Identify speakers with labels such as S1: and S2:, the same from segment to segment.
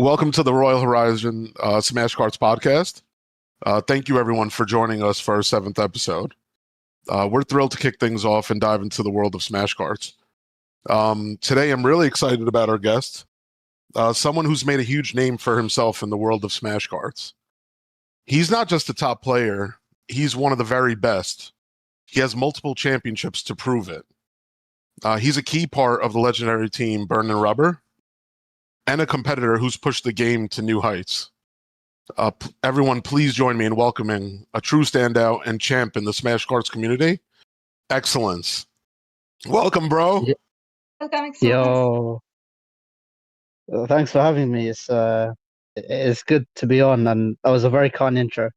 S1: Welcome to the Royal Horizon Smash Cards podcast. Thank you, everyone, for joining us for our seventh episode. We're thrilled to kick things off and dive into the world of Smash Cards. Today, I'm really excited about our guest, someone who's made a huge name for himself in the world of Smash Cards. He's not just a top player, he's one of the very best. He has multiple championships to prove it. He's a key part of the legendary team Burn and Rubber, and a competitor who's pushed the game to new heights. Everyone, please join me in welcoming a true standout and champ in the Smash Cards community, Xe-Lence. Welcome, bro.
S2: Welcome, Xe-Lence.
S3: Yo, thanks for having me. It's good to be on, and that was a very kind intro.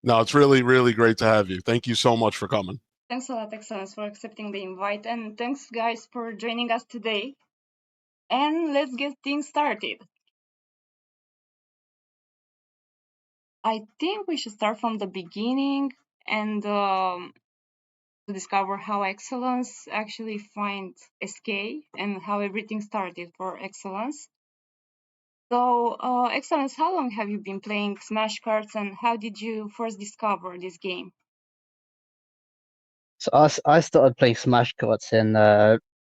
S1: No, it's really, really great to have you. Thank you so much for coming.
S2: Thanks a lot, Xe-Lence, for accepting the invite, and thanks, guys, for joining us today. And let's get things started. I think we should start from the beginning and to discover how Xe-Lence actually find SK and how everything started for Xe-Lence. So, Xe-Lence, how long have you been playing Smash Cards, and how did you first discover this game?
S3: So I started playing Smash Cards in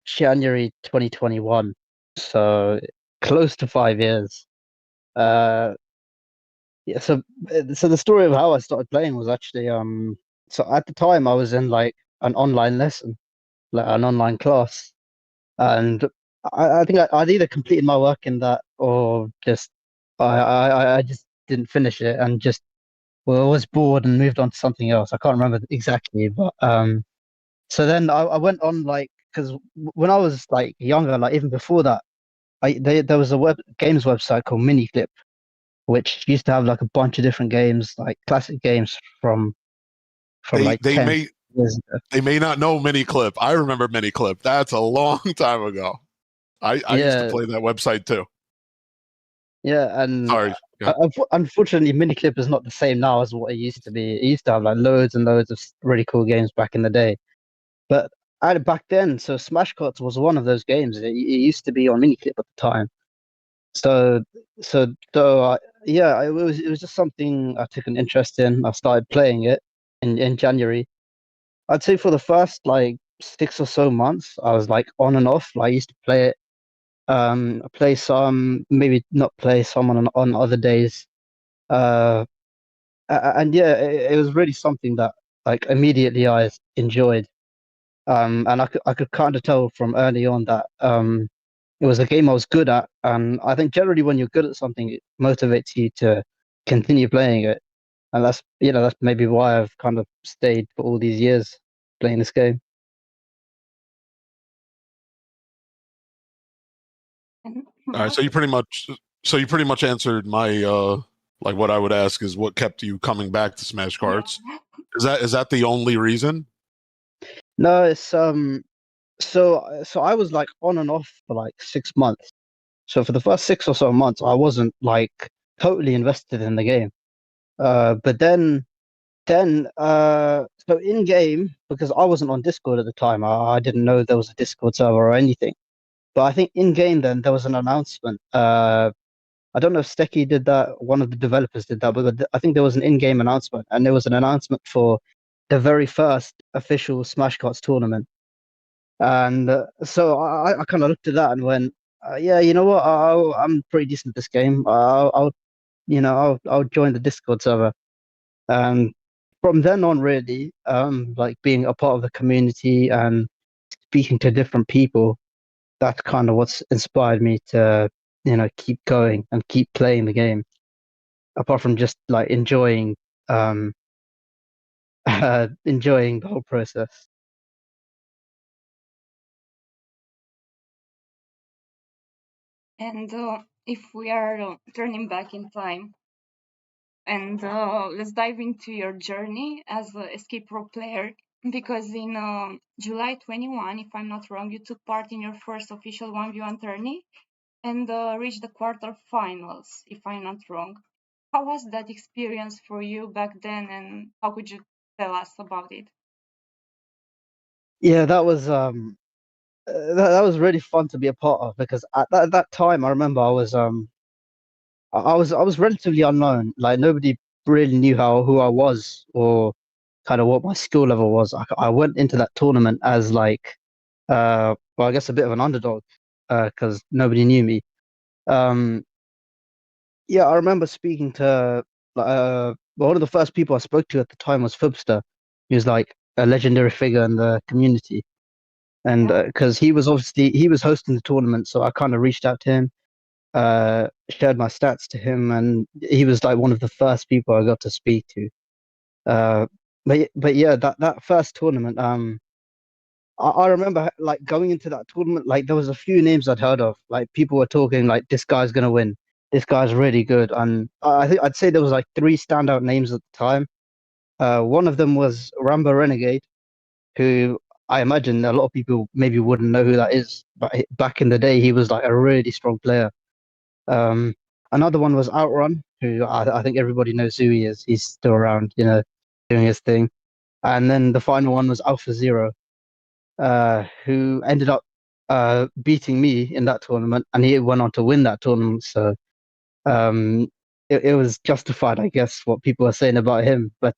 S3: January 2021, so close to 5 years. Yeah, so the story of how I started playing was actually so at the time I was in like an online lesson, like an online class, and I think I'd either completed my work in that or just I just didn't finish it and just was bored and moved on to something else. I can't remember exactly, but so then I went on like because when I was like younger, like even before that, there was a games website called Miniclip, which used to have like a bunch of different games, like classic games from like
S1: They
S3: 10
S1: may
S3: years ago.
S1: they may not know Miniclip. I remember Miniclip. That's a long time ago. I used to
S3: Yeah,
S1: play that website too.
S3: yeah, and
S1: Sorry. Yeah.
S3: unfortunately, Miniclip is not the same now as what it used to be. It used to have like loads and loads of really cool games back in the day. But back then, so Smash Cuts was one of those games. It used to be on Miniclip at the time. So yeah, it was just something I took an interest in. I started playing it in January. I'd say for the first like 6 or so months, I was like on and off. Like, I used to play it, play some, maybe not play some on other days. Uh, and yeah, it was really something that like immediately I enjoyed. And I could kind of tell from early on that it was a game I was good at. And I think generally when you're good at something, it motivates you to continue playing it. And that's maybe why I've kind of stayed for all these years playing this game.
S1: All right. So you pretty much answered my like what I would ask is what kept you coming back to Smash Cards.
S2: Yeah.
S1: Is that the only reason?
S3: No, it's so I was like on and off for like 6 months. So for the first 6 or so months, I wasn't like totally invested in the game. But then so in game, because I wasn't on Discord at the time, I didn't know there was a Discord server or anything. But I think in game then there was an announcement. I don't know if Stecky did that, one of the developers did that, but I think there was an in-game announcement, and there was an announcement for the very first official Smash Cards tournament. And so I kind of looked at that and went, yeah, you know what? I'm pretty decent at this game. I'll join the Discord server. And from then on, really, like being a part of the community and speaking to different people, that's kind of what's inspired me to, keep going and keep playing the game. Apart from just like um, enjoying the whole process.
S2: And if we are turning back in time, and let's dive into your journey as a escape pro player, because in July 21, if I'm not wrong, you took part in your first official 1v1 tourney and reached the quarterfinals, if I'm not wrong. How was that experience for you back then, and how could you tell us about it?
S3: Yeah, that was that was really fun to be a part of because at that time I remember I was relatively unknown. Like nobody really knew who I was or kind of what my skill level was. I went into that tournament as like well, I guess a bit of an underdog because nobody knew me. Um, yeah, I remember speaking to one of the first people I spoke to at the time was Fubster. He was like a legendary figure in the community, and
S2: Yeah.
S3: because he was hosting the tournament, so I kind of reached out to him, shared my stats to him, and he was like one of the first people I got to speak to. Uh, but yeah, that first tournament, I remember like going into that tournament, like there was a few names I'd heard of. Like people were talking like this guy's gonna win. This guy's really good. And I think I'd say there was like three standout names at the time. One of them was Rambo Renegade, who I imagine a lot of people maybe wouldn't know who that is, but back in the day he was like a really strong player. Um, Another one was Outrun, who I think everybody knows who he is. He's still around, doing his thing. And then the final one was Alpha Zero, who ended up beating me in that tournament, and he went on to win that tournament. So it was justified, I guess, what people are saying about him. But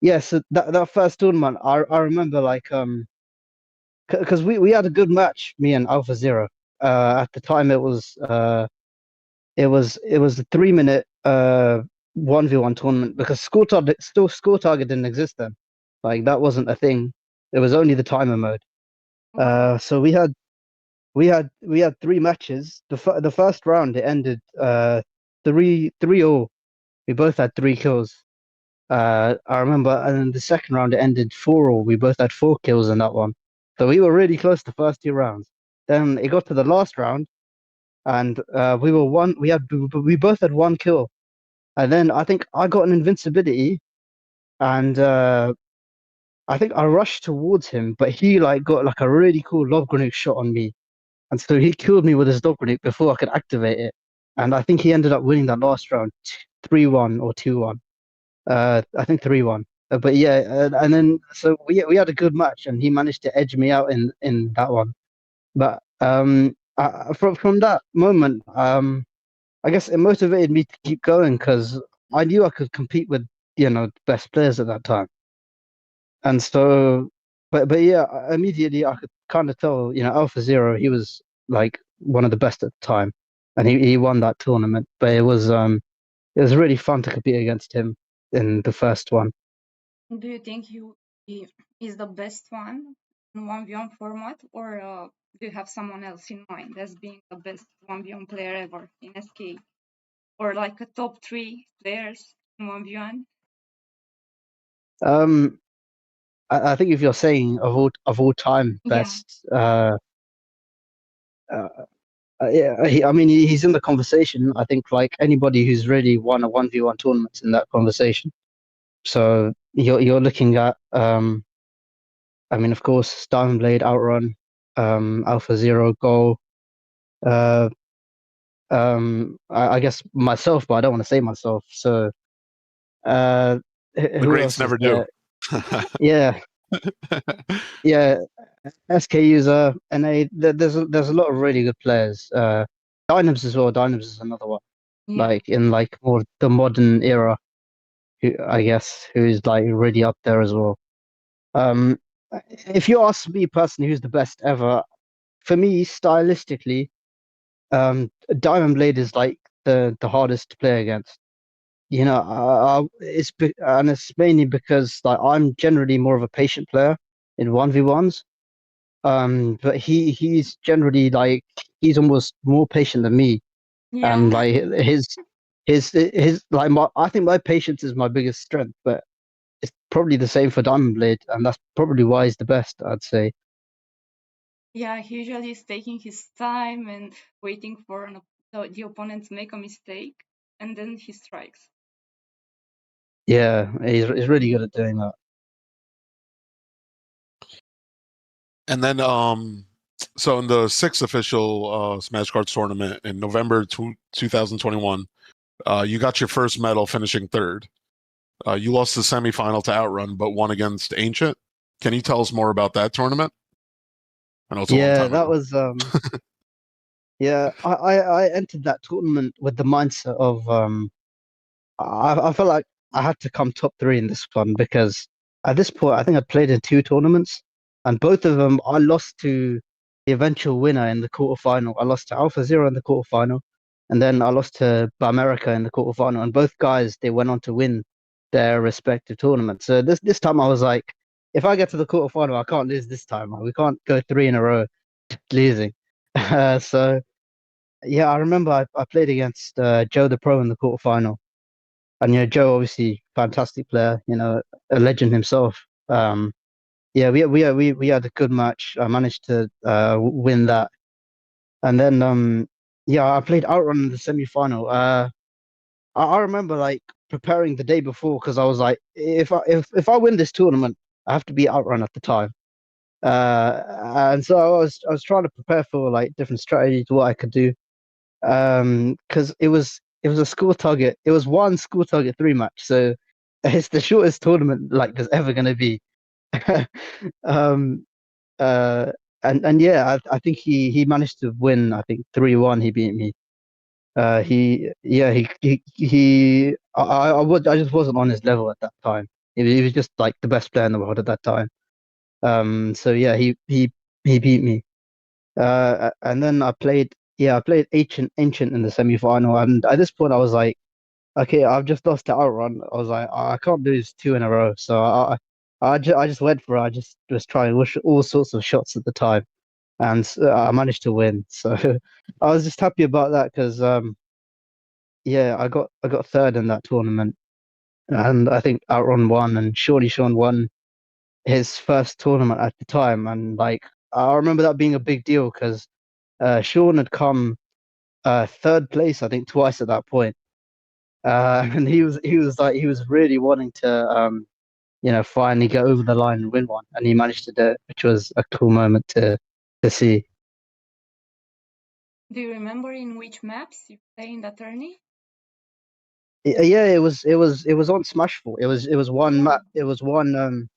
S3: yeah, so that first tournament, I remember like because we had a good match, me and Alpha Zero. At the time, it was a 3 minute 1v1 tournament because score target didn't exist then. Like that wasn't a thing. It was only the timer mode.
S2: Wow.
S3: So we had three matches. The first round it ended 3-3 all. We both had three kills. I remember, and then the second round it ended 4-all. We both had four kills in that one. So we were really close the first two rounds. Then it got to the last round, and we were one. We both had one kill, and then I think I got an invincibility, and I think I rushed towards him, but he like got like a really cool lob grenade shot on me. And so he killed me with his dog grenade before I could activate it. And I think he ended up winning that last round 3-1 or 2-1. I think 3-1. But yeah, and then so we had a good match and he managed to edge me out in that one. But from that moment, I guess it motivated me to keep going because I knew I could compete with, the best players at that time. And so, but yeah, immediately I could kind of tell, Alpha Zero, he was like one of the best at the time, and he won that tournament. But it was really fun to compete against him in the first one.
S2: Do you think he is the best one in 1v1 format, or do you have someone else in mind as being the best 1v1 player ever in SK? Or like a top three players in 1v1?
S3: Um, I think if you're saying of all time
S2: Yeah.
S3: best, uh, yeah, I mean he's in the conversation. I think like anybody who's really won a 1v1 tournament in that conversation. So you're looking at I mean, of course, Diamond Blade, Outrun, Alpha Zero, Goal. Uh, I guess myself, but I don't want to say myself. So, uh,
S1: The
S3: who
S1: greats
S3: else is
S1: never do.
S3: there? Yeah, yeah. SK user, NA. There's a lot of really good players. Dynams as well. Dynams is another one.
S2: Yeah.
S3: Like in like more the modern era, I guess, who's like really up there as well. Um, if you ask me personally, who's the best ever? For me, stylistically, Diamond Blade is like the hardest to play against. And it's mainly because like I'm generally more of a patient player in 1v1s. But he's generally like he's almost more patient than me, and
S2: Yeah.
S3: like his like I think my patience is my biggest strength, but it's probably the same for Diamond Blade, and that's probably why he's the best, I'd say.
S2: Yeah, he usually is taking his time and waiting for the opponent to make a mistake, and then he strikes.
S3: Yeah, he's really good at doing that.
S1: And then, so in the sixth official Smash Cards tournament in November 2021, you got your first medal, finishing third. You lost the semifinal to Outrun, but won against Ancient. Can you tell us more about that tournament? I know it's a long time
S3: that
S1: ago.
S3: was yeah. I entered that tournament with the mindset of I felt like I had to come top three in this one because at this point I think I played in two tournaments, and both of them I lost to the eventual winner in the quarterfinal. I lost to Alpha Zero in the quarterfinal, and then I lost to Bamerica in the quarterfinal. And both guys they went on to win their respective tournaments. So this time I was like, if I get to the quarterfinal, I can't lose this time. We can't go three in a row losing. So yeah, I remember I played against Joe the Pro in the quarterfinal. And Joe, obviously, fantastic player. A legend himself. Yeah, we had a good match. I managed to win that, and then yeah, I played Outrun in the semi-final. I remember like preparing the day before because I was like, if I win this tournament, I have to beat Outrun at the time. And so I was trying to prepare for like different strategies, what I could do. Because it was a school target. It was one school target three match, so it's the shortest tournament like there's ever gonna be. um, uh, and yeah, I think he managed to win. I think 3-1. He beat me. He yeah I just wasn't on his level at that time. He was just like the best player in the world at that time. So yeah, he beat me. And then I played Ancient in the semi-final, and at this point I was like, okay, I've just lost to Outrun. I was like, I can't lose two in a row, so I just went for it. I just was trying all sorts of shots at the time, and I managed to win. So I was just happy about that because yeah, I got third in that tournament, and I think Outrun won, and Shorty Sean won his first tournament at the time, and like I remember that being a big deal because Sean had come third place, I think, twice at that point. And he was really wanting to finally get over the line and win one, and he managed to do it, which was a cool moment to see.
S2: Do you remember in which maps you play in the tourney?
S3: Yeah, it was on Smashful. It was one
S2: Oh,
S3: map. It was one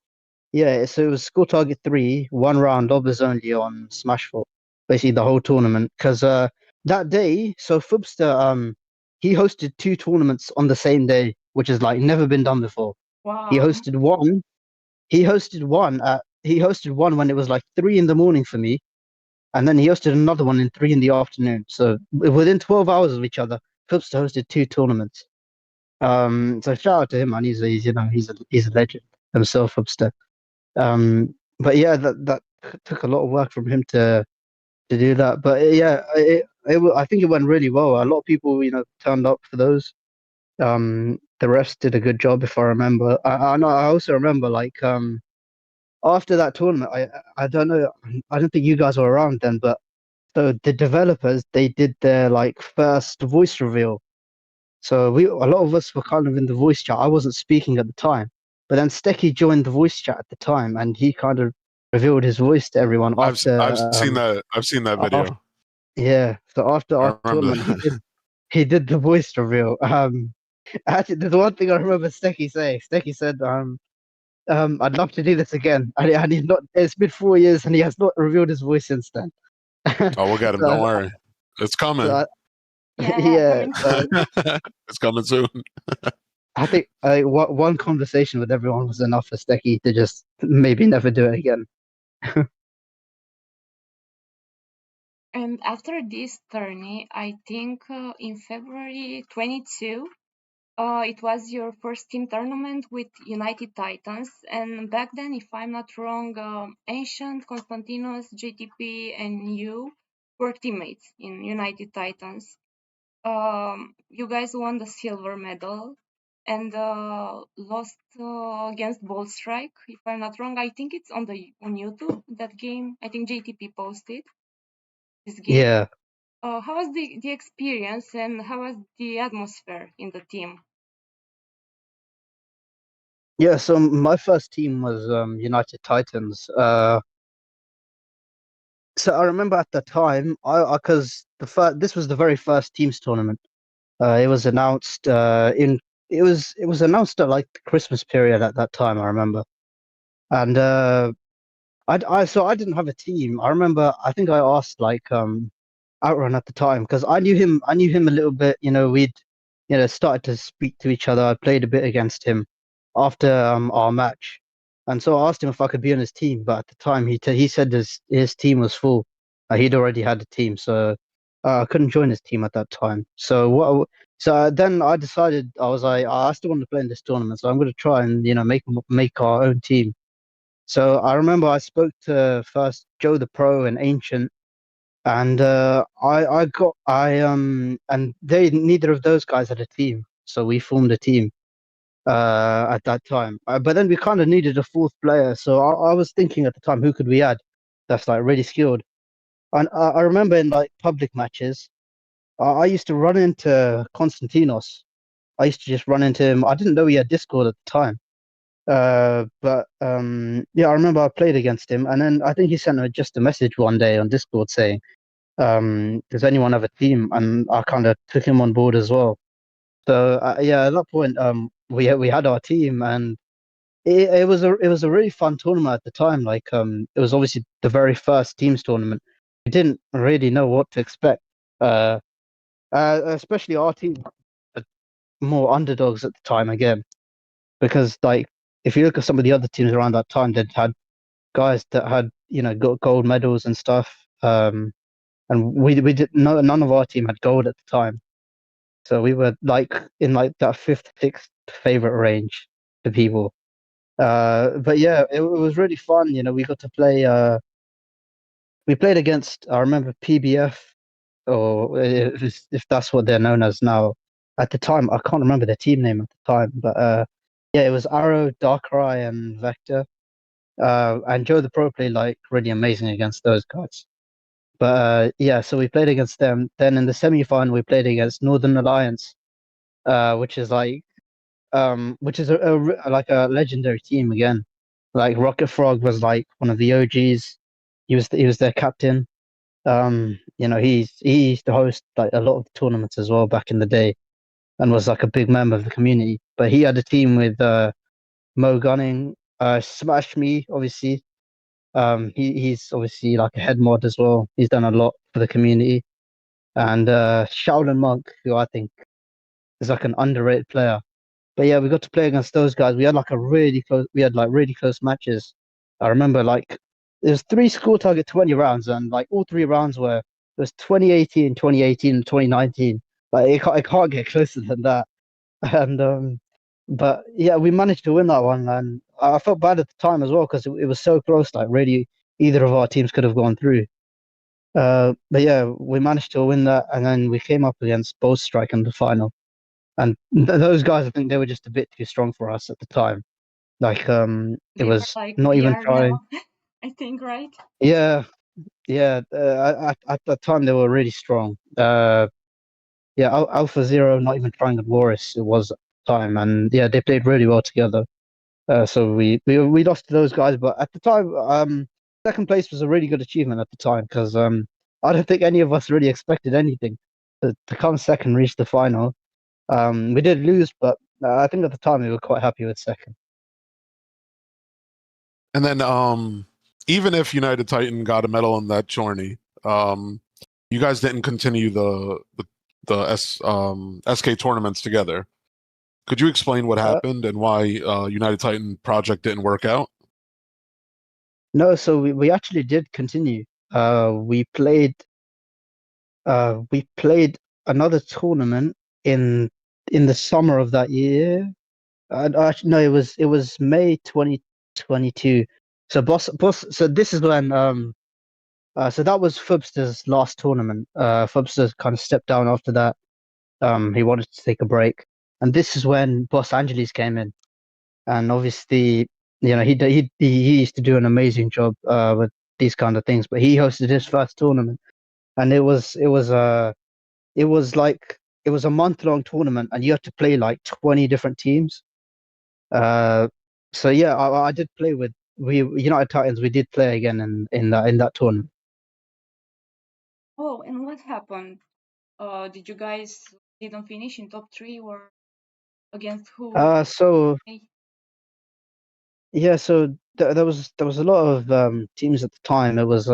S3: yeah. So it was school target three, one round obvious only on Smashful, basically the whole tournament. Because that day, so Fubster he hosted two tournaments on the same day, which is like never been done before. He
S2: wow.
S3: hosted one. He hosted one when it was like 3 in the morning for me, and then he hosted another one in 3 in the afternoon. So within 12 hours of each other, Phipps hosted two tournaments. So shout out to him, man. He's a legend himself, Phipps. But yeah, that took a lot of work from him to do that. But yeah, I think it went really well. A lot of people, turned up for those. The refs did a good job, if I remember. I know. I also remember like after that tournament, I don't know. I don't think you guys were around then, but so the developers they did their like first voice reveal. So a lot of us were kind of in the voice chat. I wasn't speaking at the time, but then Stecky joined the voice chat at the time, and he kind of revealed his voice to everyone
S1: I've
S3: after
S1: seen that. I've seen that
S3: after
S1: video.
S3: yeah. So after
S1: I
S3: our
S1: remember
S3: tournament, he
S1: that.
S3: did he did the voice reveal. Actually, there's one thing I remember Stecky saying. Stecky said, I'd love to do this again. And he's not. It's been 4 years, and he has not revealed his voice since then.
S1: Oh, we'll get him. Don't
S3: so,
S1: worry. It's
S3: so
S1: coming.
S2: Yeah,
S3: yeah.
S2: coming
S3: So
S2: soon.
S1: It's coming soon.
S3: I think one conversation with everyone was enough for Stecky to just maybe never do it again.
S2: And after this tourney, I think in February 22, it was your first team tournament with United Titans. And back then, if I'm not wrong, Ancient, Constantinos, JTP, and you were teammates in United Titans. You guys won the silver medal and lost against Bolt Strike, if I'm not wrong. I think it's on YouTube, that game. I think JTP posted this game.
S3: Yeah,
S2: How was the experience and how was the atmosphere in the team?
S3: yeah. So my first team was United Titans. So I remember at the time, I because this was the very first teams tournament. It was announced it was announced at like the Christmas period at that time. I remember, and So I didn't have a team. I remember. I think I asked like Outrun at the time because I knew him. I knew him a little bit. We'd started to speak to each other. I played a bit against him after our match, and so I asked him if I could be on his team. But at the time, he said his team was full. He'd already had a team, so I couldn't join his team at that time. So then I decided I was like I still want to play in this tournament, so I'm going to try and make our own team. So I remember I spoke to first Joe the Pro and Ancient, and and they neither of those guys had a team, so we formed a team at that time. But then we kind of needed a fourth player, so I was thinking at the time, who could we add that's like really skilled? And I remember in like public matches, I used to run into Konstantinos. I used to just run into him. I didn't know he had Discord at the time. But yeah, I remember I played against him, and then I think he sent just a message one day on Discord saying, "Does anyone have a team?" And I kind of took him on board as well. So yeah, at that point, we had our team, and it was a really fun tournament at the time. Like it was obviously the very first teams tournament. We didn't really know what to expect. Uh, Especially our team, more underdogs at the time again, because like if you look at some of the other teams around that time, they'd had guys that had got gold medals and stuff. And we did none of our team had gold at the time, so we were like in like that fifth, sixth favorite range to people. But yeah, it was really fun. We got to play. We played against. I remember PBF, or if that's what they're known as now. At the time, I can't remember their team name at the time, but yeah, it was Arrow, Darkrai, and Vector. And Joe the Pro played like really amazing against those guys. But yeah, so we played against them. Then in the semi-final, we played against Northern Alliance, which is which is like a legendary team again. Like Rocket Frog was like one of the OGs. He was their captain. He used to host like a lot of the tournaments as well back in the day, and was like a big member of the community. But he had a team with Mo Gunning, Smash Me, obviously. He's obviously like a head mod as well. He's done a lot for the community. And Shaolin Monk, who I think is like an underrated player. But yeah, we got to play against those guys. We had like really close matches. I remember like it was three score target 20 rounds, and like all three rounds were it was 2018, 2018, and 2019. Like it can't get closer than that. And but yeah, we managed to win that one, and I felt bad at the time as well because it was so close. Like really, either of our teams could have gone through. But yeah, we managed to win that, and then we came up against Bow Strike in the final. And those guys, I think they were just a bit too strong for us at the time. Like, it
S2: They were
S3: was
S2: like
S3: not
S2: we
S3: even
S2: are
S3: trying.
S2: now, I think, right?
S3: Yeah, yeah. At that time, they were really strong. Yeah, Alpha Zero, not even trying at Loris, it was at the time, and yeah, they played really well together. So we lost to those guys, but at the time, second place was a really good achievement at the time because I don't think any of us really expected anything to come second, reach the final. We did lose, but I think at the time we were quite happy with second.
S1: And then, even if United Titan got a medal in that tourney, you guys didn't continue the SK tournaments together. Could you explain what
S3: Uh,
S1: happened and why United Titan project didn't work out?
S3: no, so we actually did continue. We played another tournament in the summer of that year. Actually, no, it was May 2022. So so this is when so that was Fubster's last tournament. Fubster kind of stepped down after that. He wanted to take a break, and this is when Boss Angeles came in, and obviously, he used to do an amazing job with these kind of things. But he hosted his first tournament, and it was a month-long tournament, and you had to play like 20 different teams. Uh, so yeah, I did play with we United Titans. We did play again in that tournament.
S2: Oh, and what happened? Did you guys didn't finish in top three or against who?
S3: So
S2: Hey,
S3: yeah, so there was a lot of teams at the time. It was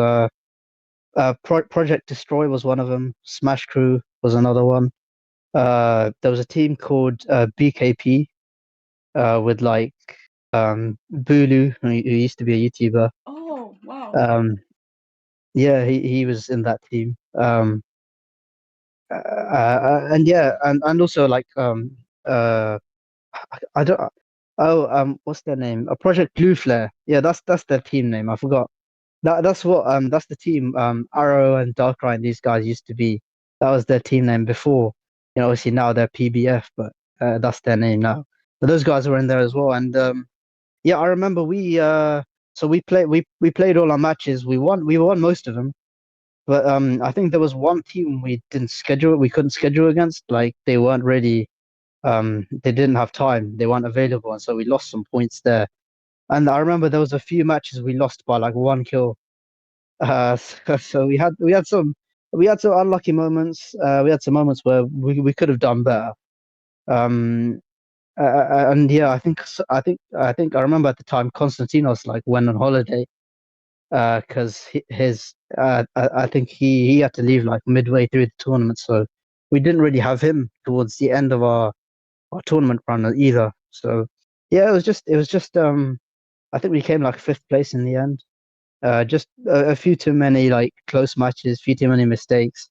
S3: Project Destroy was one of them. Smash Crew was another one. There was a team called BKP with like Bulu, who used to be a YouTuber.
S2: Oh, wow.
S3: Yeah, he was in that team. And yeah, and also like uh I don't what's their name? A Project Blue Flare. Yeah, that's their team name. I forgot. That's the team Arrow and Darkrai and these guys used to be. That was their team name before. Obviously now they're PBF, but that's their name now. But those guys were in there as well. And yeah, I remember we played all our matches. We won most of them. But I think there was one team we couldn't schedule against. Like they weren't ready. They didn't have time. They weren't available, and so we lost some points there. And I remember there was a few matches we lost by like one kill. So we had some unlucky moments. We had some moments where we could have done better. Um, and yeah, I think I remember at the time Konstantinos like went on holiday because his I think he had to leave like midway through the tournament, so we didn't really have him towards the end of our tournament run either. So yeah, it was just I think we came like fifth place in the end. Just a few too many like close matches, few too many mistakes.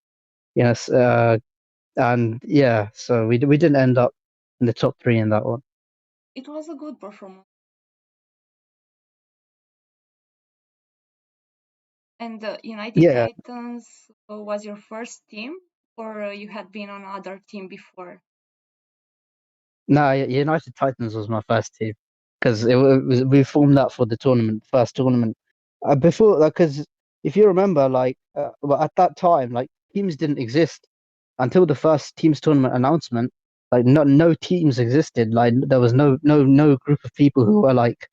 S3: Yes, and yeah, so we didn't end up in the top three in that one.
S2: It was a good performance. And United
S3: Yeah,
S2: Titans was your first team, or you had been on other team before?
S3: no, United Titans was my first team because we formed that for the first tournament. Before, because if you remember, like, well, at that time, like teams didn't exist until the first teams tournament announcement. Like, no teams existed. Like, there was no group of people who were like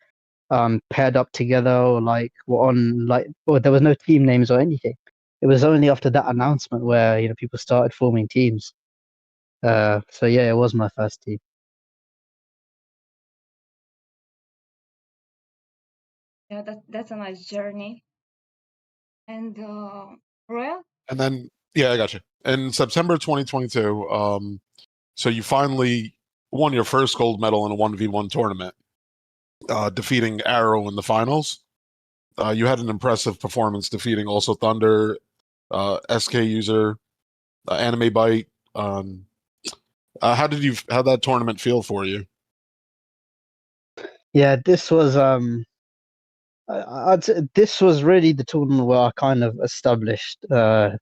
S3: paired up together or like were on like, or there was no team names or anything. It was only after that announcement where people started forming teams. So yeah, it was my first team.
S2: Yeah, that's a nice journey. And Royal?
S1: And then, yeah, I got you. In September 2022, so you finally won your first gold medal in a 1v1 tournament, defeating Arrow in the finals. You had an impressive performance defeating also Thunder, SK User, Anime Bite. How that tournament feel for you?
S3: Yeah, this was I'd say this was really the tournament where I kind of established that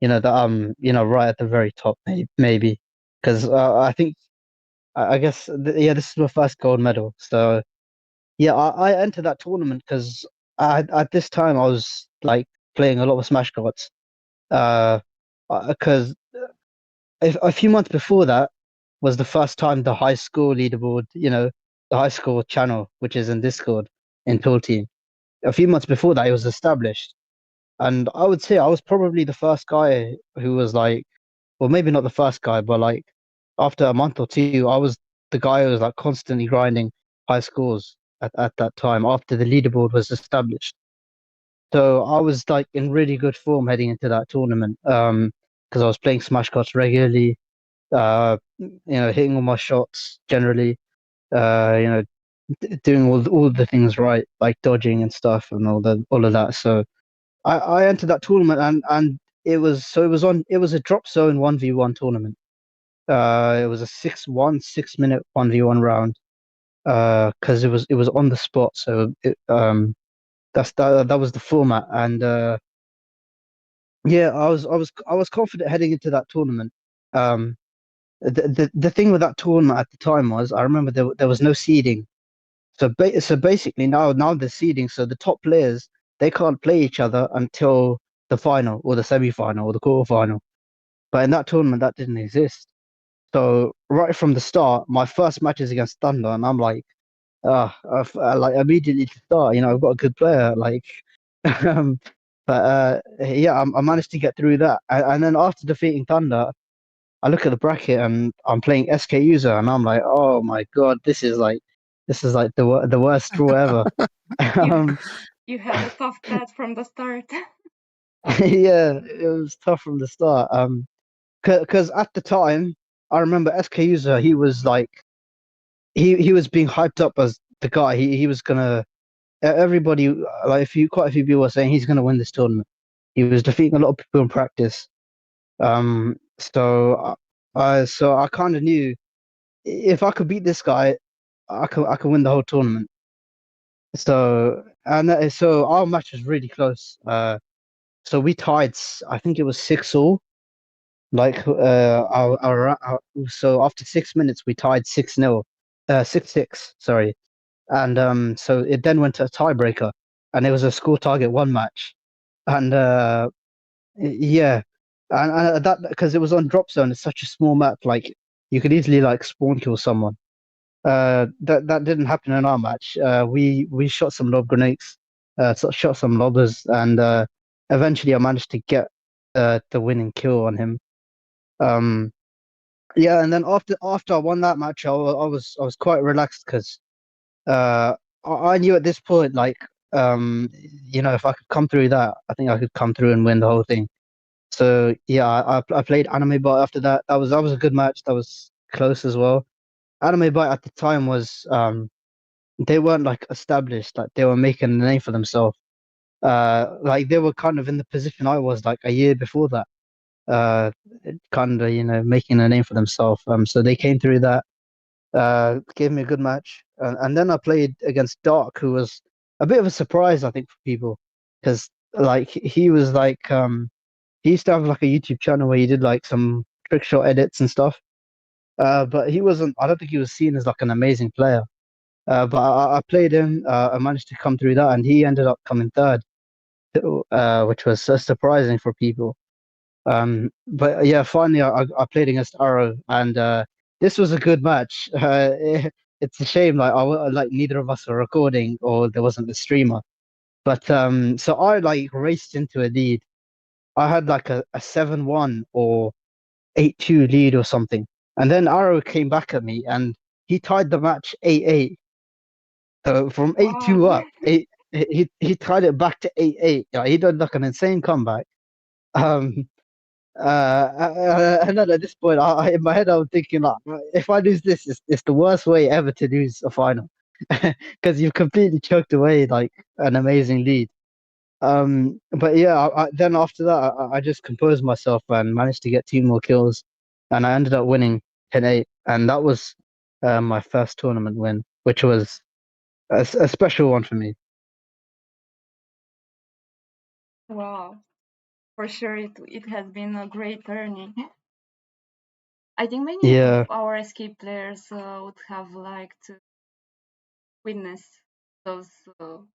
S3: right at the very top maybe because I think I guess yeah, this is my first gold medal. So yeah, I entered that tournament because at this time I was like playing a lot of Smash cards. Because a few months before that was the first time the high score leaderboard, the high score channel, which is in Discord in Tool Team. A few months before that, it was established, and I would say I was probably the first guy who was like, well, maybe not the first guy, but like after a month or two, I was the guy who was like constantly grinding high scores at that time after the leaderboard was established. So I was like in really good form heading into that tournament. Because I was playing Smash Cuts regularly, hitting all my shots generally, doing all the things right, like dodging and stuff and all of that. So I entered that tournament and it was a drop zone 1v1 tournament. It was a 6 minute 1v1 round. Because it was on the spot. So that was the format. And yeah, I was confident heading into that tournament. Um, the thing with that tournament at the time was I remember there was no seeding. So basically now the seeding. So the top players they can't play each other until the final or the semi-final or the quarterfinal. But in that tournament that didn't exist. So right from the start, my first match is against Thunder, and I'm like, like immediately to start, I've got a good player, like, um, but yeah, I managed to get through that, and then after defeating Thunder, I look at the bracket and I'm playing SK User, and I'm like, oh my God, This is like the worst draw ever.
S2: You
S3: um,
S2: you had a tough path from the start.
S3: yeah, it was tough from the start. Because at the time, I remember SK User, he was like he was being hyped up as the guy. He was gonna everybody like if you quite a few people were saying he's gonna win this tournament. He was defeating a lot of people in practice. So I kind of knew if I could beat this guy, I could win the whole tournament. So our match was really close. So we tied. I think it was 6-all. Like so after 6 minutes we tied 6-0, 6-6. Sorry, and so it then went to a tiebreaker, and it was a score target one match, and yeah, and that because it was on drop zone. It's such a small map. Like you could easily like spawn kill someone. That didn't happen in our match. We shot some lob grenades, shot some lobbers, and eventually I managed to get the winning kill on him. Um, yeah, and then after I won that match, I was quite relaxed because I knew at this point like if I could come through that, I think I could come through and win the whole thing. So yeah, I played Anime Bot after that. That was a good match. That was close as well. Anime Bot at the time was they weren't like established, like they were making a name for themselves. Like they were kind of in the position I was like a year before that. Uh, kind of making a name for themselves. So they came through that. Gave me a good match, and then I played against Dark, who was a bit of a surprise, I think, for people, because like he was like he used to have like a YouTube channel where he did like some trick shot edits and stuff. But he wasn't. I don't think he was seen as like an amazing player. But I played him. I managed to come through that, and he ended up coming third, which was surprising for people. But yeah, finally I played against Arrow, and this was a good match. It's a shame like neither of us were recording or there wasn't a streamer. But so I like raced into a lead. I had like a 7-1 or 8-2 lead or something, and then Arrow came back at me and he tied the match 8-8. So from eight
S2: Wow.
S3: two up, he tied it back to 8-8. Yeah, he did like an insane comeback. Um, and then at this point, in my head, I was thinking, like, if I lose this, it's the worst way ever to lose a final because you've completely choked away like an amazing lead. But yeah, then after that, I just composed myself and managed to get 2 more kills, and I ended up winning 10-8, and that was my first tournament win, which was a special one for me.
S2: Wow. For sure, it has been a great journey. I think many of
S3: Yeah,
S2: our escape players would have liked to witness those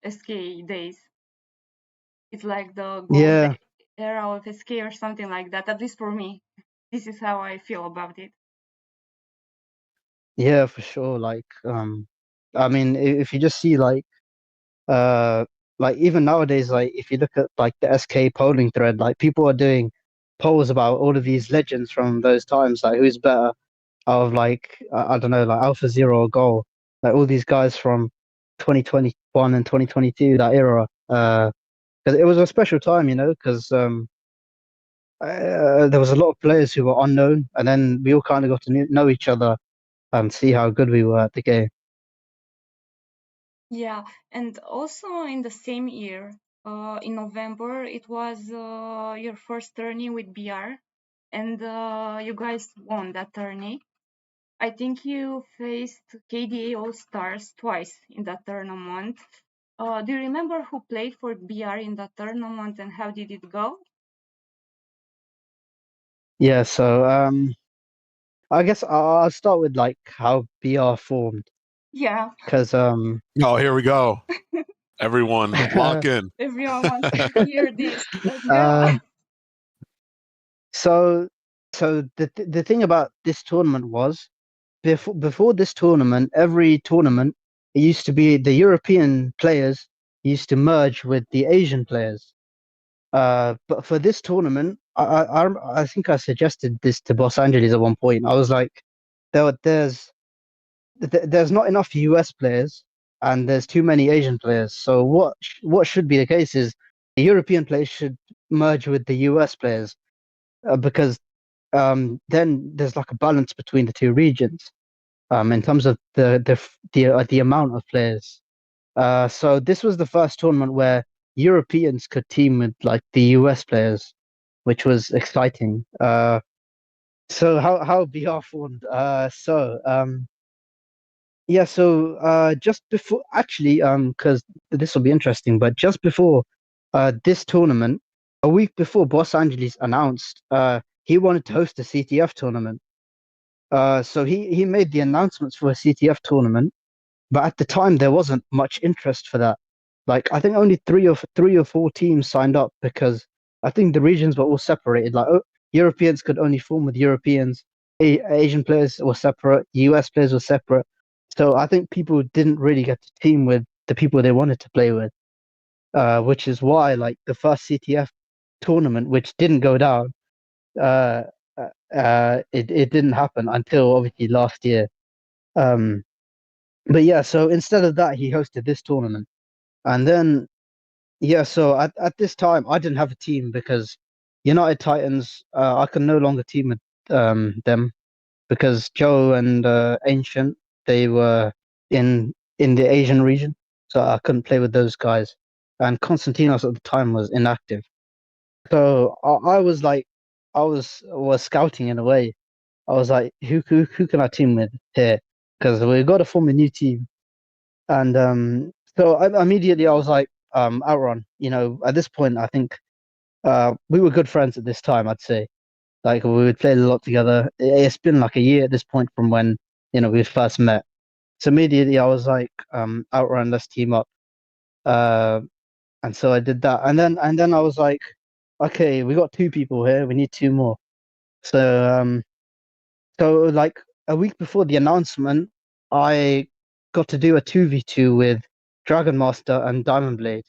S2: SK days. It's like the gold
S3: yeah,
S2: era of SK or something like that. At least for me, this is how I feel about it.
S3: yeah, for sure. I mean, if you just see uh, like even nowadays, like if you look at like the SK polling thread, like people are doing polls about all of these legends from those times, like who's better out of like I don't know, like Alpha Zero or Goal, like all these guys from 2021 and 2022, that era. Because it was a special time, because there was a lot of players who were unknown, and then we all kind of got to know each other and see how good we were at the game.
S2: Yeah, and also in the same year, in November, it was your first tourney with BR, and you guys won that tourney. I think you faced KDA All Stars twice in that tournament. Do you remember who played for BR in that tournament and how did it go?
S3: Yeah, so I guess I'll start with like how BR formed,
S2: Yeah,
S3: because
S1: Oh, here we go. Everyone, lock in.
S2: everyone wants to hear this. Let's go.
S3: um so the thing about this tournament was before this tournament, every tournament it used to be the European players used to merge with the Asian players. But for this tournament, I think I suggested this to Los Angeles at one point. I was like, there's there's not enough US players and there's too many Asian players. So what should be the case is the European players should merge with the US players, because then there's like a balance between the two regions, in terms of the amount of players. So this was the first tournament where Europeans could team with like the US players, which was exciting. So how BR formed? Yeah, so just before, actually, because this will be interesting, but just before this tournament, a week before Los Angeles announced he wanted to host a CTF tournament. So he made the announcements for a CTF tournament, but at the time there wasn't much interest for that. Like I think only three or four teams signed up because I think the regions were all separated. Like Europeans could only form with Europeans, Asian players were separate, US players were separate. So I think people didn't really get to team with the people they wanted to play with, which is why like the first CTF tournament, which didn't go down, uh, it didn't happen until obviously last year. Um, but yeah, so instead of that, he hosted this tournament. And then, yeah, so at this time, I didn't have a team because United Titans, I could no longer team with them because Joe and Ancient, they were in the Asian region, so I couldn't play with those guys. And Konstantinos at the time was inactive. So I was like, I was scouting in a way. I was like, who can I team with here? Because we've got to form a new team. And so immediately I was like, Outrun, at this point, I think we were good friends at this time, I'd say. Like we would play a lot together. It's been like a year at this point from when, we first met. So immediately I was like, Outrun, let's team up. Uh, and so I did that. And then I was like, okay, we got two people here, we need two more. So like a week before the announcement, I got to do a 2v2 with Dragon Master and Diamond Blade.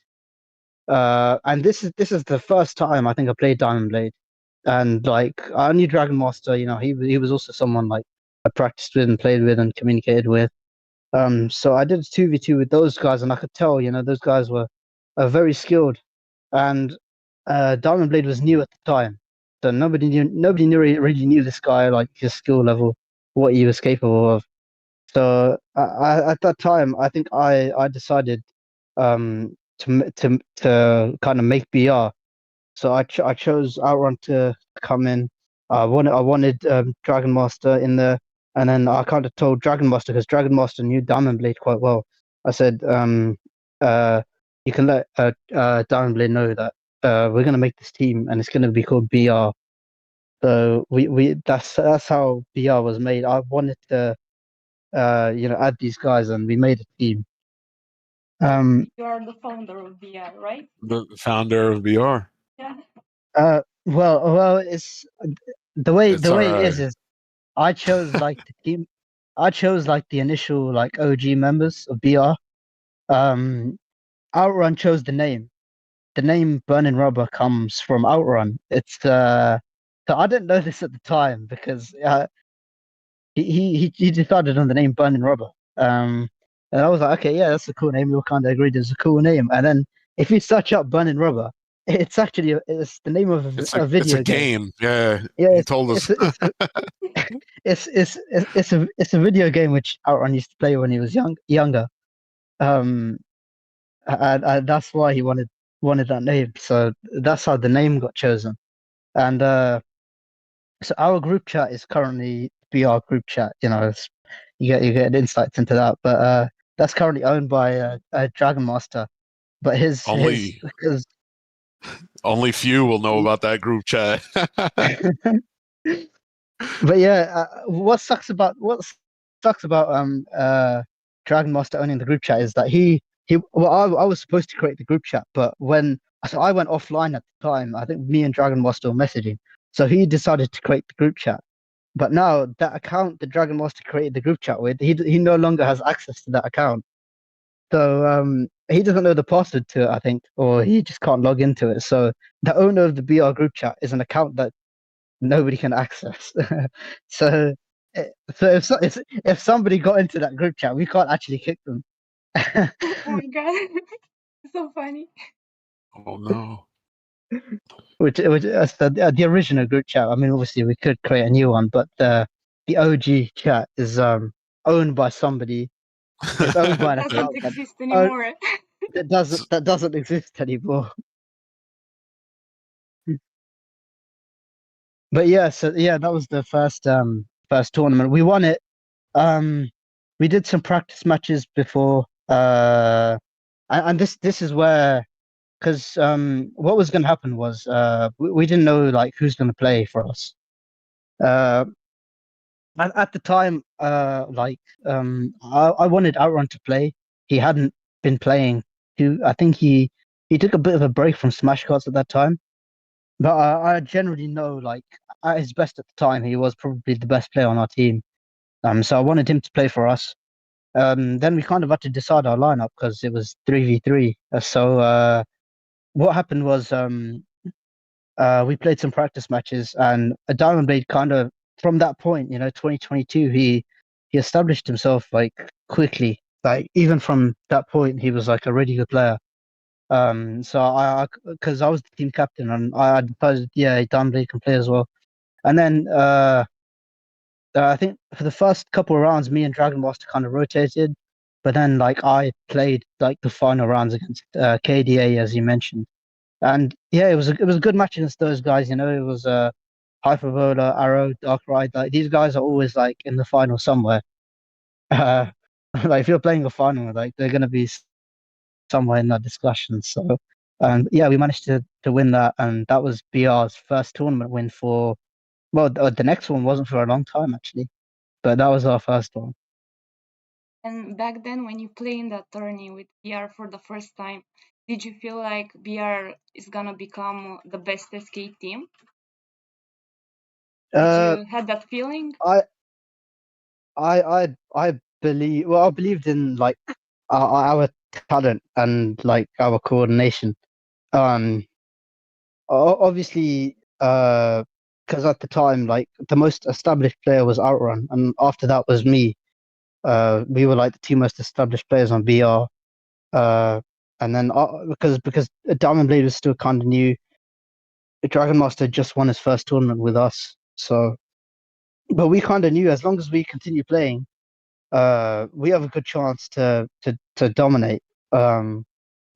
S3: And this is the first time I think I played Diamond Blade. And like I knew Dragon Master, he was also someone like I practiced with and played with and communicated with. So I did a 2v2 with those guys, and I could tell, those guys were very skilled. And Diamond Blade was new at the time, so nobody really knew this guy, like his skill level, what he was capable of. So at that time, I think I decided to kind of make BR. So I chose Outrun to come in. I wanted Dragon Master in there, and then I kind of told Dragon Master because Dragon Master knew Diamond Blade quite well. I said, uh, you can let Diamond Blade know that we're gonna make this team, and it's gonna be called BR. So we that's how BR was made. I wanted to add these guys, and we made a team.
S2: You are the founder of VR, right?
S1: The founder of BR.
S2: Yeah.
S3: Well, it's the way
S1: It's
S3: the
S1: all
S3: way it
S1: right.
S3: is I chose like the team. I chose like the initial like OG members of BR. Um, Outrun chose the name. The name Burning Rubber comes from Outrun. So I didn't know this at the time because he decided on the name Burning Rubber. And I was like, okay, yeah, that's a cool name. We all kind of agreed it's a cool name. And then if you search up Burning Rubber, it's the name of a
S1: It's a
S3: video game.
S1: game. Yeah,
S3: Yeah,
S1: he told us.
S3: it's a video game which Outrun used to play when he was younger. Um, and that's why he wanted that name. So that's how the name got chosen. And so our group chat is currently BR group chat. You get insights into that, but that's currently owned by Dragon Master. But his
S1: only
S3: his
S1: only few will know about that group chat.
S3: But yeah, what sucks about Dragon Master owning the group chat is that I was supposed to create the group chat, but so I went offline at the time. I think me and Dragon Master were messaging, so he decided to create the group chat. But now that account that Dragon Master created the group chat with, he no longer has access to that account. So he doesn't know the password to it, I think, or he just can't log into it. So the owner of the BR group chat is an account that nobody can access. So if somebody got into that group chat, we can't actually kick them.
S2: Oh my god, so funny.
S1: Oh no.
S3: Which that's the original group chat. I mean, obviously we could create a new one, but the OG chat is owned by somebody. It's owned by
S2: It
S3: an
S2: doesn't
S3: account that
S2: exist
S3: uh,
S2: anymore.
S3: that doesn't exist anymore. But yeah, so yeah, that was the first tournament. We won it. Um, we did some practice matches before. And this is where because what was going to happen was we didn't know like who's going to play for us. Uh, at the time, I wanted Outrun to play. He hadn't been playing. I think he took a bit of a break from Smash Cards at that time. But I generally know, like, at his best at the time, he was probably the best player on our team. So I wanted him to play for us. Then we kind of had to decide our lineup because it was 3v3. So what happened was we played some practice matches, and a Diamond Blade kind of from that point, 2022, he established himself like quickly. Like even from that point, he was like a really good player. So because I was the team captain, and I decided, yeah, Diamond Blade can play as well. And then I think for the first couple of rounds, me and Dragon Master kind of rotated, but then like I played like the final rounds against KDA as you mentioned. And yeah, it was a good match against those guys. It was Hypervola, Arrow, Dark Ride. Like these guys are always like in the final somewhere. Uh, like if you're playing a final, like they're gonna be somewhere in that discussion. So, yeah, we managed to win that, and that was BR's first tournament win for. Well, the next one wasn't for a long time actually, but that was our first one.
S2: And back then, when you play in that tourney with BR for the first time, did you feel like BR is gonna become the best SK team? Did
S3: Uh,
S2: you had that feeling?
S3: I I believe. Well, I believed in like our talent and like our coordination. Um, obviously, because at the time, like the most established player was Outrun, and after that was me. We were like the two most established players on VR. And then because Diamond Blade was still kind of new, Dragon Master just won his first tournament with us. So, but we kind of knew as long as we continue playing, we have a good chance to dominate.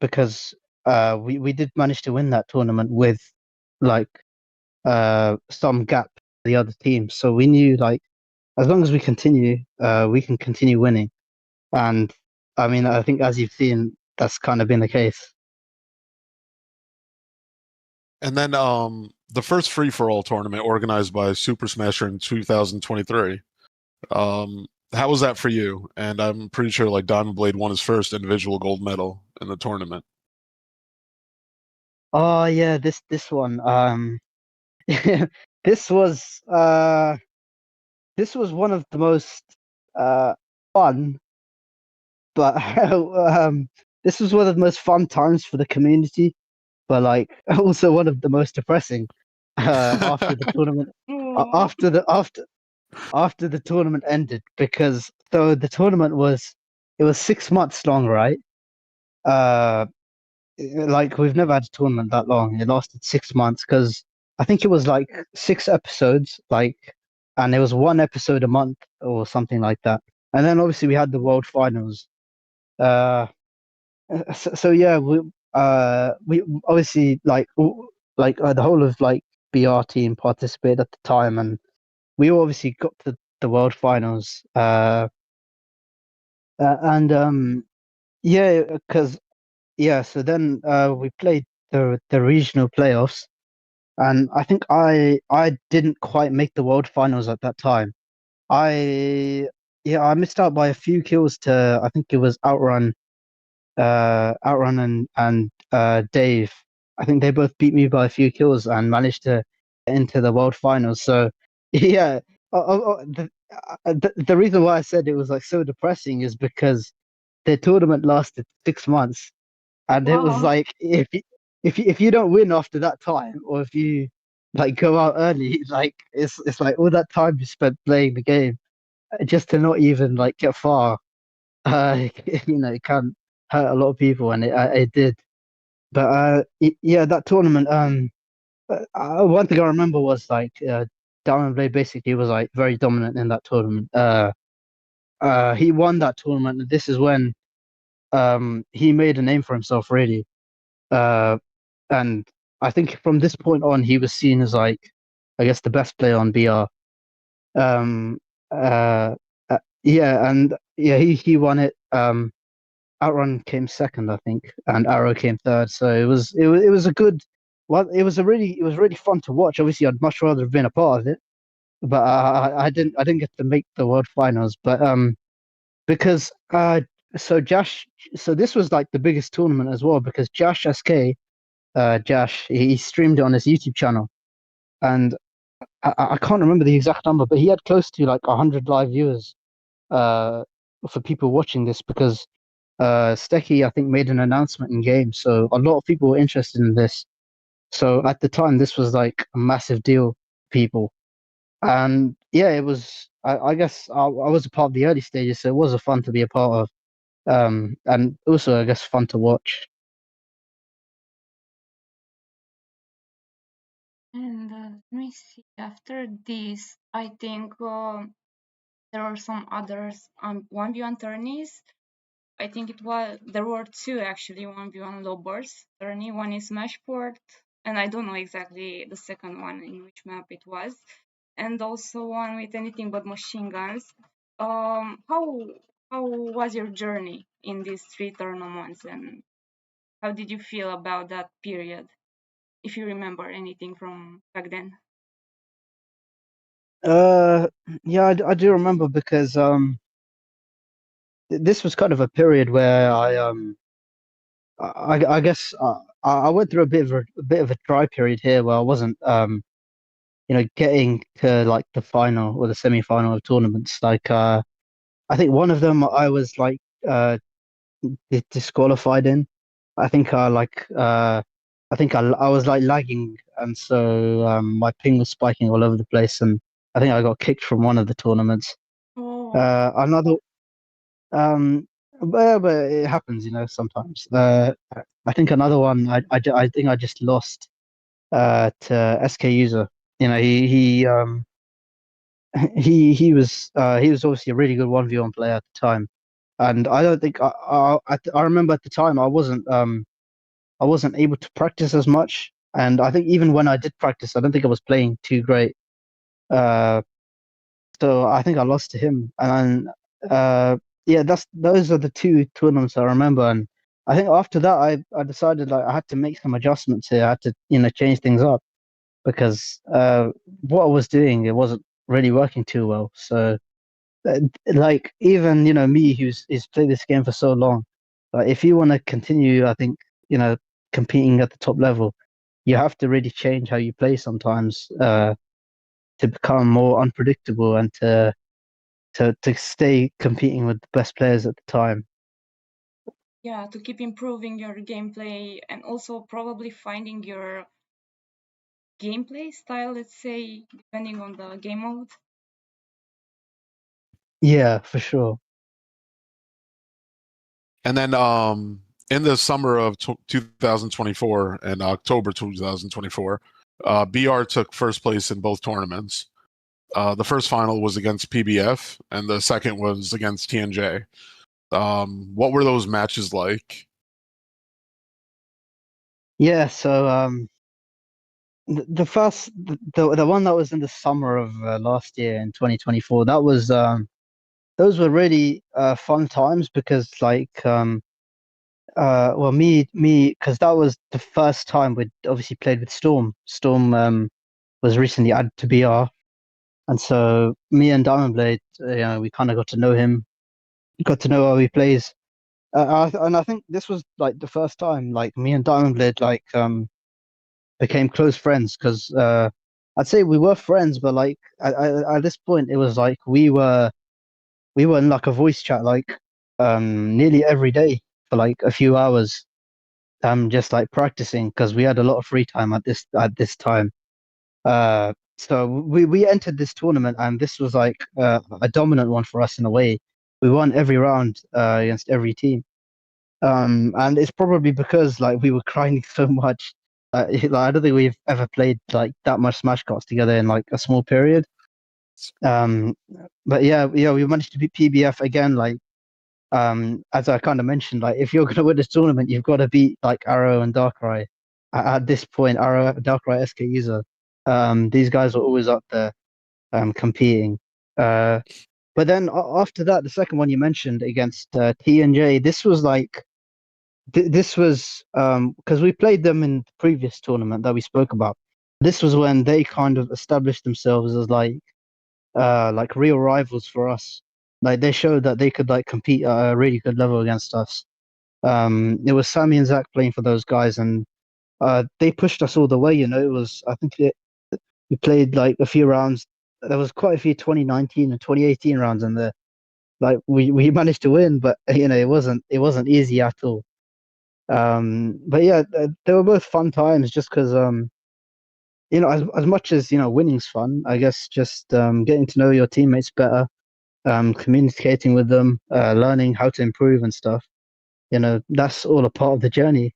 S3: Because we did manage to win that tournament with like some gap to the other team. So we knew like as long as we continue, we can continue winning. And I mean, I think as you've seen, that's kind of been the case.
S1: And then the first free for all tournament organized by Super Smasher in 2023. How was that for you? And I'm pretty sure like Diamond Blade won his first individual gold medal in the tournament.
S3: Oh yeah, this one. This was uh this was one of the most fun, but this was one of the most fun times for the community, but like also one of the most depressing after the tournament
S2: Oh,
S3: after the tournament ended because so the tournament was 6 months long, right? Uh like we've never had a tournament that long. It lasted 6 months because I think it was like 6 episodes, like, and there was one episode a month or something like that. And then obviously we had the world finals. Uh, so yeah, we obviously the whole of like BR team participated at the time, and we obviously got to the world finals. And yeah, because yeah, so then we played the regional playoffs, and I think I didn't quite make the world finals at that time. I Yeah, I missed out by a few kills to I think it was Outrun and Dave. I think they both beat me by a few kills and managed to get into the world finals. So yeah, the reason why I said it was like so depressing is because the tournament lasted 6 months, and it was
S2: wow.
S3: like if you don't win after that time, or if you like go out early, like it's like all that time you spent playing the game. just to not even like get far, it can hurt a lot of people, and it did. But yeah, that tournament. One thing I remember was like Diamond Blade basically was like very dominant in that tournament. He won that tournament, and this is when he made a name for himself really. Uh, and I think from this point on, he was seen as like, I guess, the best player on BR. Um, yeah, and yeah, he won it. Outrun came second, I think, and Arrow came third. So it was a good. Well, it was really fun to watch. Obviously, I'd much rather have been a part of it, but I didn't get to make the world finals. But because so Josh, so this was like the biggest tournament as well because Josh SK, Josh, he streamed it on his YouTube channel, and I can't remember the exact number, but he had close to like 100 live viewers uh for people watching this because Stecky I think made an announcement in game, so a lot of people were interested in this. So at the time, this was like a massive deal, to people, and yeah, it was. I guess I was a part of the early stages, so it was a fun to be a part of, and also I guess fun to watch.
S2: And let me see. After this, I think there are some others 1v1 tourneys. I think there were two actually 1v1 low bars tourney. One is Smashport, and I don't know exactly the second one in which map it was, and also one with anything but machine guns. How was your journey in these three tournaments, and how did you feel about that period? If you remember anything from back then.
S3: Uh, yeah, I do remember because this was kind of a period where I guess I went through a bit of a dry period here where I wasn't getting to like the final or the semi-final of tournaments. Like I think one of them I was like disqualified in. I think I was like lagging, and so my ping was spiking all over the place, and I think I got kicked from one of the tournaments.
S2: Oh,
S3: Another but it happens, sometimes. I think another one I think I just lost to SK User. He was obviously a really good 1v1 player at the time, and I don't think I remember at the time I wasn't able to practice as much, and I think even when I did practice, I don't think I was playing too great. Uh, so I think I lost to him, and yeah, those are the two tournaments I remember, and I think after that I decided like I had to make some adjustments here. I had to change things up because what I was doing it wasn't really working too well. So like even me who's played this game for so long, like if you want to continue, I think competing at the top level, you have to really change how you play sometimes to become more unpredictable and to stay competing with the best players at the time.
S2: yeah, to keep improving your gameplay and also probably finding your gameplay style, let's say, depending on the game mode.
S3: Yeah, for sure.
S1: And then in the summer of 2024 and October 2024, BR took first place in both tournaments. The first final was against PBF, and the second was against TNJ. What were those matches like?
S3: Yeah, so the first the one that was in the summer of last year in 2024, that was those were really fun times because like well me because that was the first time we'd obviously played with Storm. Storm was recently added to BR, and so me and Diamond Blade, we kind of got to know him, got to know how he plays. And I think this was like the first time like me and Diamond Blade like became close friends because I'd say we were friends, but like at this point it was like we were in like a voice chat like nearly every day for like a few hours, just like practicing because we had a lot of free time at this time. So we entered this tournament, and this was like a dominant one for us in a way. We won every round against every team. And it's probably because like we were grinding so much. Like, I don't think we've ever played like that much Smash Cards together in like a small period. Um, but yeah, we managed to beat PBF again. Like as I kind of mentioned, like if you're going to win this tournament, you've got to beat like Arrow and Darkrai. At this point, Arrow, Darkrai, SK User, these guys were always up there competing. But then after that, the second one you mentioned against T and J, this was like this was because we played them in the previous tournament that we spoke about. This was when they kind of established themselves as like real rivals for us. Like they showed that they could like compete at a really good level against us. It was Sammy and Zach playing for those guys, and they pushed us all the way. You know, it was I think we played like a few rounds. There was quite a few 2019 and 2018 rounds in there. Like we managed to win, but you know it wasn't easy at all. But yeah, they were both fun times just because you know as much as you know winning's fun, I guess just getting to know your teammates better, communicating with them, learning how to improve and stuff. You know, that's all a part of the journey.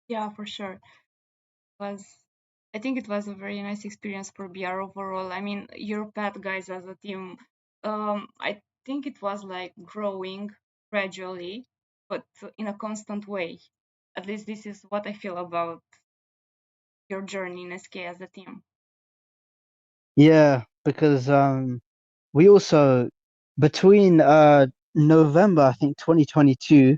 S2: Yeah, for sure. Was I think it was a very nice experience for BR overall. I mean, your path guys as a team, I think it was like growing gradually, but in a constant way. At least this is what I feel about your journey in SK as a team.
S3: Yeah, because we also between November I think 2022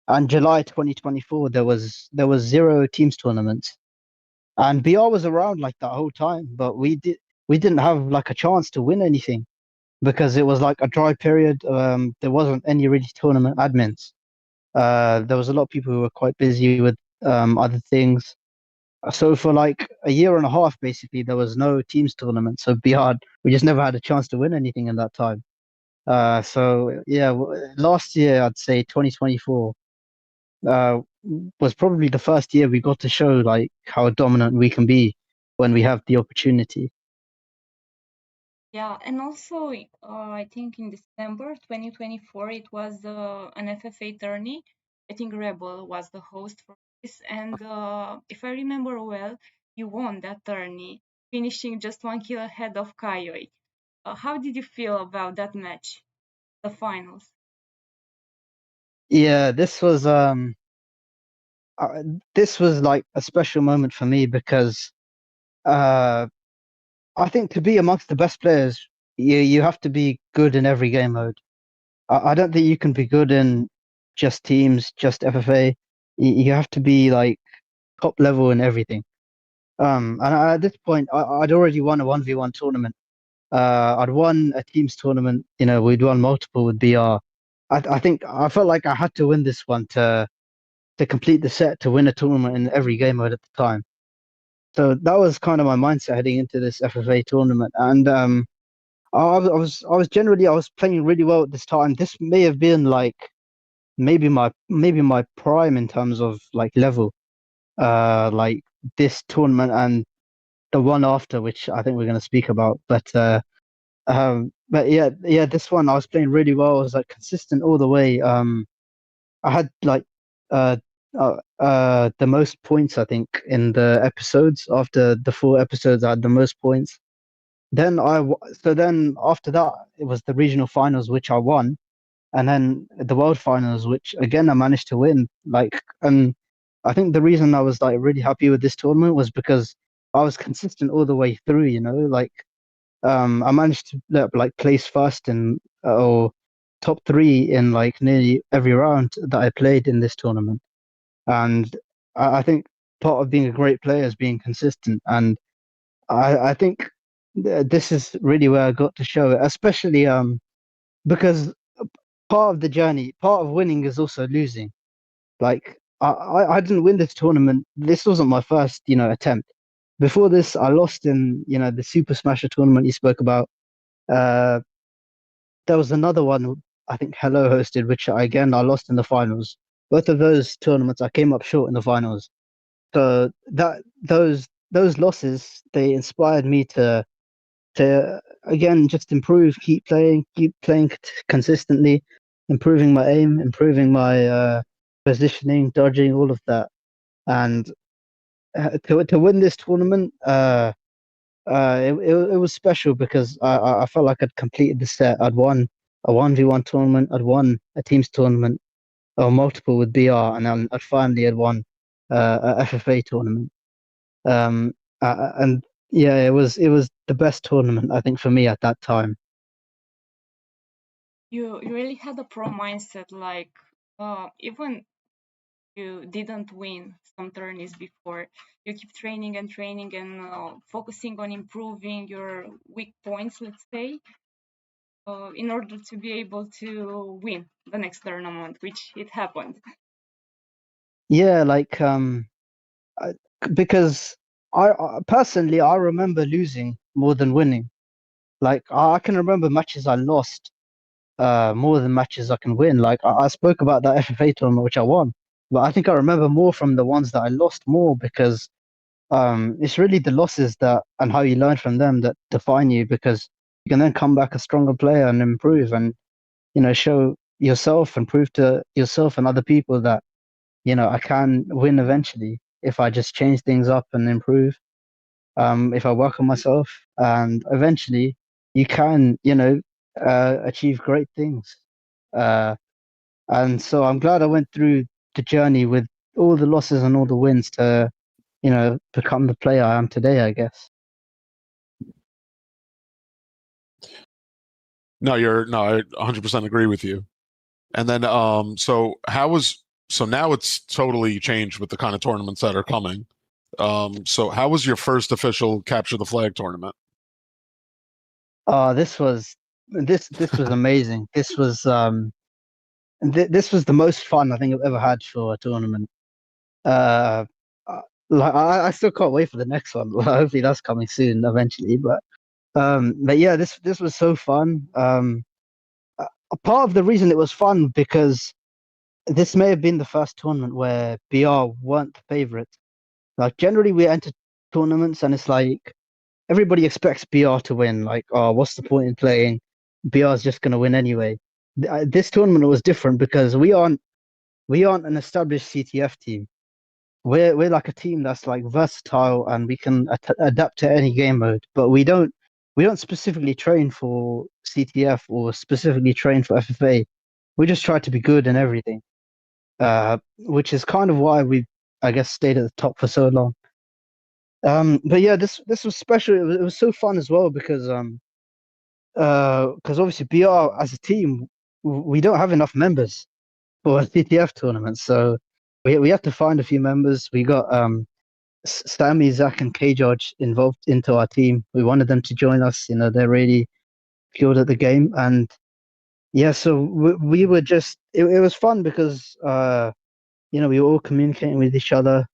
S3: and July 2024 there was zero teams tournaments. And BR was around like that whole time, but we didn't have like a chance to win anything because it was like a dry period. There wasn't any really tournament admins. There was a lot of people who were quite busy with other things. So for like a year and a half, basically, there was no teams tournament. So BR, we just never had a chance to win anything in that time. So yeah, last year I'd say 2024 uh, was probably the first year we got to show like how dominant we can be when we have the opportunity.
S2: Yeah, and also I think in December 2024 it was an FFA tourney. I think Rebel was the host for this, and if I remember well, you won that tourney, finishing just 1 kill ahead of Kayoi. How did you feel about that match, the finals?
S3: Yeah, uh, this was like a special moment for me because uh, I think to be amongst the best players, you have to be good in every game mode. I don't think you can be good in just teams, just FFA. You have to be like top level in everything. And at this point, I'd already won a 1v1 tournament. I'd won a teams tournament. You know, we'd won multiple with BR. I think I felt like I had to win this one to complete the set to win a tournament in every game mode at the time. So that was kind of my mindset heading into this FFA tournament. And I was generally I was playing really well at this time. This may have been like maybe my prime in terms of like level. Like this tournament and the one after, which I think we're going to speak about. But yeah, this one I was playing really well. I was like consistent all the way. I had like uh the most points I think in the episodes. After the 4 episodes, I had the most points. So then after that it was the regional finals which I won, and then the world finals which again I managed to win. Like, and I think the reason I was like really happy with this tournament was because I was consistent all the way through. You know, like I managed to like place first in or top three in like nearly every round that I played in this tournament. And I think part of being a great player is being consistent. And I think this is really where I got to show it, especially because part of the journey, part of winning is also losing. Like I didn't win this tournament. This wasn't my first, you know, attempt. Before this, I lost in, you know, the Super Smasher tournament you spoke about. Uh, there was another one I think Hello hosted, which again I lost in the finals. Both of those tournaments, I came up short in the finals. So those losses, they inspired me to again just improve, keep playing consistently, improving my aim, improving my positioning, dodging, all of that. And to win this tournament, it was special because I felt like I'd completed the set. I'd won a 1v1 tournament, I'd won a teams tournament or multiple with BR, and then I'd finally had won a FFA tournament. And yeah, it was the best tournament I think for me at that time.
S2: You really had a pro mindset, like even you didn't win some tourneys before, you keep training and training and focusing on improving your weak points, let's say, in order to be able to win the next tournament, which it happened.
S3: Yeah, like I, because I personally I remember losing more than winning. Like I can remember matches I lost more than matches I can win. Like I spoke about that FFA tournament which I won, but I think I remember more from the ones that I lost more because it's really the losses that and how you learn from them that define you because you can then come back a stronger player and improve and show yourself and prove to yourself and other people that I can win eventually if I just change things up and improve. If I work on myself, and eventually you can, achieve great things. Uh, and so I'm glad I went through the journey with all the losses and all the wins to, become the player I am today, I guess.
S1: No, I 100% agree with you. And then, so now it's totally changed with the kind of tournaments that are coming. So how was your first official capture the flag tournament?
S3: Oh, this was amazing. This was the most fun I think I've ever had for a tournament. Uh, like I still can't wait for the next one. Hopefully that's coming soon eventually. But yeah, this was so fun. A part of the reason it was fun because this may have been the first tournament where BR weren't the favorite. Like generally we enter tournaments and it's like everybody expects BR to win. Like, oh, what's the point in playing? BR is just going to win anyway. This tournament was different because we aren't an established CTF team. We're like a team that's like versatile and we can adapt to any game mode, but we don't specifically train for CTF or specifically train for FFA. We just try to be good in everything, which is kind of why we, I guess, stayed at the top for so long. But yeah, this was special. It was so fun as well because obviously BR as a team we don't have enough members for a CTF tournament, so we have to find a few members. We got Sammy, Zach, and K George involved into our team. We wanted them to join us. They're really skilled at the game, and yeah, so we were just it was fun because we were all communicating with each other.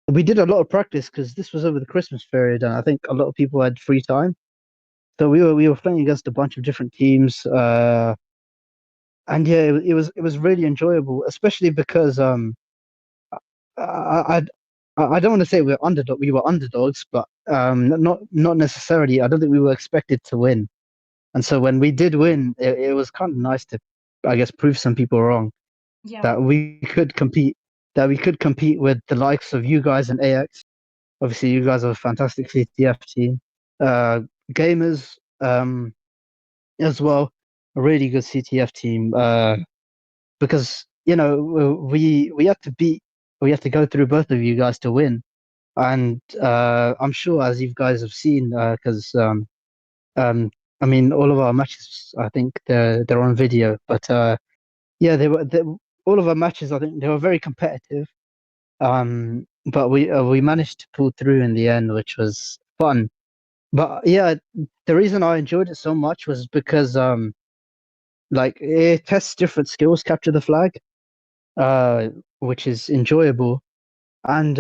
S3: We did a lot of practice because this was over the Christmas period, and I think a lot of people had free time. So we were playing against a bunch of different teams, and yeah, it was really enjoyable, especially because I I don't want to say we were underdogs, but not necessarily. I don't think we were expected to win, and so when we did win, it was kind of nice to, I guess, prove some people wrong
S2: Yeah,
S3: that we could compete, with the likes of you guys and AX. Obviously, you guys are a fantastic CTF team. Uh, Gamers, as well, a really good CTF team. Because we had to go through both of you guys to win, and I'm sure as you guys have seen, because um, I mean all of our matches, I think they're on video, but yeah, all of our matches. I think they were very competitive. But we managed to pull through in the end, which was fun. But yeah, the reason I enjoyed it so much was because like it tests different skills, capture the flag, uh, which is enjoyable. And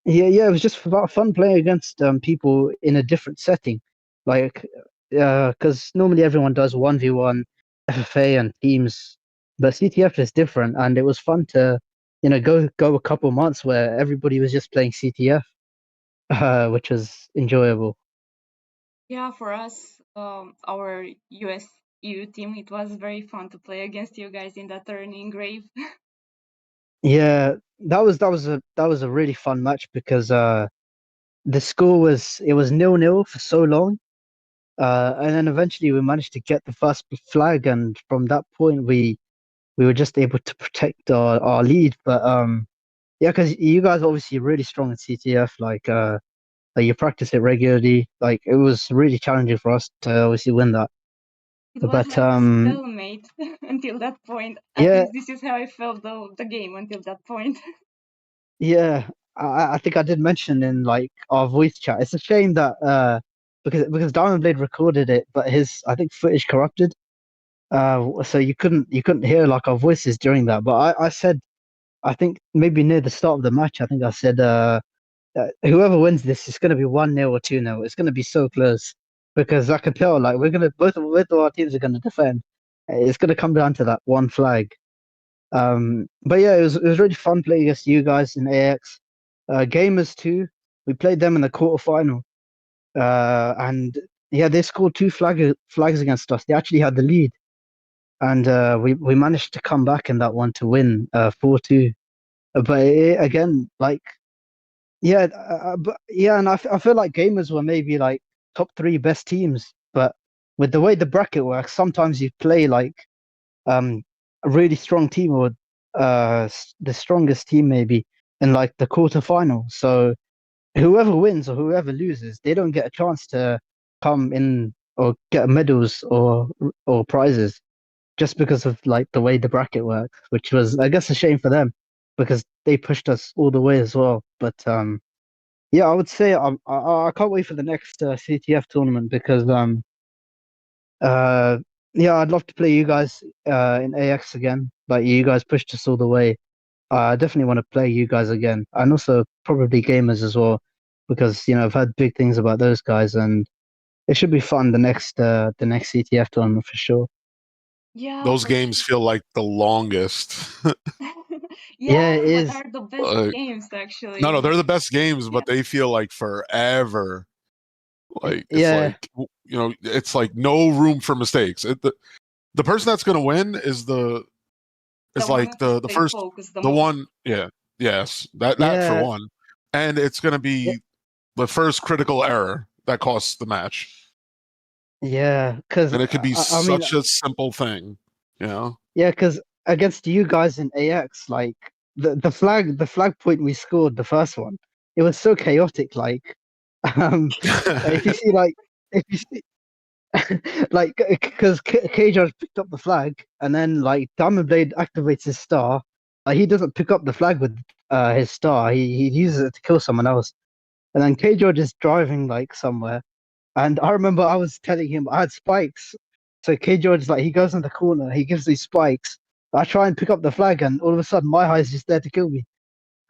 S3: yeah, it was just about fun playing against people in a different setting, like because normally everyone does 1v1 FFA and teams, but CTF is different, and it was fun to go a couple months where everybody was just playing CTF, which was enjoyable.
S2: Yeah, for us, our US EU team, it was very fun to play against you guys in that turning grave.
S3: Yeah, that was a really fun match because the score was 0-0 for so long. And then eventually we managed to get the first flag, and from that point we were just able to protect our lead. But yeah, because you guys are obviously really strong in CTF, like you practice it regularly. Like it was really challenging for us to obviously win that.
S2: It was
S3: But
S2: like a stalemate until that point. At
S3: yeah,
S2: least this is how I felt the game until that point.
S3: yeah, I think I did mention in like our voice chat. It's a shame that because Diamond Blade recorded it, but his I think footage corrupted. So you couldn't hear like our voices during that. But I said I think maybe near the start of the match, I think I said whoever wins this is gonna be 1-0 or 2-0. It's gonna be so close because I can tell like we're gonna both of our teams are gonna defend. It's gonna come down to that one flag. But yeah, it was really fun playing against you guys in AX. Gamers too. We played them in the quarterfinal. And yeah, they scored two flags against us. They actually had the lead, and we managed to come back in that one to win 4-2. But again, like yeah, but yeah, and I feel like gamers were maybe like top three best teams. But with the way the bracket works, sometimes you play like um a really strong team or the strongest team maybe in like the quarterfinal. So whoever wins or whoever loses, they don't get a chance to come in or get medals or prizes just because of like the way the bracket works, which was I guess a shame for them because they pushed us all the way as well. But yeah, I would say I can't wait for the next CTF tournament because uh yeah, I'd love to play you guys in AX again. Like you guys pushed us all the way. I definitely want to play you guys again, and also probably gamers as well, because I've heard big things about those guys, and it should be fun the next CTF tournament for sure.
S2: Yeah,
S1: Those
S2: for
S1: games
S2: sure.
S1: feel like the longest.
S3: Yeah,
S2: Yeah,
S3: it
S2: but
S3: is.
S2: are the best
S1: Like,
S2: games
S1: no,
S2: actually.
S1: they're the best games,
S2: Yeah,
S1: but they feel like forever. Like it's
S3: Yeah,
S1: like it's like no room for mistakes. The person that's gonna win is the
S2: the
S1: is
S2: one
S1: like
S2: who
S1: the
S2: stay
S1: first
S2: focused the
S1: the
S2: most.
S1: one yeah yes that for
S3: yeah,
S1: one, and it's gonna
S3: yeah,
S1: be the first critical error that costs the match,
S3: yeah. Because
S1: and it could be
S3: I mean,
S1: such a simple thing, you know.
S3: yeah, because against you guys in AX, like the flag point we scored the first one, it was so chaotic. Like, um, if you see like if you see like because K-Judge picked up the flag and then like Diamond Blade activates his star. He doesn't pick up the flag with his star. He uses it to kill someone else. And then K-Judge is driving like somewhere. And I remember I was telling him I had spikes. So K-Judge is like he goes in the corner, he gives these spikes. I try and pick up the flag, and all of a sudden my is just there to kill me.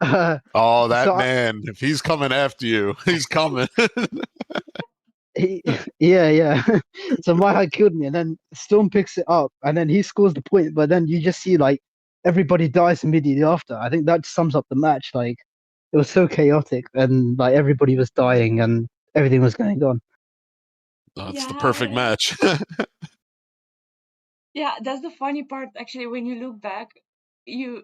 S3: Uh,
S1: Oh,
S3: so
S1: that man! If he's coming after you, he's coming.
S3: he, yeah, yeah. So my high killed me, and then Storm picks it up, and then he scores the point. But then you just see like everybody dies immediately after. I think that sums up the match. Like it was so chaotic, and like everybody was dying, and everything was going on.
S1: It's the perfect
S2: Yeah,
S1: match.
S2: yeah, that's the funny part actually when you look back. You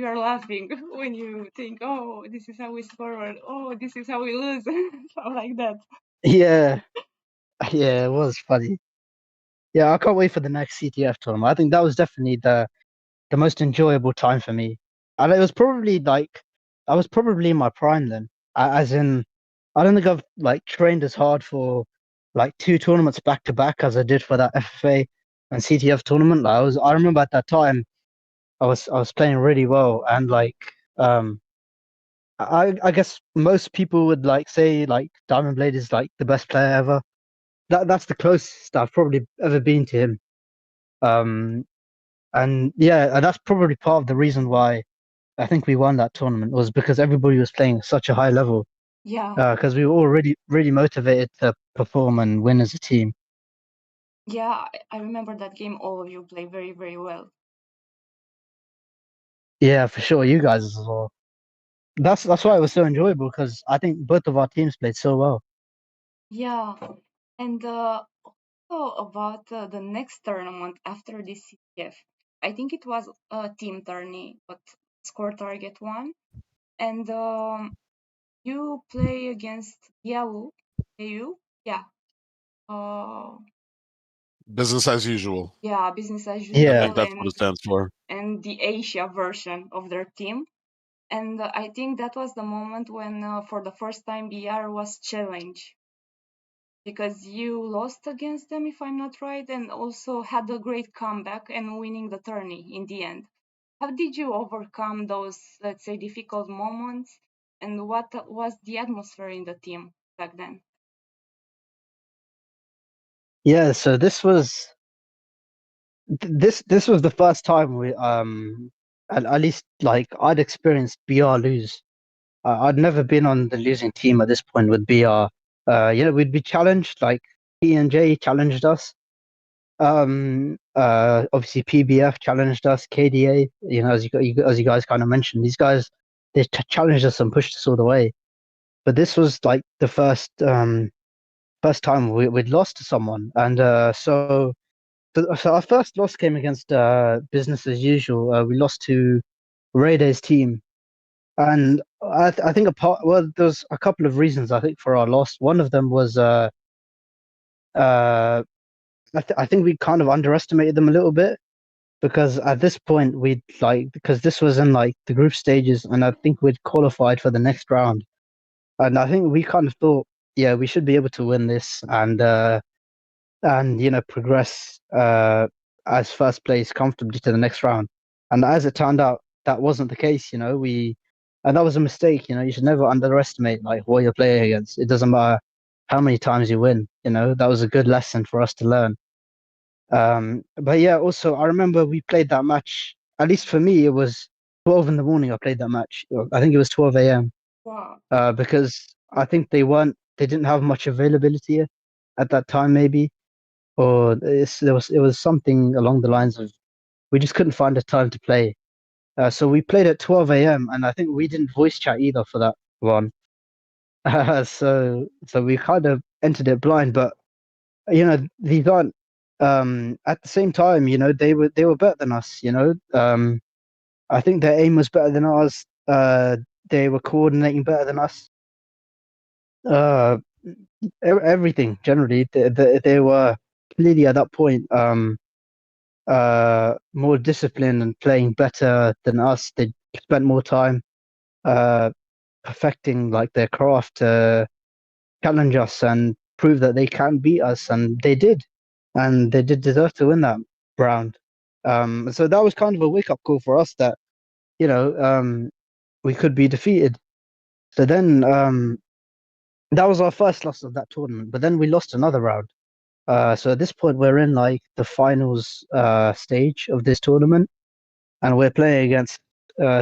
S2: are laughing when you think, oh, this is how we score, or oh, this is how we lose, stuff like that.
S3: Yeah, yeah, it was funny. Yeah, I can't wait for the next CTF tournament. I think that was definitely the most enjoyable time for me. And it was probably like I was probably in my prime then. As in, I don't think I've like trained as hard for like two tournaments back to back as I did for that FFA and CTF tournament. I remember at that time I was playing really well, and like um I guess most people would like say like Diamond Blade is like the best player ever. That's the closest I've probably ever been to him. Um and yeah, and that's probably part of the reason why I think we won that tournament was because everybody was playing at such a high level.
S2: Yeah,
S3: Because we were all really, really motivated to perform and win as a team.
S2: yeah, I remember that game. All of you play very, very well.
S3: Yeah, for sure. You guys as well. That's why it was so enjoyable because I think both of our teams played so well.
S2: Yeah, and also about the next tournament after this CTF, I think it was a team tourney, but score target one, and you play against Yahoo, AU, yeah, uh,
S1: Business as usual.
S2: yeah, business as
S1: I
S3: Yeah.
S1: think
S2: usual,
S1: that's what it stands for.
S2: and the Asia version of their team. And I think that was the moment when, for the first time, BR was challenged because you lost against them, if I'm not right, and also had a great comeback and winning the tourney in the end. How did you overcome those, let's say, difficult moments? And what was the atmosphere in the team back then?
S3: Yeah, so this was the first time we at least like I'd experienced BR lose. I'd never been on the losing team at this point with BR. We'd be challenged, like P&J challenged us. Obviously PBF challenged us, KDA, as you guys kind of mentioned, these guys they challenged us and pushed us all the way. But this was like the first time we'd lost to someone, and so our first loss came against business as usual. We lost to Rayday's team, and I think there's a couple of reasons I think for our loss. One of them was uh, I think we kind of underestimated them a little bit because at this point because this was in like the group stages, and I think we'd qualified for the next round, and I think we kind of thought, yeah, we should be able to win this, and progress as first place comfortably to the next round. And as it turned out, that wasn't the case. And that was a mistake. You should never underestimate like what you're playing against. It doesn't matter how many times you win. That was a good lesson for us to learn. But yeah, also I remember we played that match. At least for me, it was 12 in the morning. I played that match. I think it was 12 a.m.
S2: Wow.
S3: Because I think they didn't have much availability at that time, maybe, or it was something along the lines of we just couldn't find a time to play. So we played at 12 a.m. and I think we didn't voice chat either for that one. So we kind of entered it blind, but these aren't at the same time, they were better than us, I think their aim was better than ours. They were coordinating better than us. Uh, Everything generally, they were clearly at that point more disciplined and playing better than us. They spent more time uh perfecting like their craft to challenge us and prove that they can beat us, and they did, and they did deserve to win that round. So that was kind of a wake up call for us that you know um we could be defeated. So then that was our first loss of that tournament, but then we lost another round. So at this point we're in like the finals stage of this tournament, and we're playing against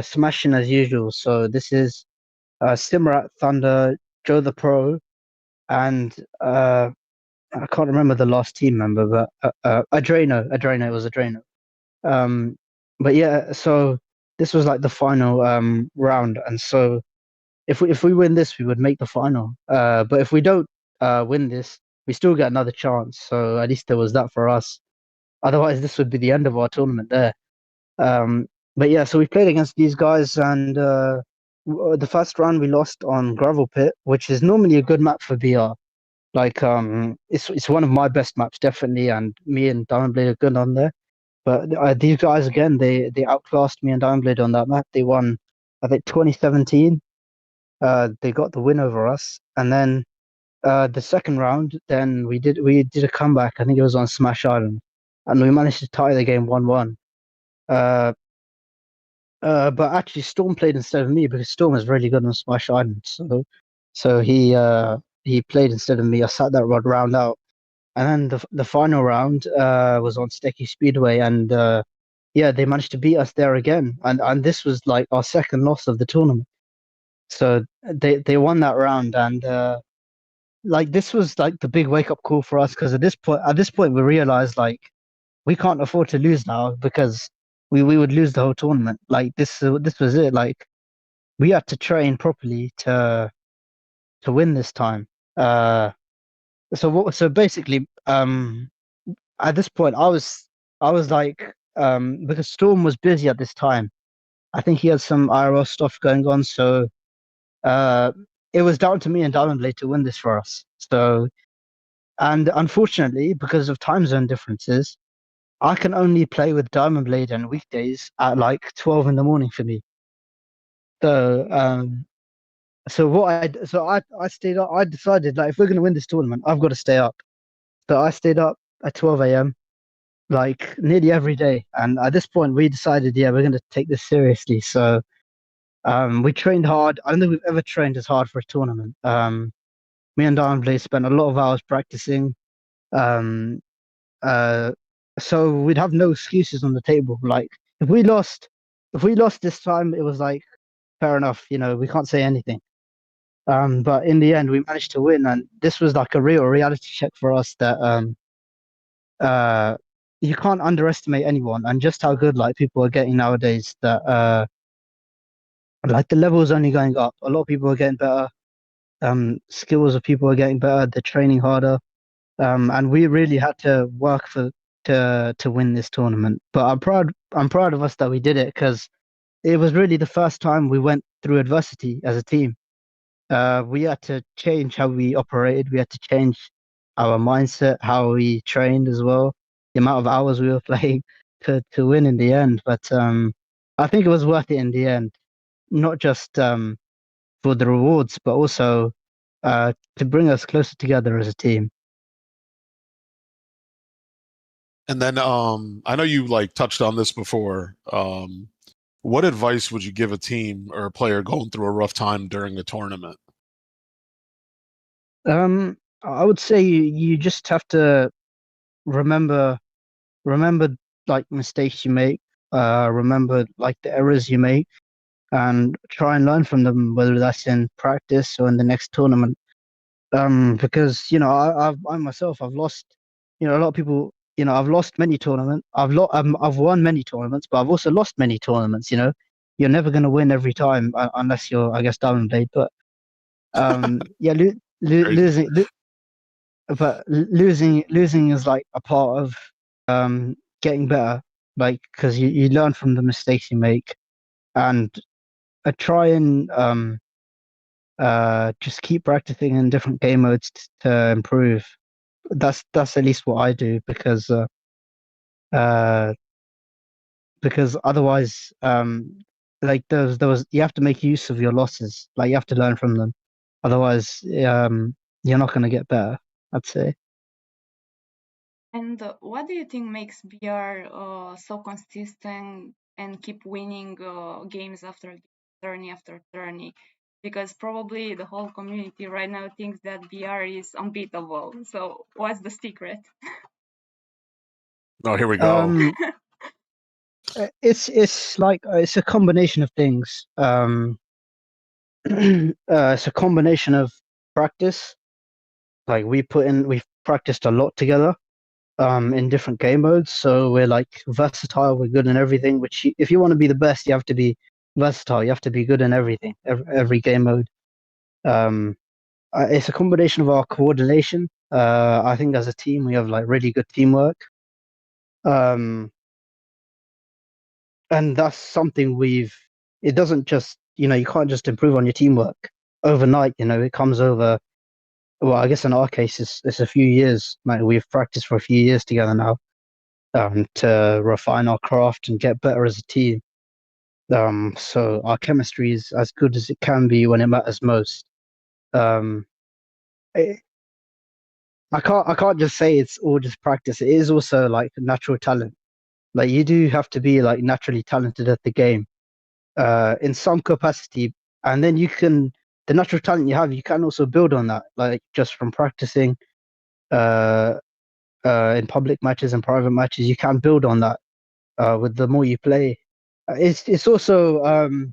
S3: Smashing as usual. So this is Simrat, Thunder, Joe the Pro, and I can't remember the last team member, but Adreno, it was Adreno. Um, but yeah, so this was like the final round, and so if we win this, we would make the final. But if we don't win this, we still get another chance. So at least there was that for us. Otherwise, this would be the end of our tournament there. Um, but yeah, so we played against these guys, and the first round we lost on Gravel Pit, which is normally a good map for BR. Like it's one of my best maps definitely, and me and Diamond Blade are good on there. But these guys again, they outclassed me and Diamond Blade on that map. They won, I think 2017. They got the win over us, and then the second round, then we did a comeback. I think it was on Smash Island, and we managed to tie the game 1-1. Uh, but actually, Storm played instead of me because Storm is really good on Smash Island. So he played instead of me. I sat that round out, and then the final round was on Stecky Speedway, and yeah, they managed to beat us there again, and this was like our second loss of the tournament. So they won that round, and like this was like the big wake up call for us because at this point we realized like we can't afford to lose now because we would lose the whole tournament. Like this was it. Like we had to train properly to win this time. So basically, at this point, I was like, because Storm was busy at this time. I think he had some IRL stuff going on, so uh, it was down to me and Diamond Blade to win this for us. So, and unfortunately, because of time zone differences, I can only play with Diamond Blade on weekdays at like 12 in the morning for me. So, I stayed up. I decided like if we're gonna win this tournament, I've got to stay up. So I stayed up at 12 a.m. like nearly every day. And at this point, we decided, yeah, we're gonna take this seriously. So we trained hard. I don't think we've ever trained as hard for a tournament. Me and Diamond Blade spent a lot of hours practicing. Um, uh, so we'd have no excuses on the table. Like if we lost this time, it was like fair enough. We can't say anything. But in the end, we managed to win, and this was like a real reality check for us that uh, you can't underestimate anyone, and just how good like people are getting nowadays. That like the level is only going up. A lot of people are getting better. Skills of people are getting better. They're training harder. And we really had to work to win this tournament. But I'm proud of us that we did it because it was really the first time we went through adversity as a team. We had to change how we operated. We had to change our mindset, how we trained as well, the amount of hours we were playing to win in the end. But I think it was worth it in the end, not just for the rewards, but also to bring us closer together as a team.
S1: And then I know you like touched on this before. What advice would you give a team or a player going through a rough time during a tournament?
S3: I would say you just have to remember remember like mistakes you make, remember like the errors you make, and try and learn from them, whether that's in practice or in the next tournament. Because I myself I've lost, a lot of people, I've lost many tournaments. I've won many tournaments, but I've also lost many tournaments. You're never going to win every time unless you're, I guess, Diamond Blade. But yeah,
S1: Crazy.
S3: losing is like a part of getting better, like because you learn from the mistakes you make, and try and just keep practicing in different game modes to improve. That's at least what I do uh because otherwise like there was you have to make use of your losses, like you have to learn from them, otherwise you're not going to get better, I'd say.
S2: And what do you think makes BR so consistent and keep winning games after tourney after tourney? Because probably the whole community right now thinks that BR is unbeatable. So what's the secret?
S1: Oh, here we go.
S3: um it's like it's a combination of things. It's a combination of practice. Like we've practiced a lot together in different game modes, so we're like versatile, we're good in everything, which if you want to be the best, you have to be versatile, you have to be good in everything, every game mode. um it's a combination of our coordination. I think as a team we have like really good teamwork. um and that's something it doesn't just, you can't just improve on your teamwork overnight. It comes over, well, I guess in our case it's a few years. Like we've practiced for a few years together now, to refine our craft and get better as a team. So our chemistry is as good as it can be when it matters most. um it, I can't just say it's all just practice. It is also like natural talent. Like you do have to be like naturally talented at the game, in some capacity, and then the natural talent you have, you can also build on that, like just from practicing uh, in public matches and private matches. You can build on that with the more you play. It's also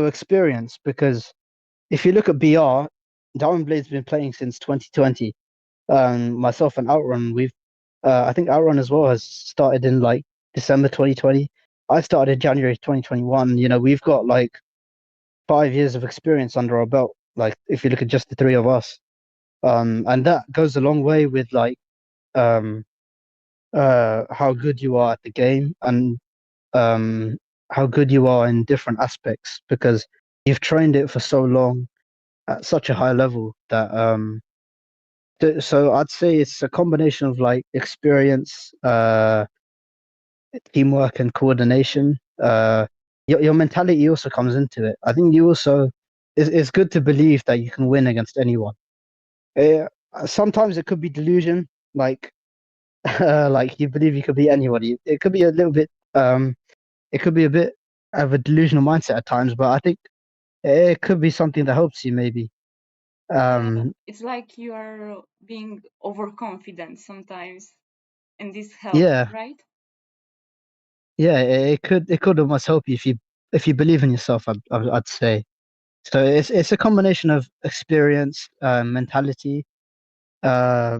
S3: experience, because if you look at BR, Diamond Blade's been playing since 2020. Myself and Outrun, I think Outrun as well has started in like December 2020. I started January 2021. We've got like 5 years of experience under our belt. Like if you look at just the three of us, and that goes a long way with like um how good you are at the game and how good you are in different aspects because you've trained it for so long at such a high level that so I'd say it's a combination of like experience, teamwork and coordination. Your mentality also comes into it. I think you also it's good to believe that you can win against anyone. Uh, Sometimes it could be delusion, like like you believe you could beat anybody. It could be a little bit it could be a bit of a delusional mindset at times, but I think it could be something that helps you maybe.
S2: Yeah,
S3: Um,
S2: it's like you are being overconfident sometimes, and this helps,
S3: yeah,
S2: right?
S3: yeah, it could almost help you if you believe in yourself. I'd say so. It's a combination of experience, mentality, uh,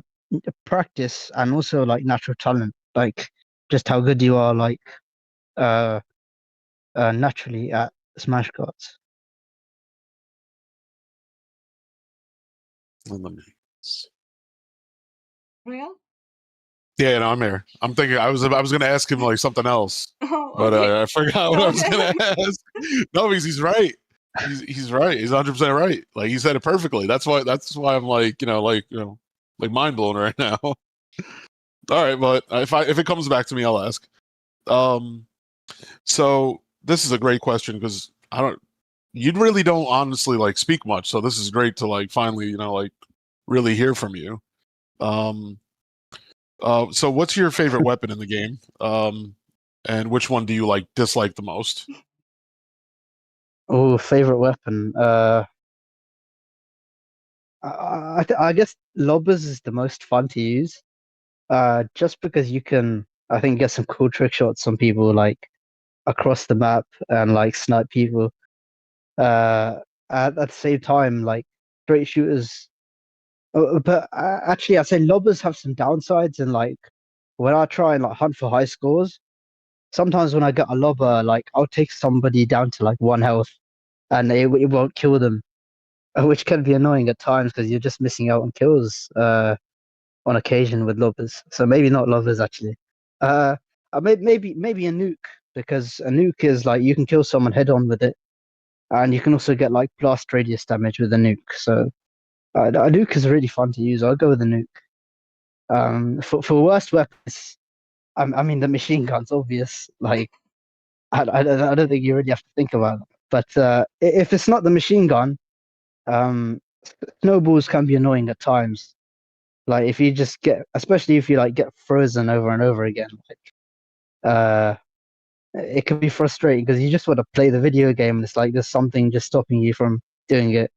S3: practice, and also like natural talent, like just how good you are, like uh, naturally at Smash Cards.
S1: Let me-
S2: Real?
S1: Yeah, no, I'm here. I'm thinking I was gonna ask him like something else,
S2: Oh,
S1: but
S2: okay.
S1: I forgot what I
S2: Go
S1: was gonna
S2: ahead.
S1: ask. No, because he's right. He's right. He's 100% right. Like he said it perfectly. That's why I'm like like mind blown right now. All right, but if it comes back to me, I'll ask. Um, so this is a great question because you really don't honestly like speak much. So this is great to like finally like really hear from you. Um, so what's your favorite weapon in the game? And which one do you like dislike the most?
S3: Oh, favorite weapon. I guess lobbers is the most fun to use. Just because you can, I think, get some cool trick shots on people like across the map and like snipe people. Uh, at the same time, like straight shooters. But actually, I'd say lobbers have some downsides. And like when I try and like hunt for high scores, sometimes when I get a lobber, like I'll take somebody down to like 1 health, and it won't kill them, which can be annoying at times because you're just missing out on kills. On occasion with lovers. So maybe not lovers actually. Uh, maybe a nuke because a nuke is like you can kill someone head on with it, and you can also get like blast radius damage with a nuke. So a nuke is really fun to use. I'll go with a nuke. For worst weapons, I mean the machine gun's obvious. Like I don't think you really have to think about it. But if it's not the machine gun, um, snowballs can be annoying at times. Like if you just get, especially if you like get frozen over and over again, like it can be frustrating because you just want to play the video game and it's like there's something just stopping you from doing it.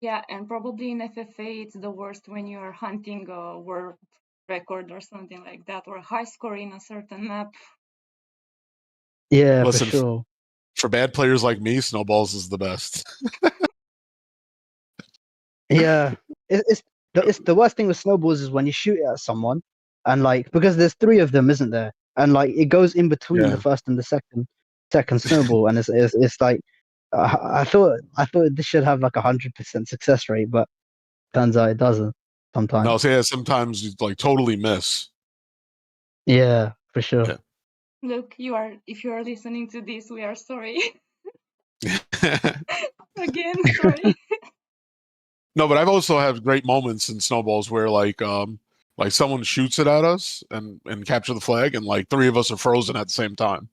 S2: Yeah, and probably in FFA it's the worst when you are hunting a world record or something like that, or a high score in a certain map.
S3: Yeah, for
S1: Listen,
S3: sure.
S1: for bad players like me, snowballs is the best.
S3: Yeah, it's the worst thing with snowballs is when you shoot it at someone and like because there's three of them, isn't there? And like it goes in between the
S1: Yeah.
S3: first and the second snowball, and it's like I thought this should have like 100% success rate, but turns out it doesn't
S1: No,
S3: sometimes.
S1: so yeah, sometimes you like totally miss.
S3: Yeah, for sure.
S2: Look, if you are listening to this, we are sorry.
S1: Yeah.
S2: Again, sorry.
S1: No, but I've also had great moments in snowballs where like someone shoots it at us and capture the flag and like three of us are frozen at the same time.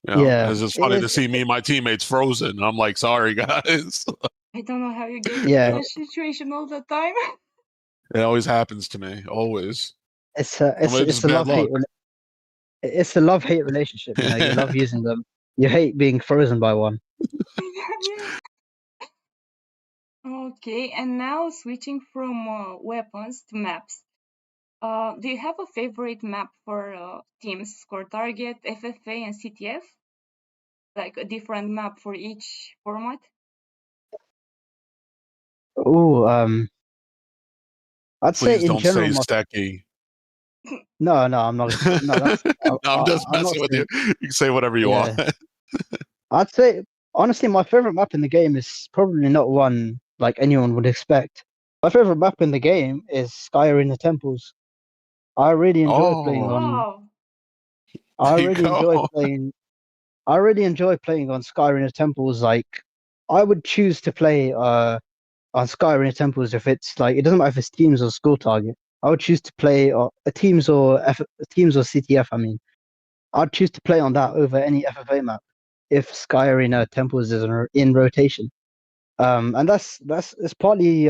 S1: And
S3: Yeah,
S1: it's just funny to see me and my teammates frozen. And I'm like, sorry guys.
S2: I don't know how you get into
S3: yeah.
S1: Yeah,
S2: such situation all the time.
S1: it always happens to me. Always.
S3: It's a
S1: Some of it's
S3: it's
S1: just
S3: a
S1: bad
S3: love hate
S1: luck.
S3: it's a love hate relationship. You love using them, you hate being frozen by one.
S2: Yeah. Okay, and now switching from weapons to maps. Do you have a favorite map for teams, Score Target, FFA, and CTF? Like a different map for each format?
S3: Oh, I'd say
S1: Please
S3: in
S1: don't say
S3: general,
S1: Stecky.
S3: No, I'm not. No, that's.
S1: No, I'm just
S3: I'm not
S1: messing with you.
S3: saying.
S1: You can say whatever you want.
S3: Yeah, I'd say honestly, my favorite map in the game is probably not one like anyone would expect. My favorite map in the game is Sky Arena Temples. I really enjoy playing
S1: Oh,
S3: on.
S2: Wow.
S3: I
S1: there you
S3: really enjoy
S1: go.
S3: playing. I really enjoy playing on Sky Arena Temples. Like, I would choose to play on Sky Arena Temples if it's like it doesn't matter if it's teams or school target. I would choose to play teams or CTF. I mean, I'd choose to play on that over any FFA map if Sky Arena Temples is in rotation. And that's it's partly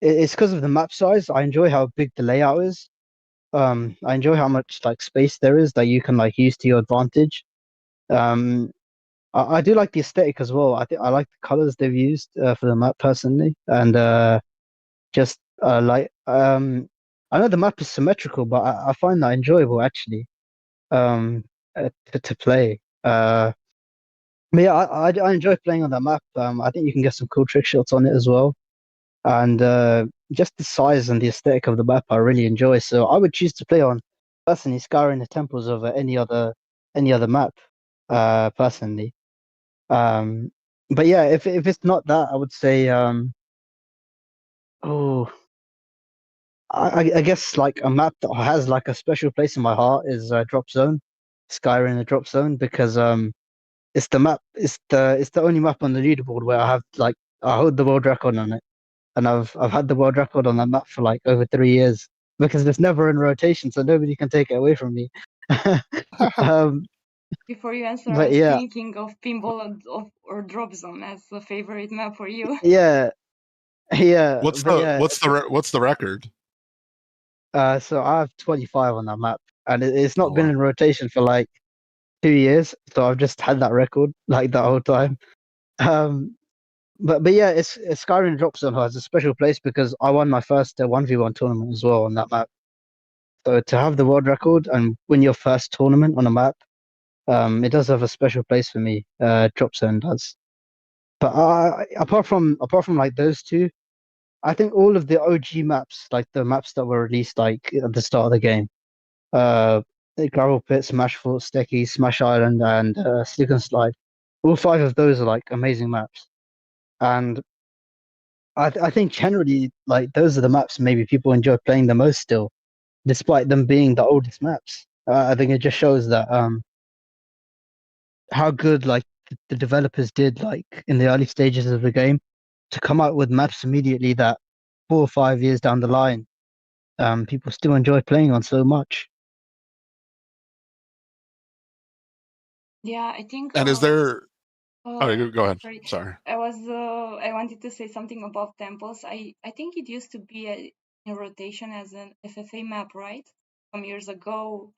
S3: it's because of the map size. I enjoy how big the layout is. I enjoy how much like space there is that you can like use to your advantage. Um, I do like the aesthetic as well. I think I like the colors they've used for the map personally, and just I know the map is symmetrical, but I find that enjoyable actually. To play. But yeah, I enjoy playing on that map. I think you can get some cool trick shots on it as well, and just the size and the aesthetic of the map I really enjoy. So I would choose to play on personally Skyrim the Temples over any other map. Personally. Um, but yeah, if it's not that, I would say oh, I guess like a map that has like a special place in my heart is Drop Zone, Skyrim the Drop Zone, because it's the map, it's the only map on the leaderboard where I hold the world record on it, and I've had the world record on that map for like over 3 years because it's never in rotation, so nobody can take it away from me. um,
S2: Before you answer, I
S3: but
S2: was
S3: yeah,
S2: thinking of Pinball or Drop Zone as a favorite map for you.
S3: yeah, yeah,
S1: What's
S3: but
S1: the
S3: yeah.
S1: what's the record?
S3: So I have 25 on that map, and it's
S1: Oh
S3: not been
S1: wow.
S3: in rotation for like 2 years, so I've just had that record like that whole time. Um, but yeah, it's Skyrim Drop Zone has a special place because I won my first 1v1 tournament as well on that map. So to have the world record and win your first tournament on a map, it does have a special place for me. Drop Zone does. But apart from like those two, I think all of the OG maps, like the maps that were released like at the start of the game, uh, Gravel Pit, Smash Fort, Sticky, Smash Island, and Slip and Slide. All five of those are like amazing maps, and I think generally like those are the maps maybe people enjoy playing the most still, despite them being the oldest maps. I think it just shows that how good like the developers did like in the early stages of the game to come out with maps immediately that 4 or 5 years down the line, people still enjoy playing on so much.
S2: Yeah, I think
S1: And is there? Oh,
S2: uh
S1: go ahead.
S2: sorry.
S1: Sorry.
S2: I wanted to say something about temples. I think it used to be in rotation as an FFA map, right? Some years ago.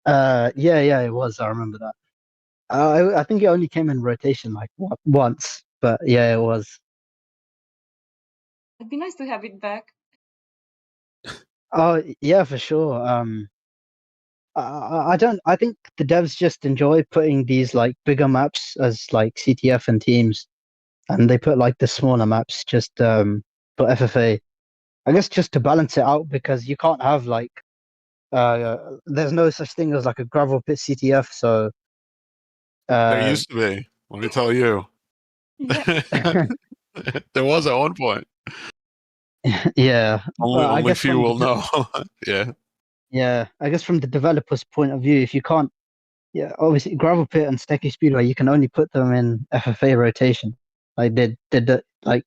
S3: Yeah, it was. I remember that. I think it only came in rotation like once, but yeah, it was.
S2: It'd be nice to have it back.
S3: Oh yeah, for sure. I don't. I think the devs just enjoy putting these like bigger maps as like CTF and teams, and they put like the smaller maps just for FFA. I guess just to balance it out because you can't have like there's no such thing as like a gravel pit CTF. So
S1: There
S3: uh,
S1: used to be. Let me tell you.
S2: Yeah.
S1: There was at one point.
S3: yeah,
S1: Only
S3: but I
S1: only
S3: guess
S1: few will know. Yeah.
S3: I guess from the developer's point of view, if you can't. Yeah, obviously Gravel Pit and Sticky Speedway, you can only put them in FFA rotation. Like they did that. Like,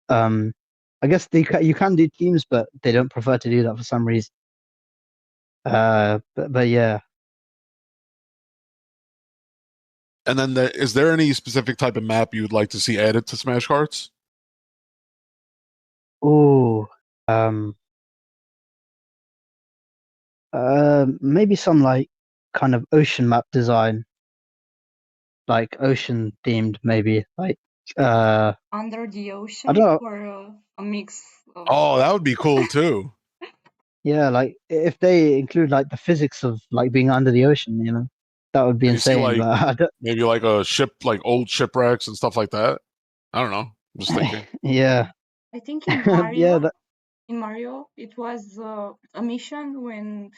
S3: um, I guess you can do teams, but they don't prefer to do that for some reason. But yeah.
S1: And then is there any specific type of map you would like to see added to Smash Carts?
S3: Oh, um, maybe some like kind of ocean map design, like ocean themed, maybe like
S2: Under the
S3: I don't
S2: ocean
S3: know.
S2: or a mix of.
S1: Oh, that would be cool too.
S3: Yeah, like if they include like the physics of like being under the ocean, that would be
S1: And you see
S3: insane.
S1: like
S3: But I don't.
S1: maybe like a ship, like old shipwrecks and stuff like that. I don't know. I'm just thinking.
S3: Yeah.
S2: I think in
S3: Yeah,
S2: Mario, in Mario. It was a mission when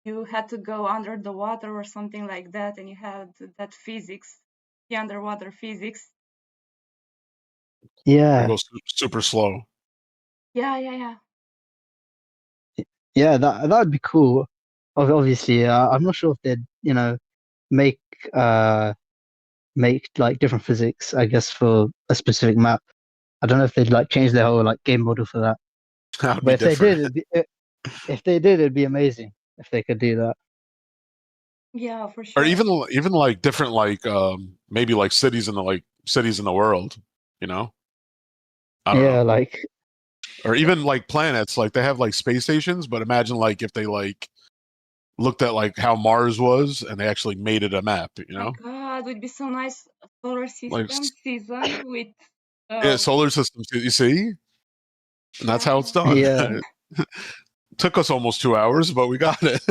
S2: you had to go under the water or something like that, and you had that physics, the underwater physics.
S1: Where
S3: Yeah,
S1: you go super slow.
S2: Yeah.
S3: yeah, that would be cool. Obviously, I'm not sure if they'd, make uh make like different physics, I guess, for a specific map. I don't know if they'd like change their whole like game model for that.
S1: That would be
S3: But if they
S1: different.
S3: did, if they did, it'd be amazing if they could do that.
S2: Yeah, for
S1: Or
S2: sure.
S1: even like different like maybe like cities in the world, you know? I don't
S3: Yeah,
S1: know.
S3: like
S1: Or even like planets, like they have like space stations, but imagine like if they like looked at like how Mars was and they actually made it a map, you
S2: My
S1: know?
S2: God, would be so nice. A solar
S1: Like
S2: system season with
S1: yeah,
S2: um
S1: solar systems, you see? And that's how it's
S2: yeah.
S1: done.
S3: yeah.
S1: Took us almost 2 hours, but we got it.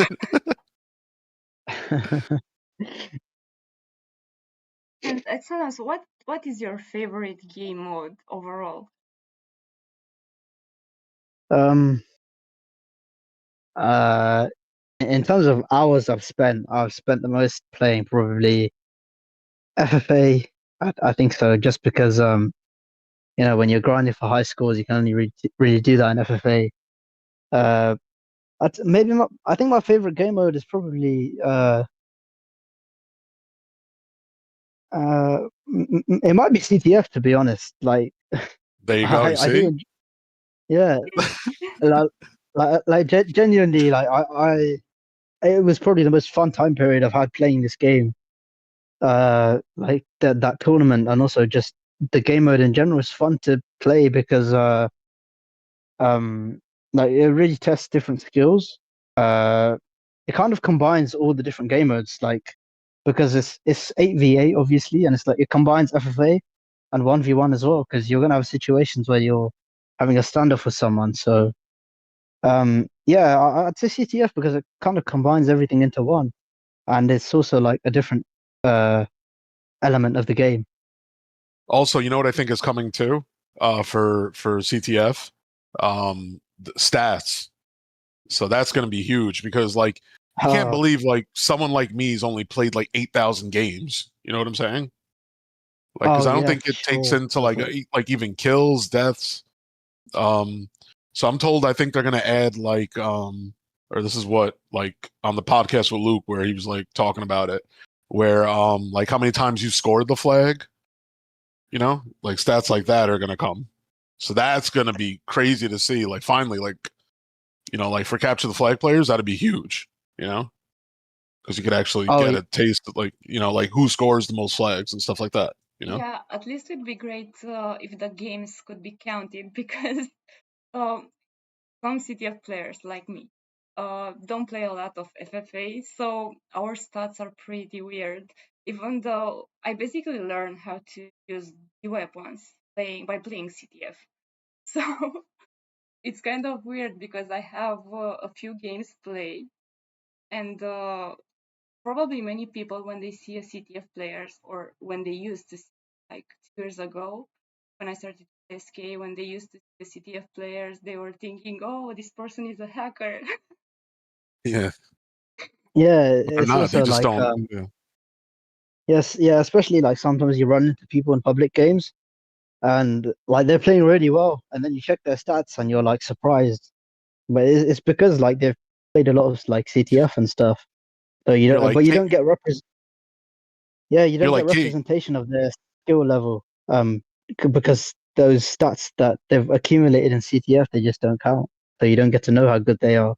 S2: And Excellence, what is your favorite game mode overall?
S3: um uh in terms of hours I've spent the most playing probably FFA. I think so, just because when you're grinding for high scores, you can only really do that in FFA. Uh, I think my favorite game mode is probably it might be CTF, to be honest. Like
S1: There you go. You
S3: I do
S1: see?
S3: yeah, like, genuinely, like it was probably the most fun time period I've had playing this game. Like that tournament, and also just the game mode in general is fun to play because um like it really tests different skills. It kind of combines all the different game modes, like because it's 8v8 obviously, and it's like it combines FFA and 1v1 as well, because you're gonna have situations where you're having a standoff with someone. So yeah, I'd say CTF because it kind of combines everything into one, and it's also like a different uh element of the game.
S1: Also, you know what I think is coming too? For CTF? The stats. So that's going to be huge because like you can't
S3: Oh,
S1: believe like someone like me's only played like 8,000 games. You know what I'm saying? Like cuz
S3: oh
S1: I don't
S3: yeah,
S1: think
S3: for
S1: it takes
S3: sure.
S1: into like even kills, deaths. Um so I'm told I think they're going to add like or this is what like on the podcast with Luke where he was like talking about it where like how many times you scored the flag, you know? Like stats like that are going to come. So that's going to be crazy to see like finally like like for capture the flag players, that'd be huge, you know, because you could actually
S3: Oh,
S1: get a taste of like, like who scores the most flags and stuff like that, you know?
S2: Yeah, at least it'd be great if the games could be counted because um, some CTF players like me don't play a lot of FFA, so our stats are pretty weird. Even though I basically learned how to use the weapons by playing CTF, so it's kind of weird because I have a few games played, and probably many people when they see a CTF players or when they used to see, like 2 years ago when I started to play SK, when they used to see the CTF players, they were thinking, "Oh, this person is a hacker."
S1: Yeah,
S3: yeah,
S1: they're
S3: it's
S1: not. They
S3: also
S1: just
S3: like
S1: don't. Yeah.
S3: yes, yeah, especially like sometimes you run into people in public games and like they're playing really well, and then you check their stats and you're like surprised. But it's because like they've played a lot of like CTF and stuff. So you
S1: You're
S3: don't,
S1: like,
S3: but you
S1: Kate,
S3: don't get yeah, you
S1: you're
S3: don't get
S1: like, Kate,
S3: representation of their skill level. Because those stats that they've accumulated in CTF they just don't count. So you don't get to know how good they are.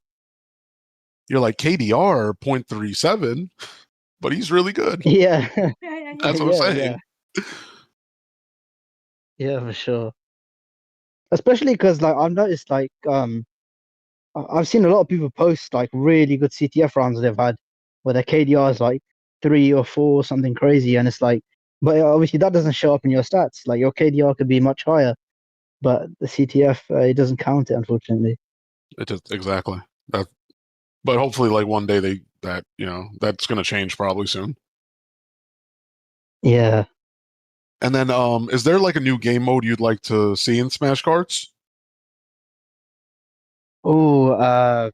S1: you're like KDR 0.37, but he's really good.
S3: Yeah,
S1: That's what I'm
S3: yeah, yeah,
S1: saying.
S3: yeah, for sure. Especially because like I've noticed like I've seen a lot of people post like really good CTF rounds they've had where their KDR is like 3 or 4, something crazy, and it's like, but obviously that doesn't show up in your stats. Like your KDR could be much higher, but the CTF it doesn't count it, unfortunately.
S1: It just exactly that. But hopefully, like one day that's gonna change probably soon.
S3: Yeah.
S1: And then, is there like a new game mode you'd like to see in Smash Cards?
S3: Oh,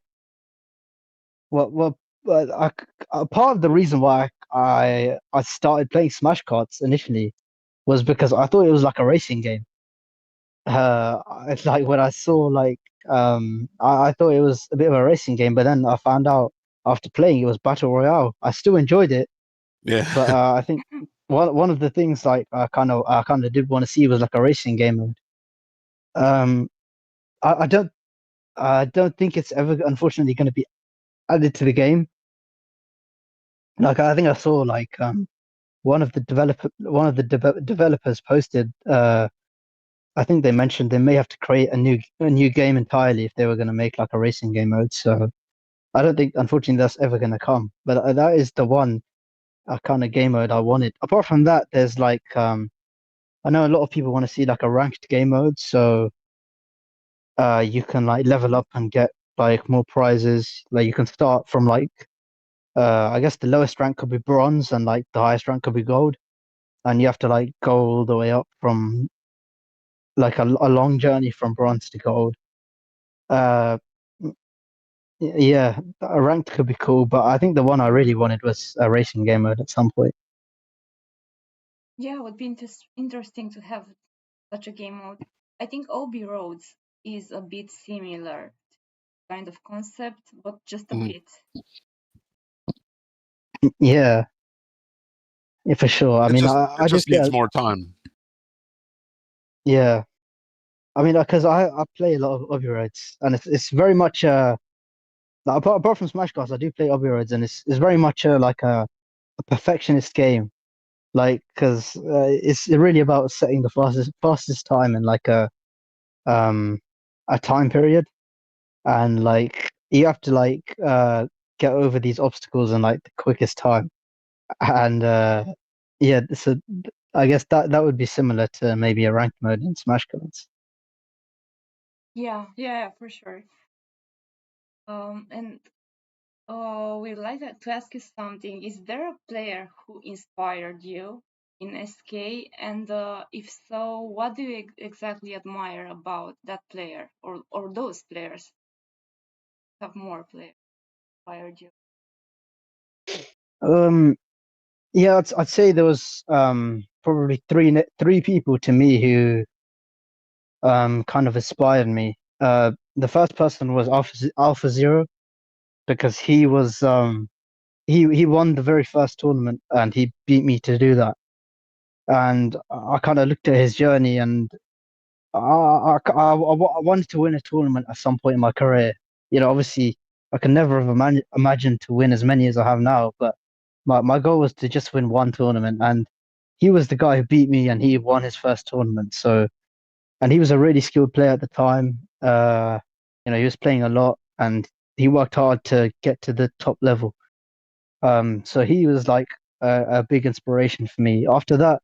S3: part of the reason why I started playing Smash Cards initially was because I thought it was like a racing game. It's like when I saw I thought it was a bit of a racing game, but then I found out after playing it was Battle Royale. I still enjoyed it,
S1: Yeah.
S3: but I think one of the things like I kind of did want to see was like a racing game mode. Um, I I don't think it's ever unfortunately going to be added to the game. Like I think I saw one of the developers posted I think they mentioned they may have to create a new game entirely if they were going to make like a racing game mode. So I don't think unfortunately that's ever going to come. But that is the one kind of game mode I wanted. Apart from that, there's I know a lot of people want to see like a ranked game mode, so you can like level up and get like more prizes. Like you can start from I guess the lowest rank could be bronze and like the highest rank could be gold, and you have to like go all the way up from like a long journey from bronze to gold. Uh, yeah, a ranked could be cool, but I think the one I really wanted was a racing game mode at some point.
S2: Yeah, it would be interesting to have such a game mode. I think Obi Roads is a bit similar kind of concept, but just a
S1: Mhm.
S2: bit.
S3: Yeah, yeah, for sure. I
S1: It
S3: mean,
S1: just it
S3: I did
S1: just
S3: play.
S1: needs more time.
S3: Yeah, I mean, because I play a lot of Obi Roads, and it's very much like, apart from Smash Bros, I do play Obi Roads, and it's very much like a perfectionist game. Like, because it's really about setting the fastest time in like um a time period, and like you have to get over these obstacles in like the quickest time. And yeah, so I guess that would be similar to maybe a ranked mode in Smash Cards.
S2: Yeah, for sure. And we'd like to ask you something. Is there a player who inspired you in SK? And if so, what do you exactly admire about that player or those players? Have more players inspired you?
S3: Um, yeah, I'd say there was probably three people to me who kind of inspired me. The first person was Alpha Zero because he won the very first tournament and he beat me to do that. And I kind of looked at his journey and I wanted to win a tournament at some point in my career. You know, obviously, I can never have imagined to win as many as I have now, but my goal was to just win one tournament. And he was the guy who beat me and he won his first tournament. So, and he was a really skilled player at the time. You know, he was playing a lot and he worked hard to get to the top level. So he was like a big inspiration for me. After that,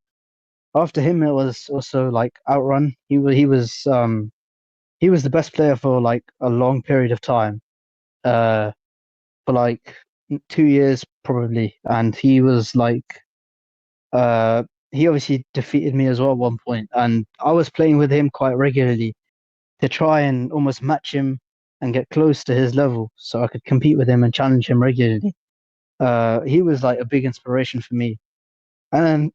S3: after him, it was also like Outrun. He was the best player for like a long period of time, uh, for like 2 years probably, and uh, he obviously defeated me as well at one point, and I was playing with him quite regularly to try and almost match him and get close to his level, so I could compete with him and challenge him regularly. He was like a big inspiration for me, and then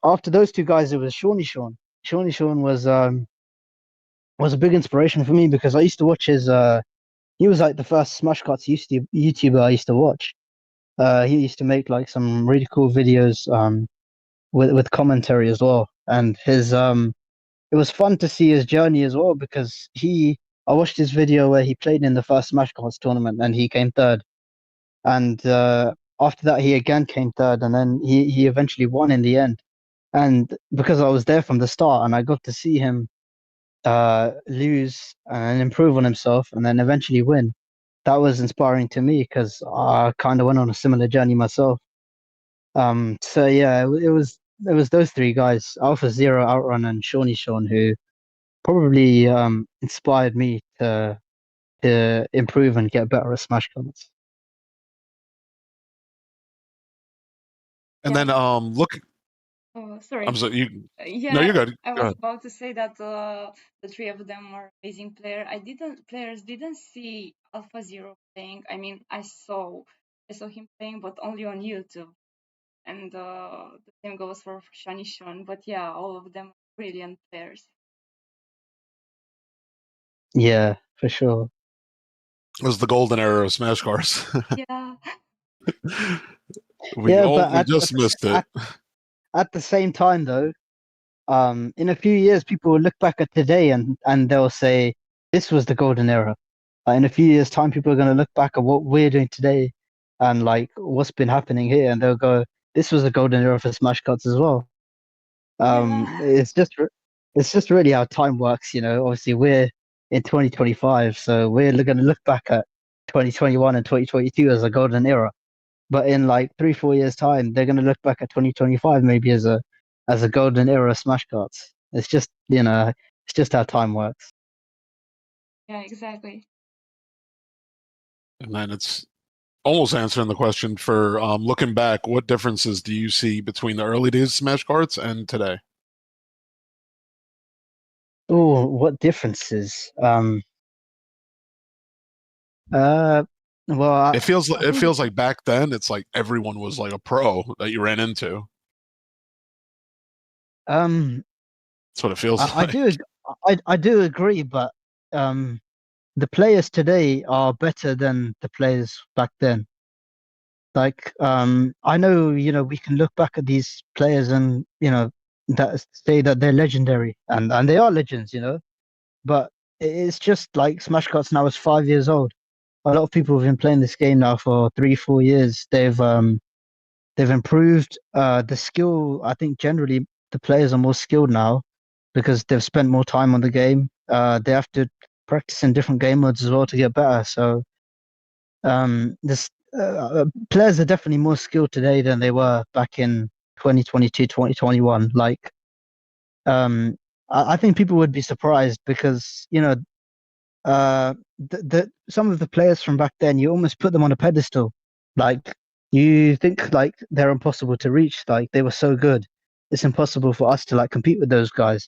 S3: after those two guys, it was Shawnee Sean. Shawnee Sean was a big inspiration for me because I used to watch his he was like the first Smash Cuts YouTuber I used to watch. He used to make like some really cool videos with commentary as well. And his it was fun to see his journey as well because he I watched his video where he played in the first Smash Cuts tournament and he came third. And after that he again came third and then he eventually won in the end. And because I was there from the start and I got to see him lose and improve on himself and then eventually win. That was inspiring to me because I kind of went on a similar journey myself. So yeah, it was those three guys, Alpha Zero, Outrun, and Shawnee Sean, who probably inspired me to improve and get better at Smash Cuts.
S1: And
S2: Yeah,
S1: then
S2: Oh,
S1: I'm
S2: sorry.
S1: so you. No,
S2: Yeah,
S1: you're good.
S2: I
S1: Go
S2: was
S1: ahead.
S2: about to say that the three of them are amazing players didn't see Alpha Zero playing. I mean, I saw him playing, but only on YouTube. And the same goes for Shanishon. But yeah, all of them are brilliant players.
S3: Yeah, for sure.
S1: It was the golden era of Smash Cards.
S2: Yeah,
S3: Yeah, but
S1: We just missed it.
S3: at the same time though, in a few years people will look back at today and they'll say this was the golden era. In a few years' time, people are going to look back at what we're doing today and like what's been happening here, and they'll go, "This was the golden era for Smash Cuts as well."
S2: yeah,
S3: It's just really how time works, you know. Obviously, we're in 2025, so we're going to look back at 2021 and 2022 as a golden era. But in like 3, 4 years' time, they're going to look back at 2025 maybe as a golden era of Smash Cuts. It's just, you know, it's just how time works.
S2: yeah, exactly.
S1: And then it's almost answering the question for looking back. What differences do you see between the early days of Smash Cards and today?
S3: Oh, what differences? Uh, well, I
S1: It
S3: think
S1: feels like back then it's like everyone was like a pro that you ran into.
S3: um,
S1: That's what it feels
S3: I do
S1: like.
S3: I do agree, but um, the players today are better than the players back then. Like, I know, you know, we can look back at these players and, you know, that say that they're legendary and they are legends, you know, but it's just like Smash Cuts now is 5 years old. A lot of people have been playing this game now for 3, 4 years. They've improved the skill. I think generally the players are more skilled now because they've spent more time on the game. They have to practice in different game modes as well to get better. So this players are definitely more skilled today than they were back in 2022, 2021. Like I think people would be surprised because you know the some of the players from back then, you almost put them on a pedestal. Like you think like they're impossible to reach. Like they were so good, it's impossible for us to like compete with those guys.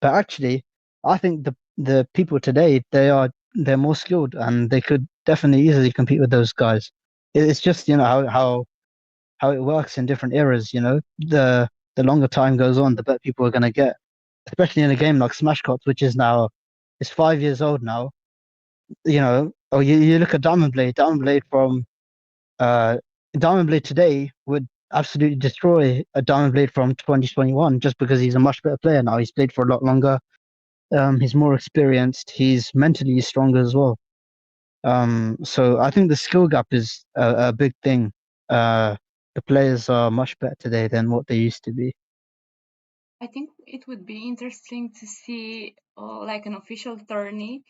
S3: But actually, I think the people today they're more skilled and they could definitely easily compete with those guys. It's just you know how it works in different eras. You know, the longer time goes on, the better people are gonna get. Especially in a game like Smash Cups, which is now it's 5 years old now. You know, or you look at Diamond Blade. Uh, Diamond Blade today would absolutely destroy a Diamond Blade from 2021 just because he's a much better player now. He's played for a lot longer. He's more experienced. He's mentally stronger as well. So I think the skill gap is a big thing. The players are much better today than what they used to be.
S2: I think it would be interesting to see like an official tourney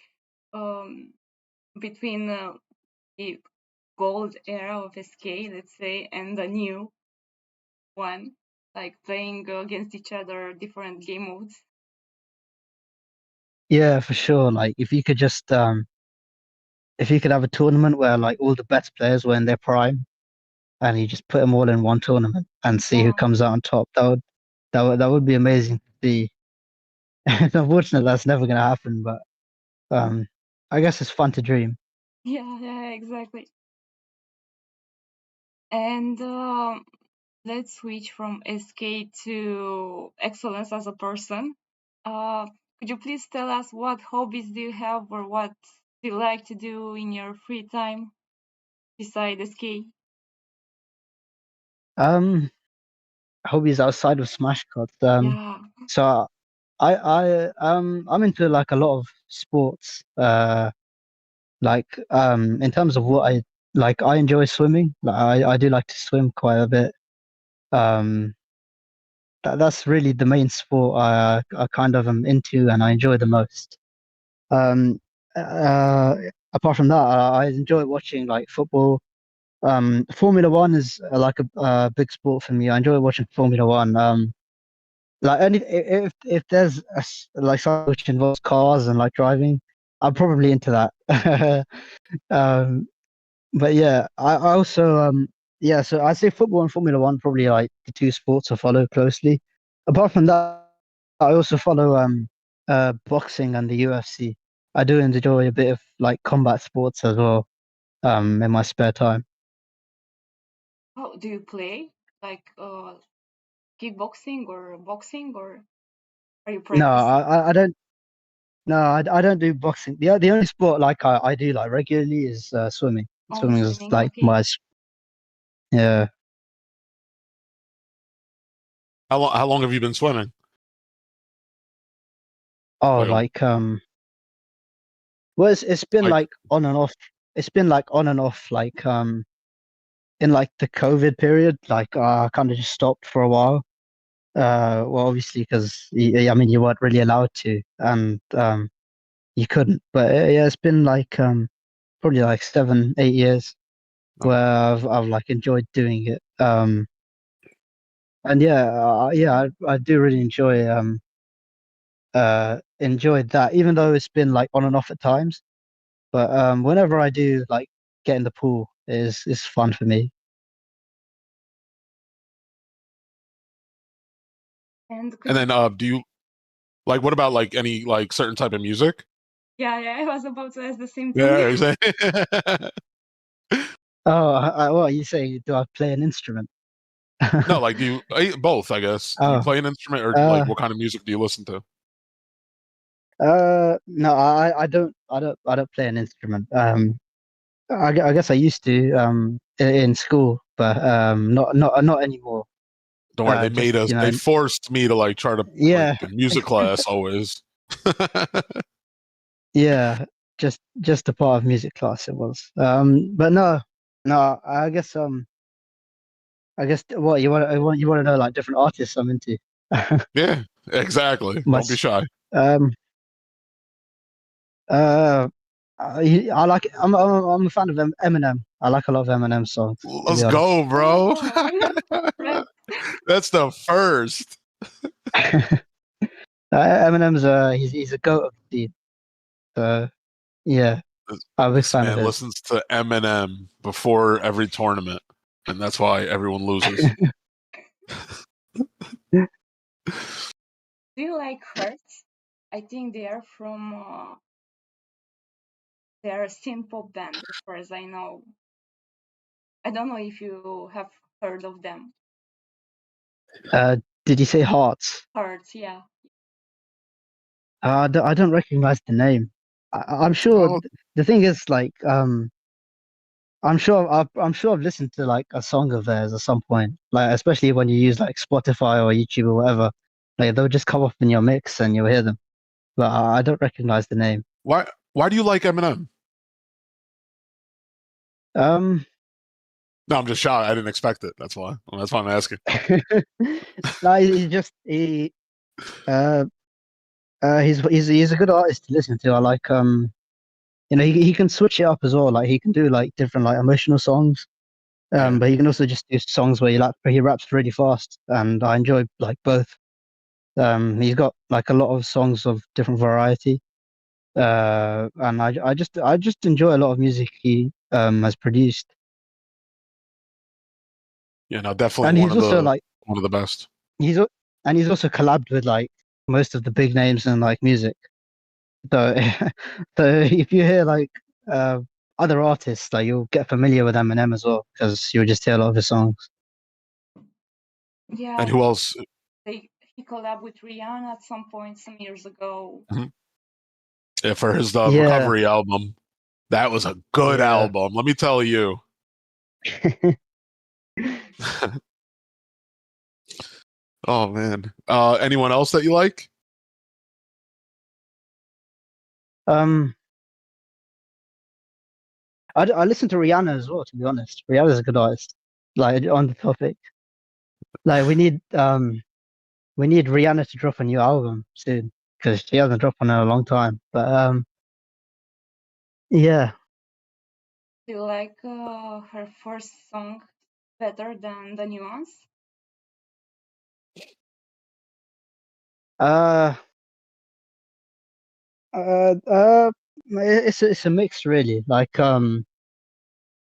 S2: um, between the gold era of SK, let's say, and the new one, like playing against each other, different game modes.
S3: Yeah, for sure. Like if you could have a tournament where like all the best players were in their prime and you just put them all in one tournament and see who
S2: Yeah,
S3: comes out on top, that would be amazing to see. It's unfortunate that's never going to happen, but um, I guess it's fun to dream.
S2: yeah, exactly. And let's switch from SK to excellence as a person. Uh, could you please tell us what hobbies do you have or what do you like to do in your free time besides SK?
S3: Um, Hobbies outside of Smash Cuts.
S2: Yeah,
S3: So I'm into like a lot of sports. In terms of what I like, I enjoy swimming. Like I do like to swim quite a bit. Um, that's really the main sport I kind of am into and I enjoy the most. Um, uh, Apart from that, I enjoy watching like football. Formula One is like a big sport for me. I enjoy watching Formula One. Like any if there's like something which involves cars and like driving, I'm probably into that. um, but yeah, I also yeah. So I say football and Formula One probably like the two sports I follow closely. Apart from that, I also follow boxing and the UFC. I do enjoy a bit of like combat sports as well, in my spare time.
S2: Oh, do you play like kickboxing or boxing, or are you
S3: No,
S2: practicing?
S3: I don't. No, I don't do boxing. The only sport like I do like regularly is swimming.
S2: Oh,
S3: Swimming is
S2: swimming.
S3: like
S2: Okay.
S3: yeah.
S1: How long have you been swimming?
S3: Oh,
S1: Like,
S3: like well, it's been
S1: like
S3: like on and off. It's been like on and off, like in like the COVID period. Like I kind of just stopped for a while. Well, obviously because I mean you weren't really allowed to, and you couldn't. But yeah, it's been like probably like 7, 8 years where
S1: oh.
S3: I've like enjoyed doing it. And yeah, yeah, I do really enjoyed that, even though it's been like on and off at times. But whenever I do like get in the pool, is fun for me.
S2: And
S1: And
S2: could you?
S1: then do you like what about like any like certain type of music?
S2: Yeah, yeah. I was about to ask the same thing.
S1: Yeah, exactly.
S3: Oh, what are you saying? Do I play an instrument?
S1: No, like do you both, I guess. Do you
S3: Oh,
S1: play an instrument or like
S3: uh,
S1: what kind of music do you listen to?
S3: no, I don't play an instrument. I guess I used to in school, but not anymore.
S1: Don't worry,
S3: Just
S1: they forced me to like try to like
S3: yeah,
S1: in music class always.
S3: yeah, just a part of music class it was. But no, I guess what you want to know like different artists I'm into.
S1: Yeah, exactly.
S3: My
S1: Don't be shy.
S3: um uh I like I'm a fan of Eminem. I like a lot of Eminem songs, to be
S1: Let's
S3: honest.
S1: go, bro.
S2: Oh, right.
S1: That's the first.
S3: Eminem's he's a goat of the scene. So yeah,
S1: This,
S3: I'm a big
S1: this
S3: fan of
S1: man
S3: his.
S1: listens to Eminem before every tournament, and that's why everyone loses.
S2: Do you like Hertz? I think they are from. They are a simple band, as far as I know. I don't know if you have heard of them.
S3: Did you say Hearts?
S2: Hertz, yeah.
S3: I don't recognize the name. I'm sure
S1: Oh,
S3: the thing is like I'm sure I've listened to like a song of theirs at some point. Like especially when you use like Spotify or YouTube or whatever. Like they'll just come up in your mix and you'll hear them. But I don't recognize the name.
S1: why do you like Eminem?
S3: Um
S1: No, I'm just shocked. I didn't expect it. That's why. That's why I'm asking.
S3: no, he just uh he's a good artist to listen to. I like you know he can switch it up as well. Like he can do like different like emotional songs.
S1: Yeah,
S3: But he can also just do songs where he raps really fast, and I enjoy like both. He's got like a lot of songs of different variety. And I just enjoy a lot of music he has produced.
S1: yeah. No, definitely
S3: And he's also like
S1: one of the best.
S3: he's and he's also collabed with like most of the big names in like music. So so if you hear like uh other artists, like you'll get familiar with Eminem as well because you'll just hear a lot of his songs.
S1: And
S2: Yeah,
S1: who else?
S2: he collabed with Rihanna at some point some years ago.
S1: Mhm. Yeah, for his
S3: Yeah,
S1: recovery album. That was a good
S3: yeah.
S1: album. Let me tell you. Oh man. Anyone else that you like?
S3: um I listen to Rihanna as well, to be honest. Rihanna's a good artist. Like on the topic. Like we need Rihanna to drop a new album soon because she hasn't dropped one in a long time. But yeah.
S2: Do you like her first song better than the Nuance?
S3: Uh uh uh it's a mix really. Like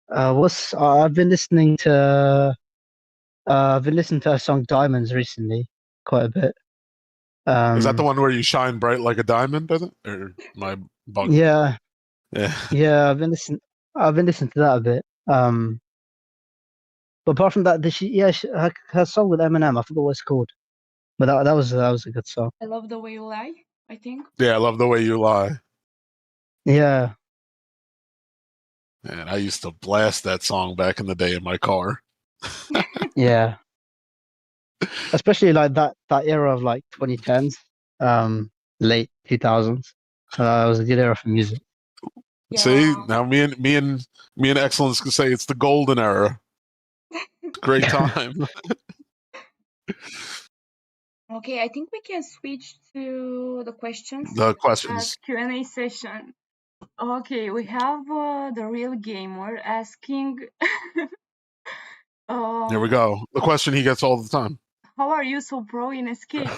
S3: what's I've been listening to a song Diamonds recently. quite a bit.
S1: Is that the one where you shine bright like a diamond? Is it? Or my bug?
S3: Yeah,
S1: Yeah.
S3: yeah. I've been listening to that a bit. But apart from that, her song with Eminem, I forgot what it's called, but that was a good song.
S2: I love the way you lie, I think.
S1: Yeah, I love the way you lie.
S3: Yeah,
S1: And I used to blast that song back in the day in my car.
S3: yeah. Especially like that era of like 2010s, late 2000s. It was a good era for music.
S1: See,
S2: Yeah.
S1: now me and Excellence can say it's the golden era. Great time.
S2: Okay, I think we can switch to the questions
S1: The
S2: as
S1: questions.
S2: Q&A session. Okay, we have the real gamer asking,
S1: Here we
S2: um,
S1: go. The question he gets all the time.
S2: how are you so pro in Escape?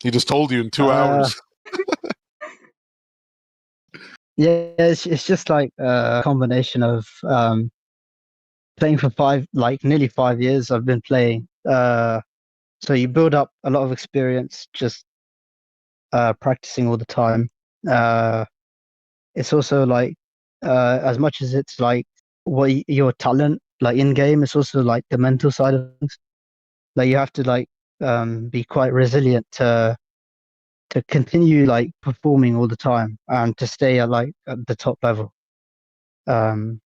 S1: He just told you in 2
S3: Uh,
S1: hours.
S3: yeah, it's just like a combination of playing for nearly 5 years. I've been playing. So you build up a lot of experience just practicing all the time. Uh, it's also like as much as it's like your talent like in game, it's also like the mental side of things. Like you have to like be quite resilient to continue like performing all the time and to stay at the top level. Um,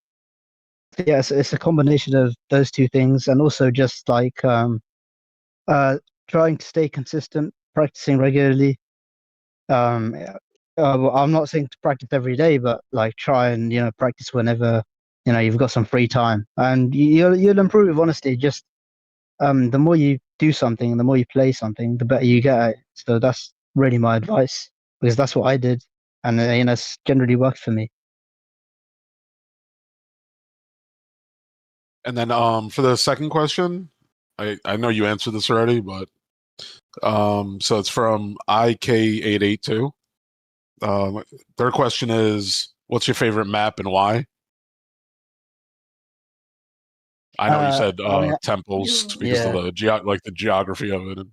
S3: yeah, it's a combination of those two things, and also just like uh, trying to stay consistent, practicing regularly. Yeah, well, I'm not saying to practice every day, but like try and practice whenever you've got some free time, and you'll improve. Honestly, just the more you do something, the more you play something, the better you get at it. So that's really my advice because that's what I did, and it's generally worked for me.
S1: And then for the second question, I know you answered this already, but so it's from IK882. Their question is, what's your favorite map and why? I know you said
S3: I mean,
S1: temples
S2: You,
S1: because of
S3: yeah,
S1: the geography of it.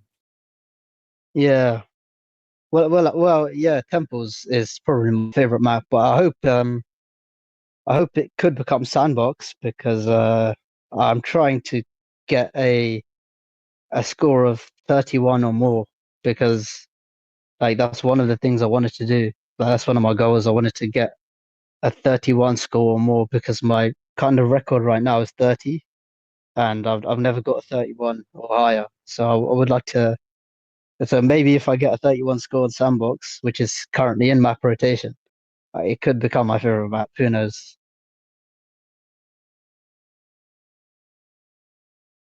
S3: yeah. Well, yeah. Temples is probably my favorite map, but I hope it could become Sandbox because I'm trying to get a score of 31 or more because like that's one of the things I wanted to do. That's one of my goals. I wanted to get a 31 score or more because my kind of record right now is 30 and I've never got a 31 or higher. So I would like to. So maybe if I get a 31 score in Sandbox, which is currently in map rotation, it could become my favorite map. Who knows?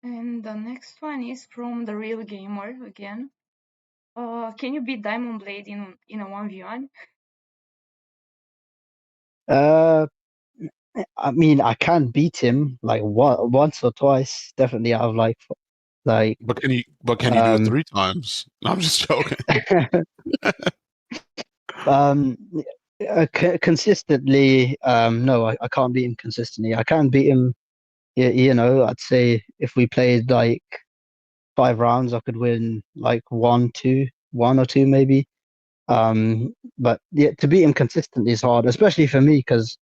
S2: and the next one is from the real gamer again. Can you beat Diamond Blade in a 1v1?
S3: Uh, I mean, I can beat him like once or twice, definitely out of like
S1: But can you do it
S3: um
S1: 3 times? No, I'm just joking.
S3: um consistently. No, I can't beat him consistently. I can beat him. I'd say if we played like 5 rounds, I could win like one or two maybe. But yeah, to beat him consistently is hard, especially for me because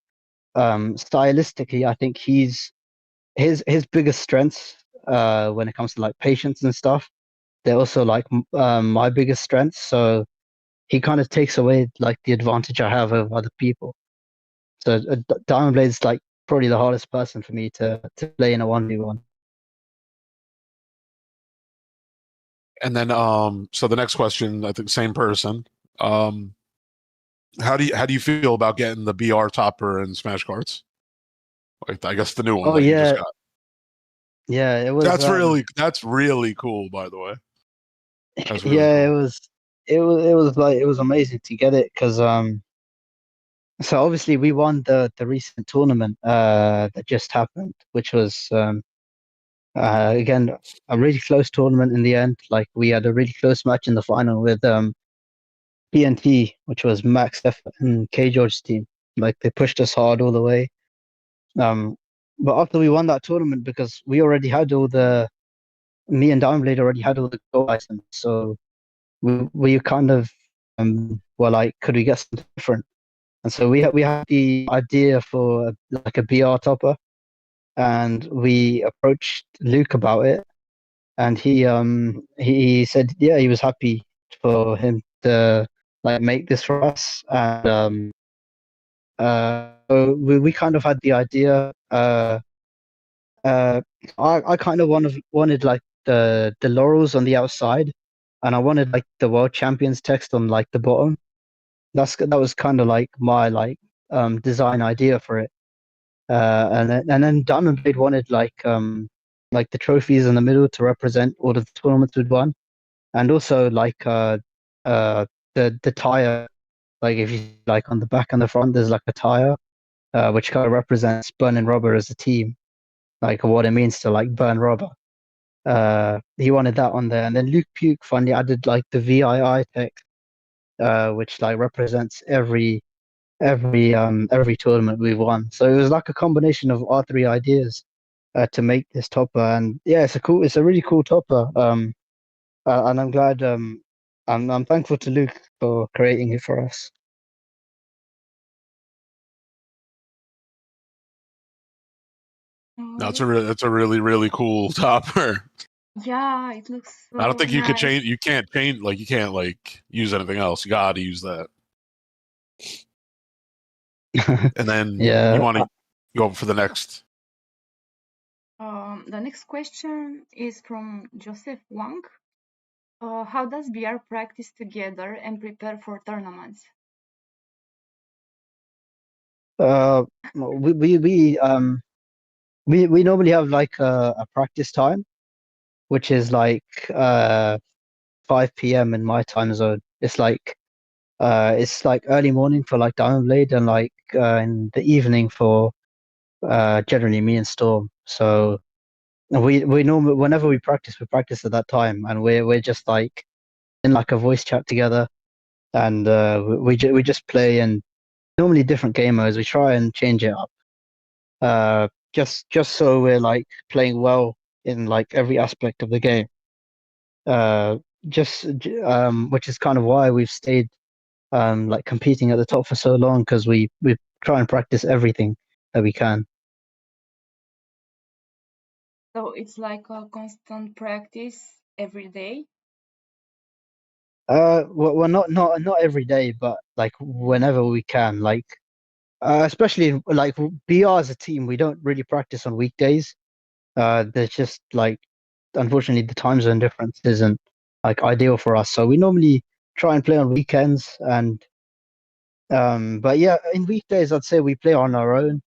S3: stylistically, I think his biggest strengths when it comes to like patience and stuff. They're also like my biggest strengths. So he kind of takes away like the advantage I have over other people. So Diamond Blade's like probably the hardest person for me to play in a 1v1.
S1: And then so the next question, I think same person. Um, how do you feel about getting the BR topper in Smash Cards? Like I guess the new one
S3: Oh
S1: that you just
S3: yeah,
S1: got.
S3: yeah, it was
S1: That's really cool, by the way. That's really
S3: yeah,
S1: cool.
S3: it was amazing to get it because so obviously we won the recent tournament that just happened, which was again a really close tournament in the end. Like we had a really close match in the final with PNT, which was Max F and K George's team. Like they pushed us hard all the way. Um, but after we won that tournament, because we already had all me and Downblade already had all the goal items, so we kind of were like, could we get something different? And so we had the idea for like a BR topper, and we approached Luke about it, and he said yeah, he was happy for him to like make this for us, and so we kind of had the idea. Uh, I kind of wanted like the laurels on the outside, and I wanted like the world champions text on like the bottom. That was kind of like my design idea for it. And then Diamond Blade wanted like the trophies in the middle to represent all of the tournaments we'd won, and also like the tire, like if you like on the back and the front there's like a tire which kind of represents Burn and Rubber as a team, like what it means to like burn rubber. He wanted that on there, and then Luke Puke finally added like the VII text, which like represents every tournament we've won. So it was like a combination of our three ideas to make this topper, and yeah, it's a really cool topper. And I'm glad I'm thankful to Luke for creating it for us.
S1: No, it's a really really cool topper.
S2: Yeah, it looks
S1: I don't
S2: so
S1: think you could
S2: nice.
S1: change. You can't change. Like you can't like use anything else. You got to use that. And then you
S3: Yeah.
S1: want to go for the next.
S2: The next question is from Joseph Wang. How does BR practice together and prepare for tournaments?
S3: We we we um we normally have like a practice time, which is like 5 p.m. in my time zone. It's like early morning for like Diamond Blade, and like in the evening for generally me and Storm. So we normally whenever we practice at that time, and we're just like in like a voice chat together, and we just play, and normally different game modes. We try and change it up, just so we're like playing well in like every aspect of the game. Uh, which is kind of why we've stayed like competing at the top for so long, because we try and practice everything that we can.
S2: So it's like a constant practice every day.
S3: Well, not every day, but like whenever we can. Like especially like BR as a team, we don't really practice on weekdays. There's just like unfortunately the time zone difference isn't like ideal for us, so we normally try and play on weekends. And but yeah, in weekdays I'd say we play on our own.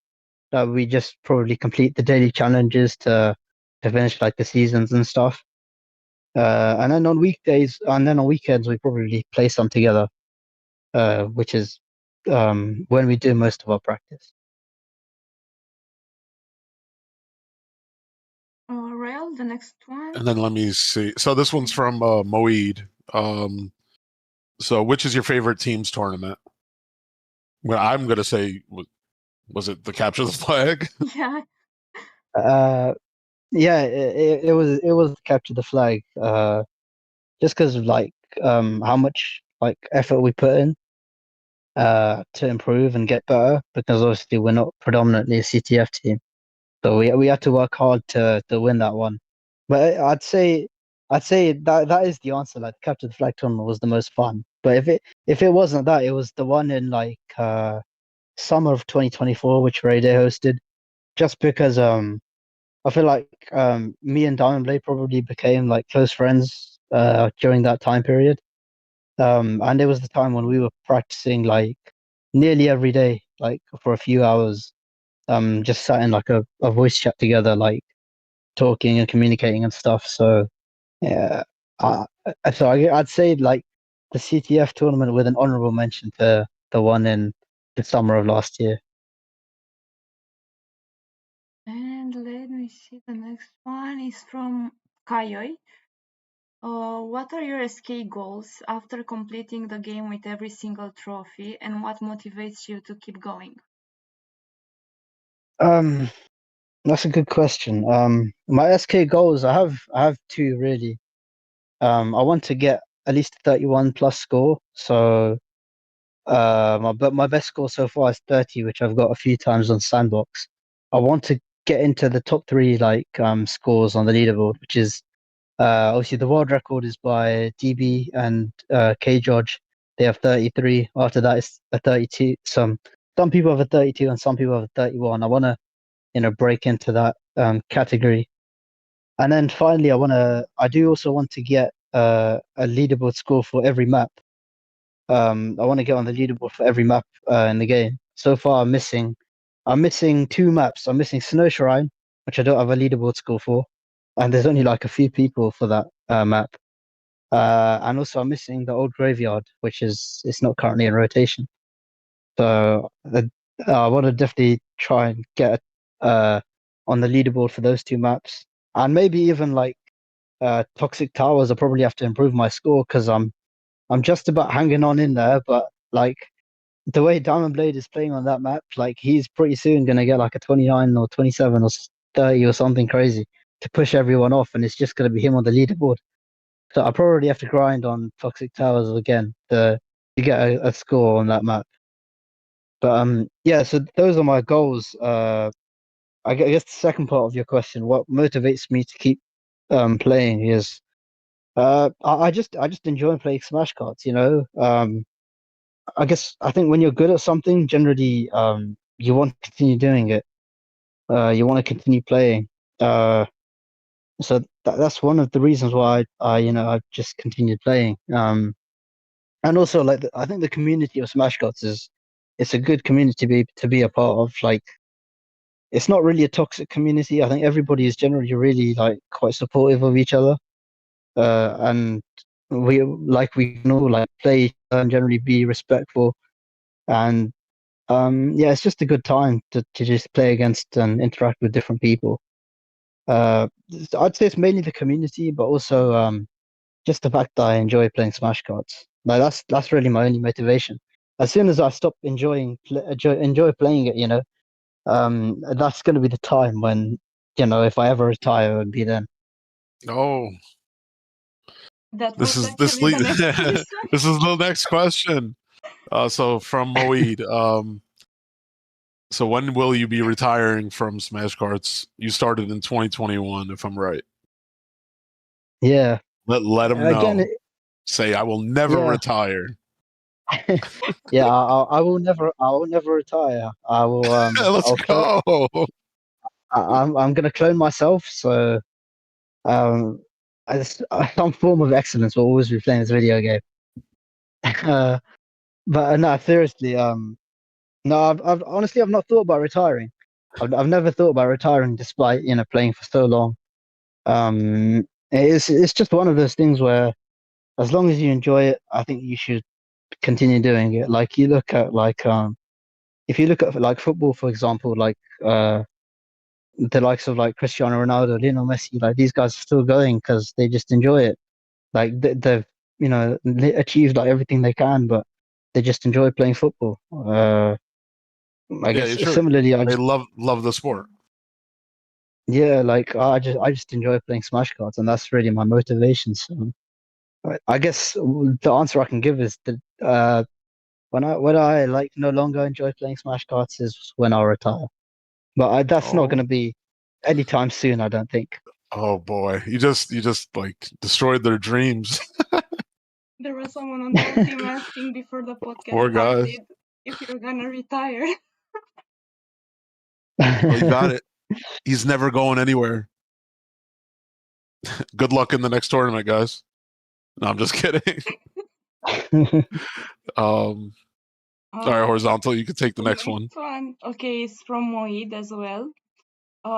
S3: We just probably complete the daily challenges to finish like the seasons and stuff. And then on weekends we probably play some together, which is when we do most of our practice.
S2: Rael, the next one.
S1: And then let me see. So this one's from Moeed. So which is your favorite teams tournament? Well, I'm gonna say was it the capture the flag?
S2: Yeah.
S3: Uh, yeah, it was capture the flag. Just because of like how much like effort we put in to improve and get better, because obviously we're not predominantly a CTF team, so we had to work hard to win that one. But I'd say that is the answer. Like capture the flag tournament was the most fun. But if it wasn't that, it was the one in like summer of 2024, which Ray Day hosted. Just because I feel like me and Diamond Blade probably became like close friends during that time period. And it was the time when we were practicing like nearly every day, like for a few hours, just sat in like a voice chat together, like talking and communicating and stuff. So yeah, I'd say like the CTF tournament with an honorable mention to the one in the summer of last year.
S2: And let me see, the next one is from Kayoi. What are your SK goals after completing the game with every single trophy, and what motivates you to keep going?
S3: Um, That's a good question. My SK goals, I have two really. I want to get at least a 31 plus score. So, my best score so far is 30, which I've got a few times on Sandbox. I want to get into the top three scores on the leaderboard, which is obviously the world record is by DB and K George. They have 33. After that is a 32. Some people have a 32 and some people have a 31. I want to break into that category. And then finally, I do also want to get a leaderboard score for every map. I want to get on the leaderboard for every map in the game. So far, I'm missing two maps. I'm missing Snow Shrine, which I don't have a leaderboard score for, and there's only like a few people for that map. And also, I'm missing the Old Graveyard, which is it's not currently in rotation. So I want to definitely try and get on the leaderboard for those two maps, and maybe even like Toxic Towers. I probably have to improve my score because I'm just about hanging on in there. But like the way Diamond Blade is playing on that map, like he's pretty soon gonna get like a 29 or 27 or 30 or something crazy to push everyone off, and it's just gonna be him on the leaderboard. So I probably have to grind on Toxic Towers again to get a score on that map. But yeah, so those are my goals. I guess the second part of your question, what motivates me to keep playing is I just enjoy playing Smash cards, you know. I think when you're good at something, generally you want to continue doing it. You want to continue playing. Uh so that's one of the reasons why I've just continued playing. And also like I think the community of Smash cards is it's a good community to be a part of. Like it's not really a toxic community. I think everybody is generally really like quite supportive of each other. And we can all like play and generally be respectful. And yeah, it's just a good time to just play against and interact with different people. Uh, I'd say it's mainly the community, but also just the fact that I enjoy playing Smash cards. Like that's really my only motivation. As soon as I stop enjoy playing it, that's going to be the time when, if I ever retire, it would be then.
S1: Oh,
S2: That
S1: this
S2: was
S1: is this
S2: actually the
S1: lead.
S2: next question.
S1: This is the next question. So from Moeed, so when will you be retiring from Smash Cards? You started in 2021, if I'm right.
S3: Yeah.
S1: Let him
S3: Again,
S1: know. Say I will never
S3: yeah,
S1: retire.
S3: yeah. I will never retire.
S1: Let's
S3: I'll clone.
S1: go.
S3: I'm gonna clone myself. So um, some form of excellence will always be playing this video game. Uh, but no, seriously. No, I've honestly I've not thought about retiring. I've never thought about retiring, despite playing for so long. It's just one of those things where as long as you enjoy it, I think you should continue doing it. Like you look at if you look at like football, for example, like the likes of like Cristiano Ronaldo, Lionel Messi, like these guys are still going because they just enjoy it. Like they've achieved like everything they can, but they just enjoy playing football. I
S1: Yeah,
S3: guess
S1: you sure.
S3: similarly,
S1: They love the sport.
S3: yeah, like I just enjoy playing Smash cards, and that's really my motivation. So I guess the answer I can give is that when I like no longer enjoy playing Smash cards is when I retire. But that's not going
S1: Oh,
S3: to be anytime soon, I don't think.
S1: oh boy. You just like destroyed their dreams.
S2: There was someone on the whole team asking before the podcast
S1: Poor guys.
S2: started if you're gonna retire.
S1: Oh, you got it. He's never going anywhere. Good luck in the next tournament, guys. No, I'm just kidding. All right,
S2: Uh,
S1: horizontal. You can take the
S2: the
S1: next
S2: next
S1: one.
S2: one, okay, is from Moid as well.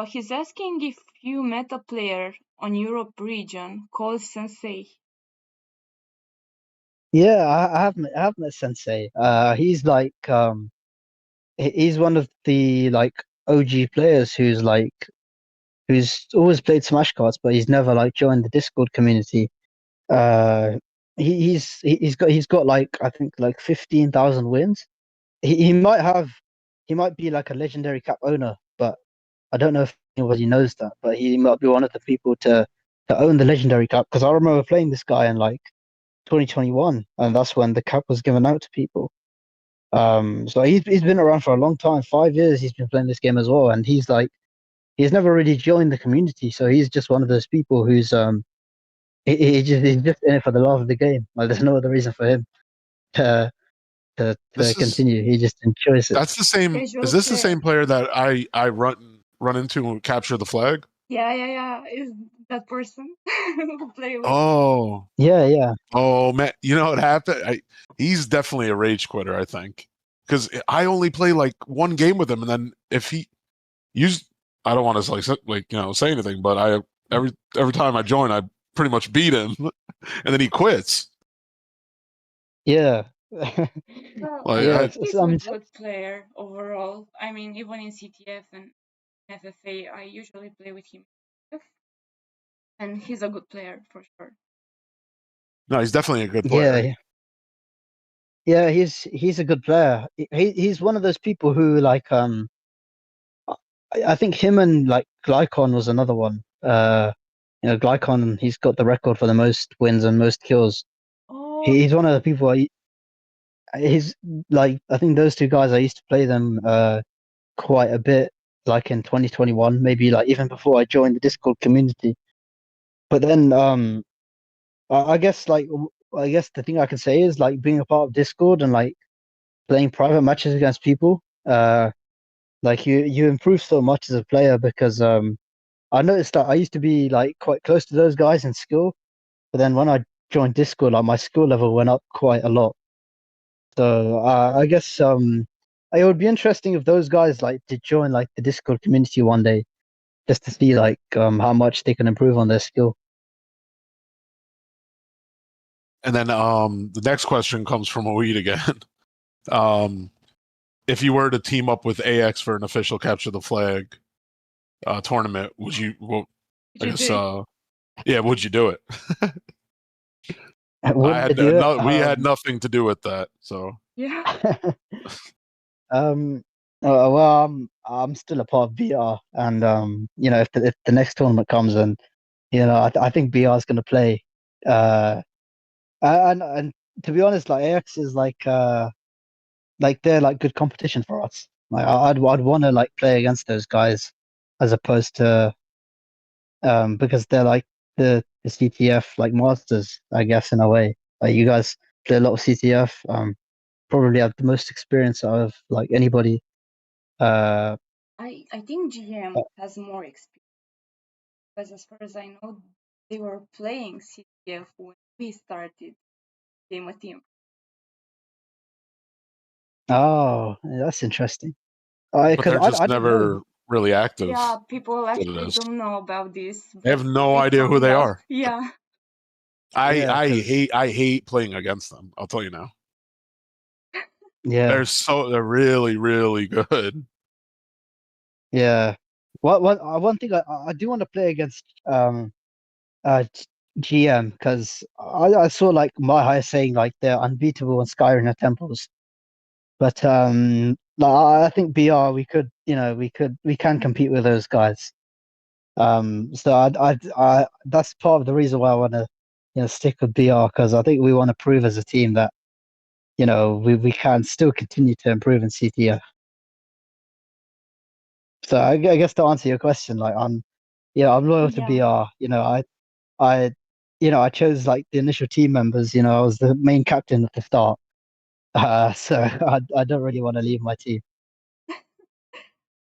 S2: He's asking if you met a player on Europe region called Sensei.
S3: Yeah, I have met Sensei. He's like he's one of the like OG players who's always played Smash cards, but he's never like joined the Discord community. Uh, he's got like I think like 15,000 wins. He might be like a legendary cap owner, but I don't know if anybody knows that, but he might be one of the people to own the Legendary Cup. Because I remember playing this guy in like 2021, and that's when the cup was given out to people. So he's been around for a long time, 5 years. He's been playing this game as well, and he's never really joined the community. So he's just one of those people who's he's just in it for the love of the game. Like there's no other reason for him to to
S1: This is
S3: continue. He just enjoys it.
S1: that's the same.
S2: Casual
S1: Is this the
S2: player.
S1: same player that I run into and capture the flag?
S2: Yeah. Is that person who play with?
S1: Oh,
S3: Yeah.
S1: oh man, you know what happened? He's definitely a rage quitter, I think, because I only play like one game with him, and then if he used, I don't want to say anything, but every time I join, I pretty much beat him, and then he quits.
S3: Yeah.
S2: Well,
S1: Like
S2: I
S3: Yeah.
S2: think he's
S3: I
S2: a
S3: mean,
S2: good player overall. I mean, even in CTF and FFA, I usually play with him, and he's a good player for sure.
S1: no, he's definitely a good player.
S3: yeah. Yeah, he's a good player. He's one of those people who like I think him and like Glycon was another one. Glycon, he's got the record for the most wins and most kills.
S2: Oh,
S3: He's one of the people. He's like I think those two guys I used to play them quite a bit, like in 2021, maybe like even before I joined the Discord community. But then I guess I guess the thing I can say is like being a part of Discord and like playing private matches against people. Like you improve so much as a player because I noticed that I used to be like quite close to those guys in skill, but then when I joined Discord, like my skill level went up quite a lot. So I guess it would be interesting if those guys like did join like the Discord community one day, just to see like how much they can improve on their skill.
S1: And then the next question comes from Oid again. If you were to team up with AX for an official capture the flag tournament, would you? Well, I
S2: you
S1: guess.
S2: do.
S1: Yeah, would you do it?
S3: Would I do it?
S1: We had nothing to do with that. So
S2: Yeah.
S3: Um, well, I'm still a part of BR, and if the next tournament comes, and I think BR is going to play. And to be honest, like AX is like they're like good competition for us. Like I'd want to like play against those guys as opposed to because they're like the CTF like masters, I guess in a way. Like you guys play a lot of CTF, probably have the most experience out of like anybody. Uh,
S2: I think GM has more experience because as far as I know, they were playing CTF when we started Game of Team.
S3: oh, that's interesting.
S1: but
S3: Because
S1: they're just
S3: I didn't know.
S1: never really active.
S2: Yeah, people
S1: What it
S2: actually
S1: is.
S2: don't know about this,
S1: I have
S2: but
S1: no
S2: they
S1: idea who
S2: found
S1: they
S2: out.
S1: are.
S2: Yeah.
S3: Yeah, because
S1: I hate playing against them. I'll tell you now.
S3: yeah,
S1: They're really really good.
S3: yeah. One thing I do want to play against uh GM because I saw like Mahai saying like they're unbeatable in Skyrim at temples, but like, I think BR we can compete with those guys. So I that's part of the reason why I want to stick with BR because I think we want to prove as a team that we can still continue to improve in CTF. So I guess to answer your question, like I'm loyal to
S2: Yeah.
S3: BR. I I chose like the initial team members. I was the main captain at the start. So I don't really want to leave my team.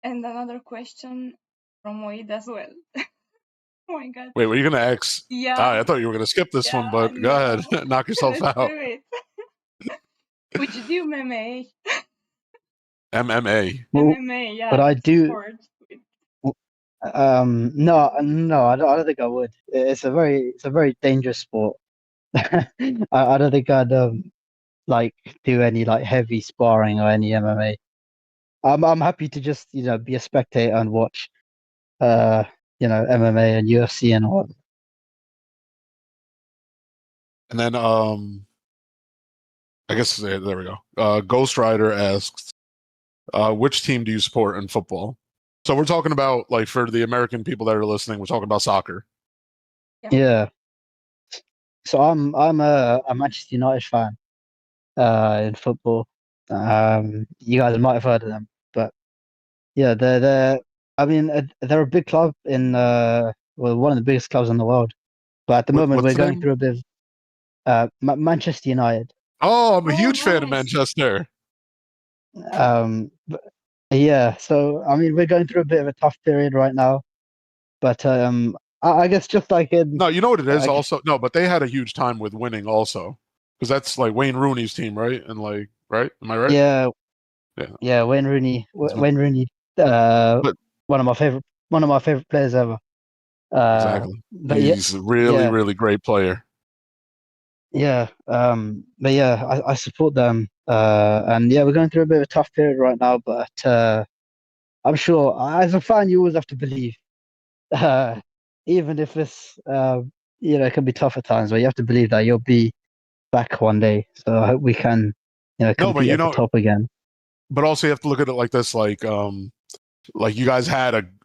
S2: And another question from Wade as well. Oh my god.
S1: Wait, were you gonna X?
S2: Yeah.
S1: I thought you were gonna skip this one,
S2: Yeah.
S1: but go
S2: No.
S1: ahead, knock yourself
S2: Let's
S1: out.
S2: do it. Would you do MMA?
S1: MMA.
S3: Well,
S2: MMA,
S3: but
S2: yeah,
S3: I do.
S2: sport.
S3: No, I don't think I would. It's a very dangerous sport. I don't think I'd like do any like heavy sparring or any MMA. I'm happy to just be a spectator and watch MMA and UFC and all.
S1: And then I guess there we go. Ghost Rider asks, which team do you support in football? So we're talking about, like, for the American people that are listening, we're talking about soccer.
S3: Yeah. So I'm a Manchester United fan in football. You guys might have heard of them, but yeah, they're I mean they're a big club in well, one of the biggest clubs in the world. But at the moment
S1: What's
S3: we're
S1: the
S3: going
S1: name?
S3: through a bit of Manchester United.
S1: Oh, I'm a
S2: Oh,
S1: huge fan of
S2: nice.
S1: Manchester.
S3: But yeah, so I mean we're going through a bit of a tough period right now. But I guess just like in
S1: No, you know what it is
S3: I guess
S1: also? No, but they had a huge time with winning also. Because that's like Wayne Rooney's team, right? And like, right? Am I right?
S3: yeah,
S1: Yeah.
S3: yeah, Wayne Rooney,
S1: But
S3: one of my favorite players ever.
S1: exactly.
S3: But yeah,
S1: He's a really,
S3: yeah,
S1: really great player.
S3: yeah. But yeah, I support them. And yeah, we're going through a bit of a tough period right now. But I'm sure, as a fan, you always have to believe, uh, even if it's it can be tough at times. But you have to believe that you'll be back one day. So I hope we can,
S1: No, but
S3: compete at the top again.
S1: but also you have to look at it like this, like you guys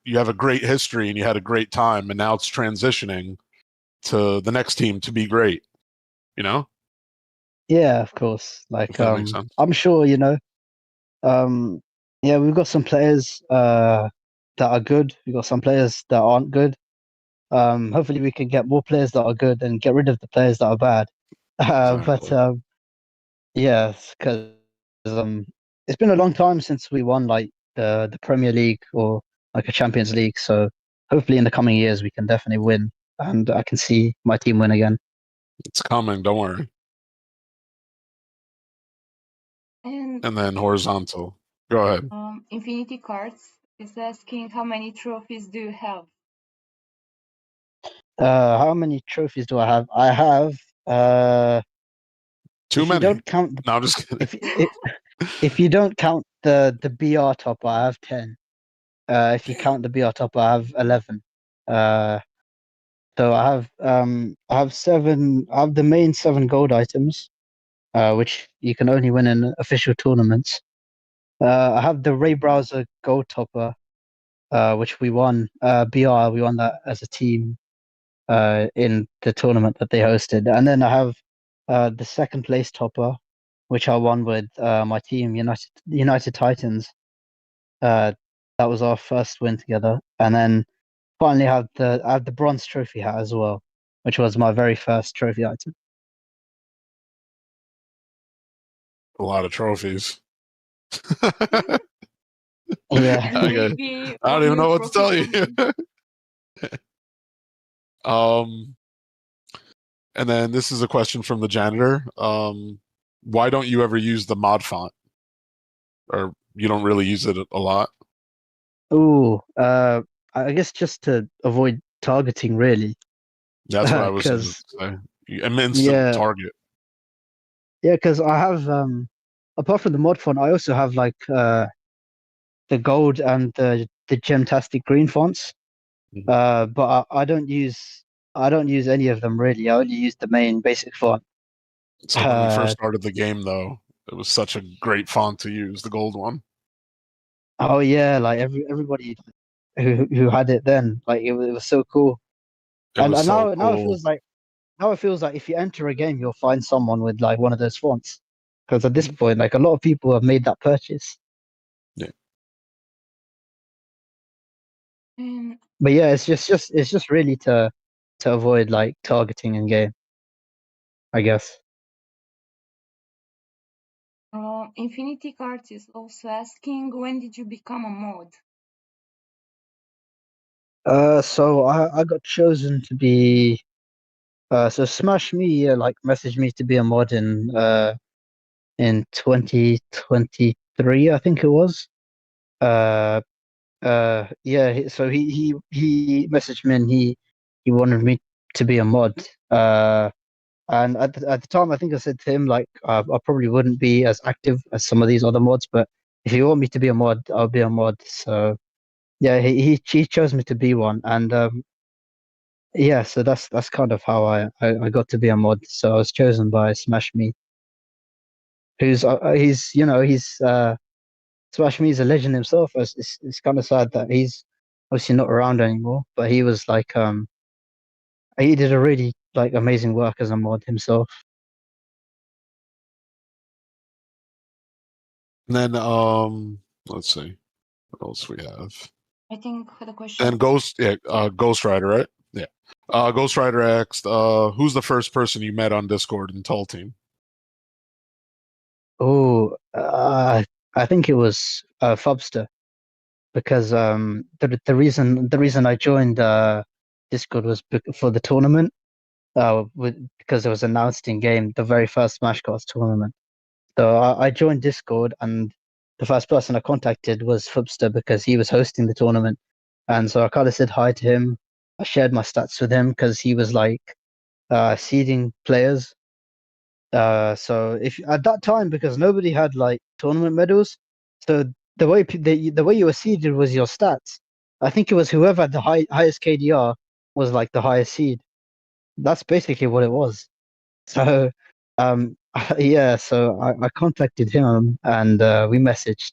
S1: you have a great history and you had a great time, and now it's transitioning to the next team to be great, you know?
S3: Yeah, of course.
S1: If
S3: Like
S1: that makes sense.
S3: I'm sure, um yeah, we've got some players that are good. We've got some players that aren't good. Hopefully we can get more players that are good and get rid of the players that are bad. But
S1: Exactly.
S3: yeah, because um it's been a long time since we won like the Premier League or like a Champions League. So hopefully in the coming years we can definitely win and I can see my team win again.
S1: It's coming, don't worry.
S2: And
S1: And then horizontal. Go ahead.
S2: Infinity Cards is asking how many trophies do you have?
S3: How many trophies do I have? I have
S1: Too
S3: if you
S1: many.
S3: don't count
S1: No, I'm just kidding.
S3: if you don't count the BR top, I have 10. If you count the BR top, I have 11. Uh, so I have seven. I have the main seven gold items, which you can only win in official tournaments. I have the Ray Browser gold topper, which we won. BR, we won that as a team in the tournament that they hosted. And then I have the second place topper, which I won with my team, United Titans. Uh, that was our first win together. And then finally I have the bronze trophy hat as well, which was my very first trophy item.
S1: A lot of trophies.
S3: Yeah.
S1: Okay.
S2: Maybe
S1: I
S2: all
S1: don't even
S2: your
S1: know what to
S2: trophies
S1: tell you.
S2: from him.
S1: um, and then this is a question from the janitor. Why don't you ever use the mod font? Or you don't really use it a lot?
S3: Ooh, I guess just to avoid targeting, really,
S1: That's what I was going to
S3: because
S1: say. An instant
S3: yeah,
S1: target.
S3: yeah, because I have apart from the mod font, I also have like the gold and the gemtastic green fonts.
S1: Mhm.
S3: But I don't use any of them really. I only use the main basic font.
S1: It's like when we first
S3: Uh,
S1: started the game, though, it was such a great font to use, the gold one.
S3: oh yeah, like everybody who had it then, like it was so cool.
S1: It was
S3: And
S1: so
S3: now
S1: cool.
S3: it feels like if you enter a game, you'll find someone with like one of those fonts. Because at this
S1: Mhm.
S3: point, like a lot of people have made that purchase.
S1: Yeah.
S2: And
S3: But yeah, it's just really to avoid like targeting in game, I guess.
S2: Infinity Cards is also asking when did you become a mod?
S3: So I got chosen to be so Smash Me like messaged me to be a mod in 2023, I think it was. Uh yeah, so he messaged me and he wanted me to be a mod. And at the time I think I said to him like I probably wouldn't be as active as some of these other mods, but if you want me to be a mod, I'll be a mod. So yeah, he chose me to be one, and yeah, so that's kind of how I got to be a mod. So I was chosen by Smash Me, who's he's Smash Me is a legend himself. It's kind of sad that he's obviously not around anymore, but he was like he did a really like amazing work as a mod himself.
S1: And then let's see what else we have.
S2: I think the question.
S1: And Ghost Rider, right? Yeah. Ghost Rider asked, who's the first person you met on Discord in Tall Team?
S3: Oh, I think it was Fubster, because the reason I joined Discord was for the tournament. Because it was announced in game, the very first Smash Cards tournament. So I joined Discord, and the first person I contacted was Fubster because he was hosting the tournament. And so I kind of said hi to him. I shared my stats with him because he was like seeding players. So if at that time, because nobody had like tournament medals, so the way you were seeded was your stats. I think it was whoever had the highest KDR was like the highest seed. That's basically what it was. So, yeah, so I contacted him, and we messaged.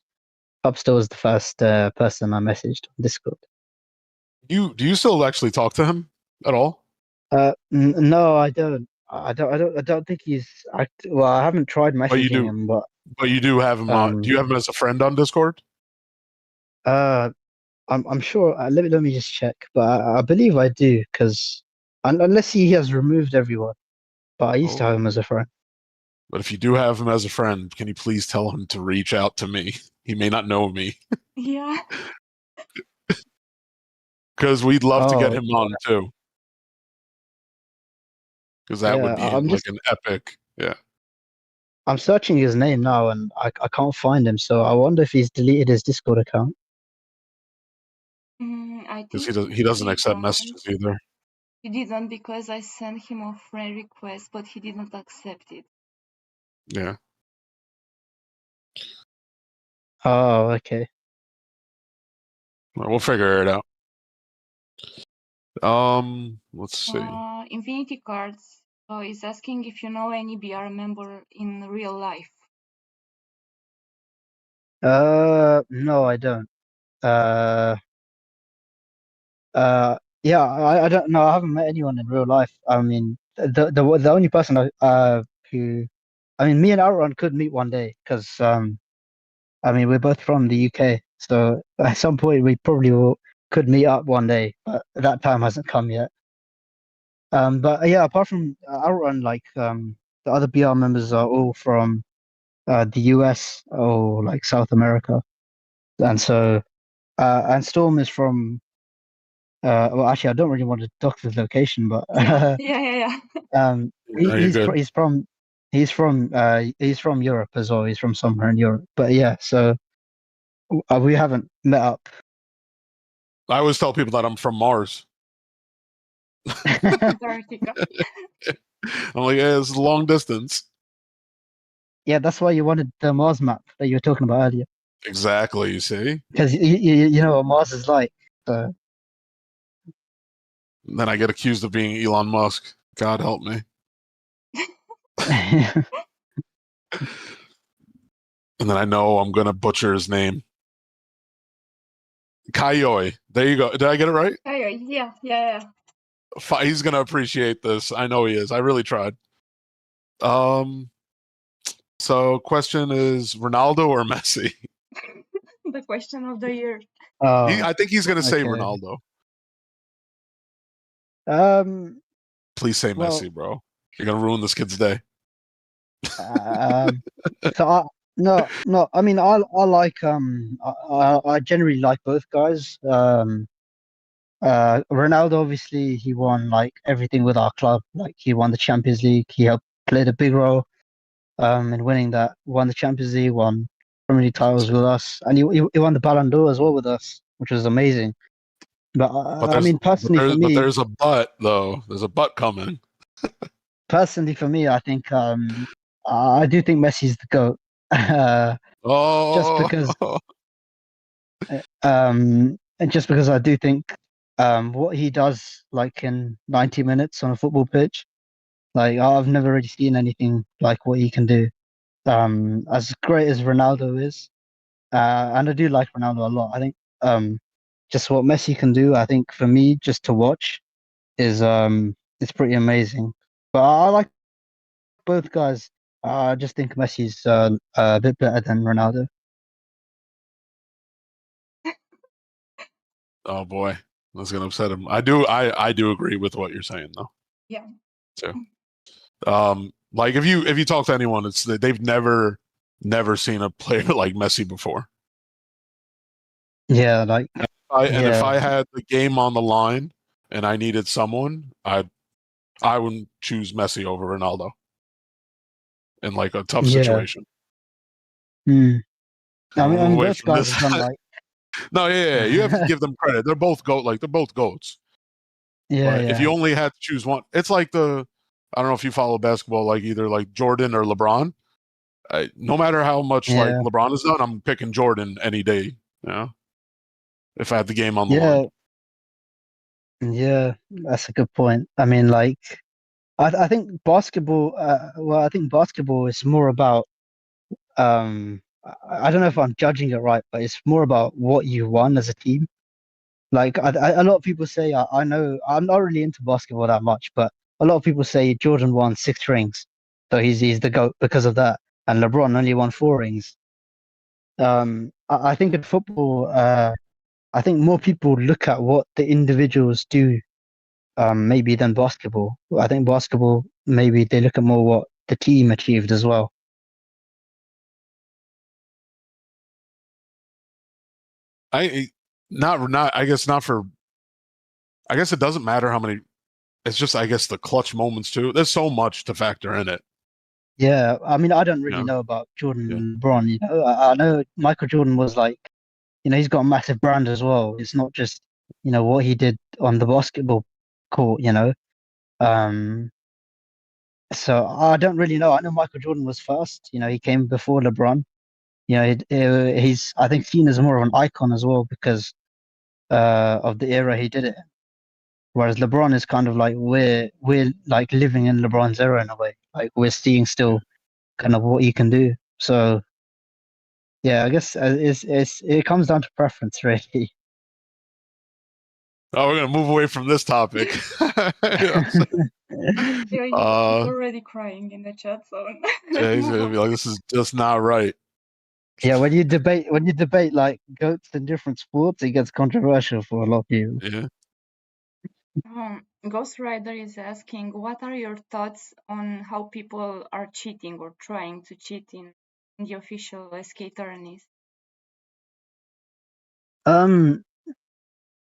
S3: Upster was the first person I messaged on Discord.
S1: Do you still actually talk to him at all?
S3: No, I don't. I don't think he's. Well, I haven't tried
S1: But you
S3: messaging
S1: do.
S3: him, but
S1: But you do have him on. Do
S3: um,
S1: you have him as a friend on Discord?
S3: uh, I'm sure. Let me just check, but I believe I do, because unless he has removed everyone, but I used to have
S1: Oh.
S3: him as a friend.
S1: But if you do have him as a friend, can you please tell him to reach out to me? He may not know me.
S2: Yeah.
S1: Because we'd love to get
S3: Oh,
S1: him on too. Because that
S3: yeah,
S1: would be like an epic. Yeah.
S3: I'm searching his name now, and I can't find him. So I wonder if he's deleted his Discord account.
S2: I
S1: Because
S2: think
S1: he doesn't
S2: he
S1: accept
S2: don't.
S1: messages either.
S2: He didn't, because I sent him a friend request, but he didn't accept it.
S1: Yeah.
S3: Oh, okay.
S1: Well, we'll figure it out. Let's see.
S2: Infinity Cards is asking if you know any BR member in real life.
S3: No, I don't. Uh, yeah, I don't know. I haven't met anyone in real life. I mean, the only person who, I mean, me and Outrun could meet one day, because I mean, we're both from the UK, so at some point we probably could meet up one day, but that time hasn't come yet. But yeah, apart from Outrun, like the other BR members are all from the US or like South America, and so and Storm is from. Well, actually, I don't really want to dox his location, but
S2: Yeah, yeah.
S1: No, you're good.
S3: he's from Europe as well. He's from somewhere in Europe. But yeah, so we haven't met up.
S1: I always tell people that I'm from Mars.
S2: Antarctica.
S1: I'm like, yeah, it's long distance.
S3: Yeah, that's why you wanted the Mars map that you were talking about earlier,
S1: Exactly. You see.
S3: because you know what Mars is like. So
S1: And then I get accused of being Elon Musk. God help me. And then I know I'm gonna butcher his name. Kaioi. There you go. Did I get it right?
S2: Yeah.
S1: He's gonna appreciate this. I know he is. I really tried. Um. So, question is Ronaldo or Messi?
S2: The question of the year.
S3: oh,
S1: I think he's gonna say
S3: okay.
S1: Ronaldo.
S3: Um.
S1: Please say
S3: Well,
S1: Messi, bro. You're gonna ruin this kid's day.
S3: um. So no. I mean, I like I generally like both guys. Ronaldo, obviously he won like everything with our club. Like he won the Champions League. He helped played a big role in winning that. Won the Champions League, won Premier League titles with us, and he won the Ballon d'Or as well with us, which was amazing. But
S1: But
S3: I
S1: there's
S3: mean,
S1: there's a but though. There's a but coming.
S3: personally for me, I think I do think Messi's the GOAT. Just
S1: Oh,
S3: because and just because I do think what he does like in 90 minutes on a football pitch, like I've never really seen anything like what he can do. As great as Ronaldo is, and I do like Ronaldo a lot. I think just what Messi can do, I think for me, just to watch is it's pretty amazing. But I like both guys. I just think Messi's a bit better than Ronaldo.
S1: Oh boy, that's gonna upset him. I do agree with what you're saying though.
S2: Yeah.
S1: So, like if you talk to anyone, it's that they've never seen a player like Messi before.
S3: Yeah, like
S1: If I
S3: yeah,
S1: had the game on the line and I needed someone, I wouldn't choose Messi over Ronaldo in like a tough
S3: yeah.
S1: situation.
S3: Mm.
S1: We'll
S3: I
S1: move
S3: mean,
S1: away
S3: both
S1: from
S3: guys
S1: this.
S3: have done like
S1: No, yeah, you have to
S3: yeah,
S1: give them credit. They're both goats. But if you
S3: yeah,
S1: only had to choose one, it's like I don't know if you follow basketball, like either like Jordan or LeBron. No matter how much like
S3: yeah,
S1: LeBron has done, I'm picking Jordan any day. You know, if I had the game on the line.
S3: yeah, yeah. That's a good point. I mean, like I think basketball. Well, I think basketball is more about I don't know if I'm judging it right, but it's more about what you won as a team. Like a lot of people say, I know I'm not really into basketball that much, but a lot of people say Jordan won 6 rings, so he's the GOAT because of that, and LeBron only won 4 rings. I think in football, I think more people look at what the individuals do, maybe than basketball. I think basketball maybe they look at more what the team achieved as well.
S1: I not I guess not for I guess it doesn't matter how many. It's just I guess the clutch moments too. There's so much to factor in it.
S3: Yeah, I mean, I don't
S1: You
S3: really
S1: know?
S3: know about Jordan
S1: Yeah.
S3: and LeBron. I know Michael Jordan was like, he's got a massive brand as well. It's not just, what he did on the basketball court. Um, so I don't really know. I know Michael Jordan was first. He came before LeBron. He's I think seen as more of an icon as well because of the era he did it. Whereas LeBron is kind of like we're like living in LeBron's era in a way. Like we're seeing
S1: Yeah.
S3: still kind of what he can do. So yeah, I guess it comes down to preference, really.
S1: Oh, we're gonna move away from this topic.
S2: Yeah, he's
S1: uh,
S2: already crying in the chat, so let's
S1: yeah, he's
S2: move
S1: gonna be
S2: on.
S1: like, "This is just not right."
S3: Yeah, when you debate like goats in different sports, it gets controversial for a lot of people.
S1: Yeah.
S2: Ghost Rider is asking, what are your thoughts on how people are cheating or trying to cheat in the official SK tourneys?
S3: Um,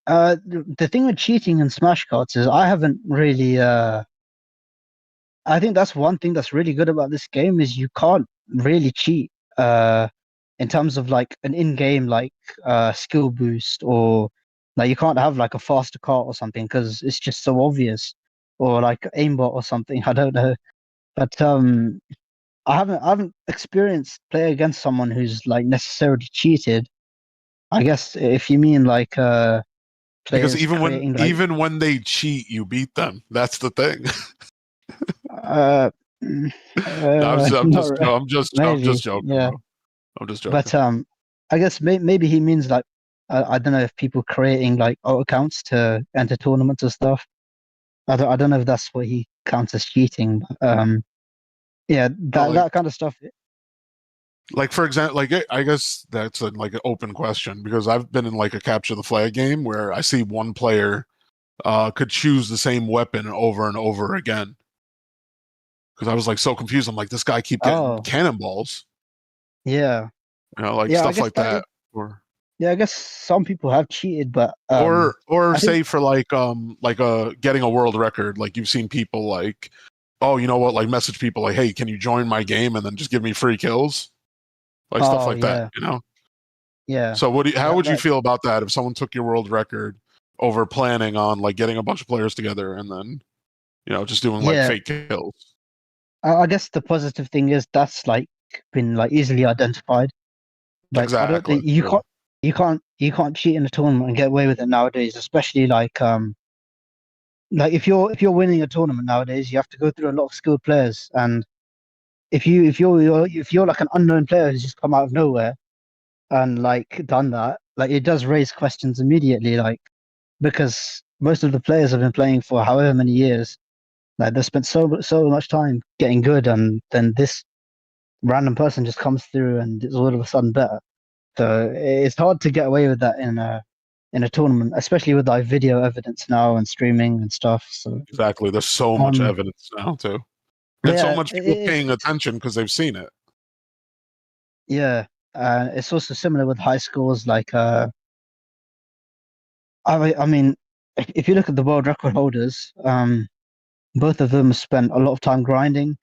S3: the thing with cheating in Smash Cards is I haven't really. I think that's one thing that's really good about this game is you can't really cheat. In terms of like an in-game like skill boost or like you can't have like a faster cart or something because it's just so obvious or like aimbot or something. I don't know, but I haven't experienced play against someone who's like necessarily cheated. I guess if you mean like
S1: Because
S3: players creating like
S1: even when they cheat, you beat them. That's the thing.
S3: uh, mm,
S1: No,
S3: not re-
S1: I'm just
S3: maybe
S1: joking,
S3: yeah,
S1: bro. I'm just joking.
S3: but I guess maybe he means like I don't know if people creating like alt accounts to enter tournaments or stuff. I don't know if that's what he counts as cheating. But, yeah,
S1: No,
S3: that kind of stuff.
S1: like for example, like I guess that's like an open question because I've been in like a capture the flag game where I see one player could choose the same weapon over and over again. Because I was like so confused. I'm like, this guy keep getting
S3: Oh
S1: cannonballs,
S3: yeah,
S1: like
S3: yeah. I
S1: stuff
S3: guess
S1: like that, or
S3: yeah. I guess some people have cheated, but
S1: or
S3: I think
S1: say for like getting a world record. Like you've seen people like, oh, you know what? Like message people like, hey, can you join my game and then just give me free kills, like stuff
S3: oh
S1: like that.
S3: yeah,
S1: You know.
S3: yeah.
S1: So how
S3: That
S1: would you
S3: that
S1: feel about that if someone took your world record over planning on like getting a bunch of players together and then just doing like
S3: yeah.
S1: fake kills?
S3: I guess the positive thing is that's like been like easily identified. Like I don't
S1: Exactly.
S3: think you
S1: Yeah.
S3: can't cheat in a tournament and get away with it nowadays, especially like if you're winning a tournament nowadays, you have to go through a lot of skilled players, and if you're like an unknown player who's just come out of nowhere, and like done that, like it does raise questions immediately, like because most of the players have been playing for however many years. Like they spent so much time getting good, and then this random person just comes through and is all of a sudden better. So it's hard to get away with that in a tournament, especially with like video evidence now and streaming and stuff. So
S1: Exactly. There's so much
S3: um,
S1: evidence now too, and so
S3: yeah,
S1: much people paying attention because they've seen it.
S3: yeah. It's also similar with high scores. Like I mean, if you look at the world record holders, both of them spent a lot of time grinding.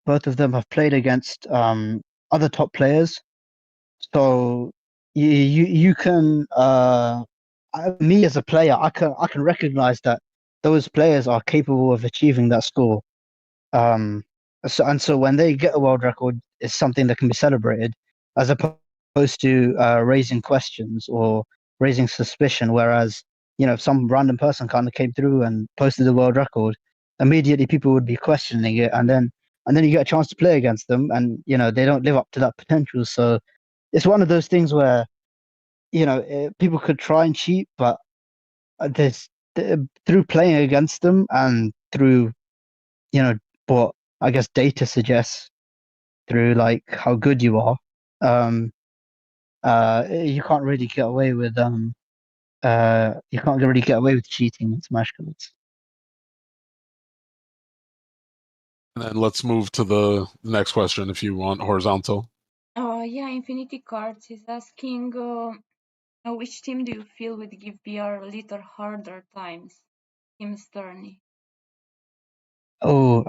S3: Both of them have played against other top players. So you can me as a player, I can recognize that those players are capable of achieving that score. Um, so when they get a world record, it's something that can be celebrated, as opposed to raising questions or raising suspicion. Whereas, if some random person kind of came through and posted a world record, immediately people would be questioning it, and then you get a chance to play against them, and they don't live up to that potential. So it's one of those things where people could try and cheat, but there's through playing against them and through you know what I guess data suggests, through like how good you are, um, you can't really get away with you can't really get away with cheating in Smash Cards.
S1: And then let's move to the next question if you want horizontal.
S2: Yeah, Infinity Cards is asking, which team do you feel would give BR a little harder times? Team Sterney.
S3: Oh,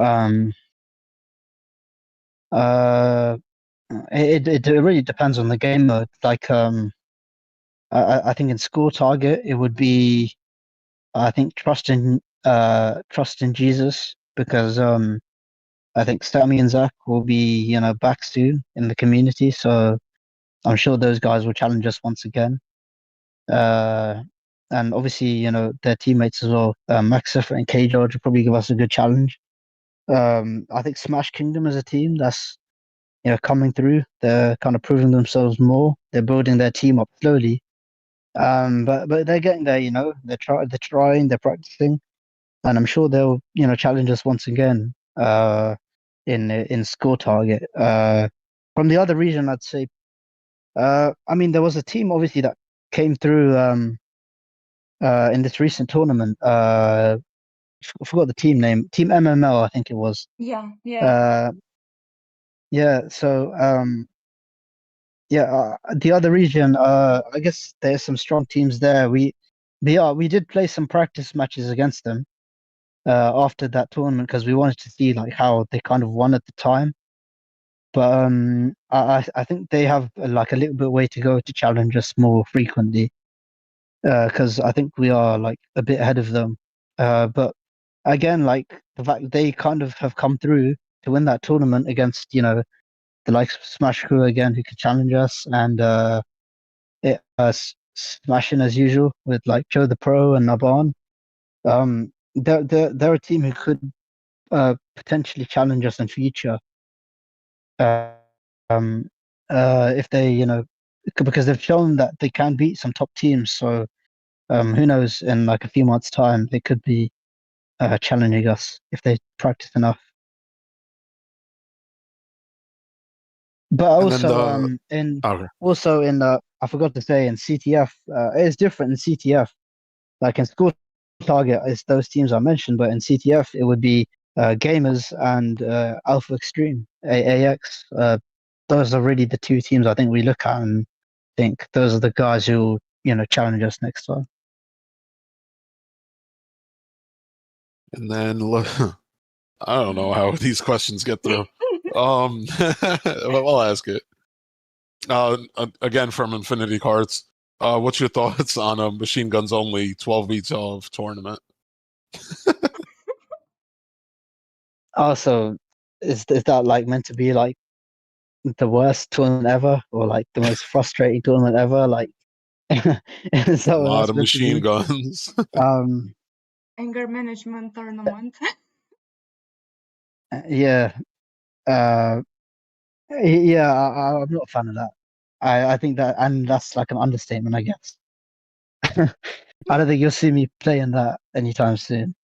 S3: uh, it really depends on the game mode. Like, I think in Score Target it would be, I think, trust in Jesus, because I think Sammy and Zach will be back soon in the community, so I'm sure those guys will challenge us once again. Uh, and obviously, their teammates as well, Max Effort and K George will probably give us a good challenge. I think Smash Kingdom is a team that's coming through. They're kind of proving themselves more. They're building their team up slowly. But they're getting there. They're trying, they're practicing, and I'm sure they'll challenge us once again. In Score Target. From the other region, I'd say. I mean, there was a team obviously that came through in this recent tournament. I forgot the team name. Team MML, I think it was.
S2: Yeah, yeah.
S3: Uh, yeah. So yeah, the other region. I guess there's some strong teams there. We did play some practice matches against them after that tournament, because we wanted to see like how they kind of won at the time. But I think they have like a little bit way to go to challenge us more frequently, because I think we are like a bit ahead of them. But again, like the fact they kind of have come through to win that tournament against the likes of Smash Crew again, who could challenge us, and smashing as usual with like Joe the Pro and Naban. They're a team who could potentially challenge us in future. Uh, um, if they, because they've shown that they can beat some top teams. So who knows? In like a few months' time, they could be challenging us if they practice enough. But
S1: And then
S3: also,
S1: the
S3: in
S1: okay.
S3: also in I forgot to say, in CTF, it's different in CTF. Like in School Target, it's those teams I mentioned, but in CTF, it would be Gamers and Alpha Extreme, AX. Those are really the two teams I think we look at and think those are the guys who will, challenge us next time.
S1: And then I don't know how these questions get through. I'll ask it. Again from Infinity Cards. What's your thoughts on a machine guns only 12v12 tournament?
S3: Also, is that like meant to be like the worst tournament ever, or like the most frustrating tournament ever? Like, is
S1: A
S3: that what
S1: lot
S3: that's
S1: of
S3: meant to
S1: machine
S3: be?
S1: guns.
S3: Um,
S2: Anger management tournament.
S3: yeah, uh, yeah, I'm not a fan of that. I think that, and that's like an understatement, I guess. I don't think you'll see me playing that anytime soon.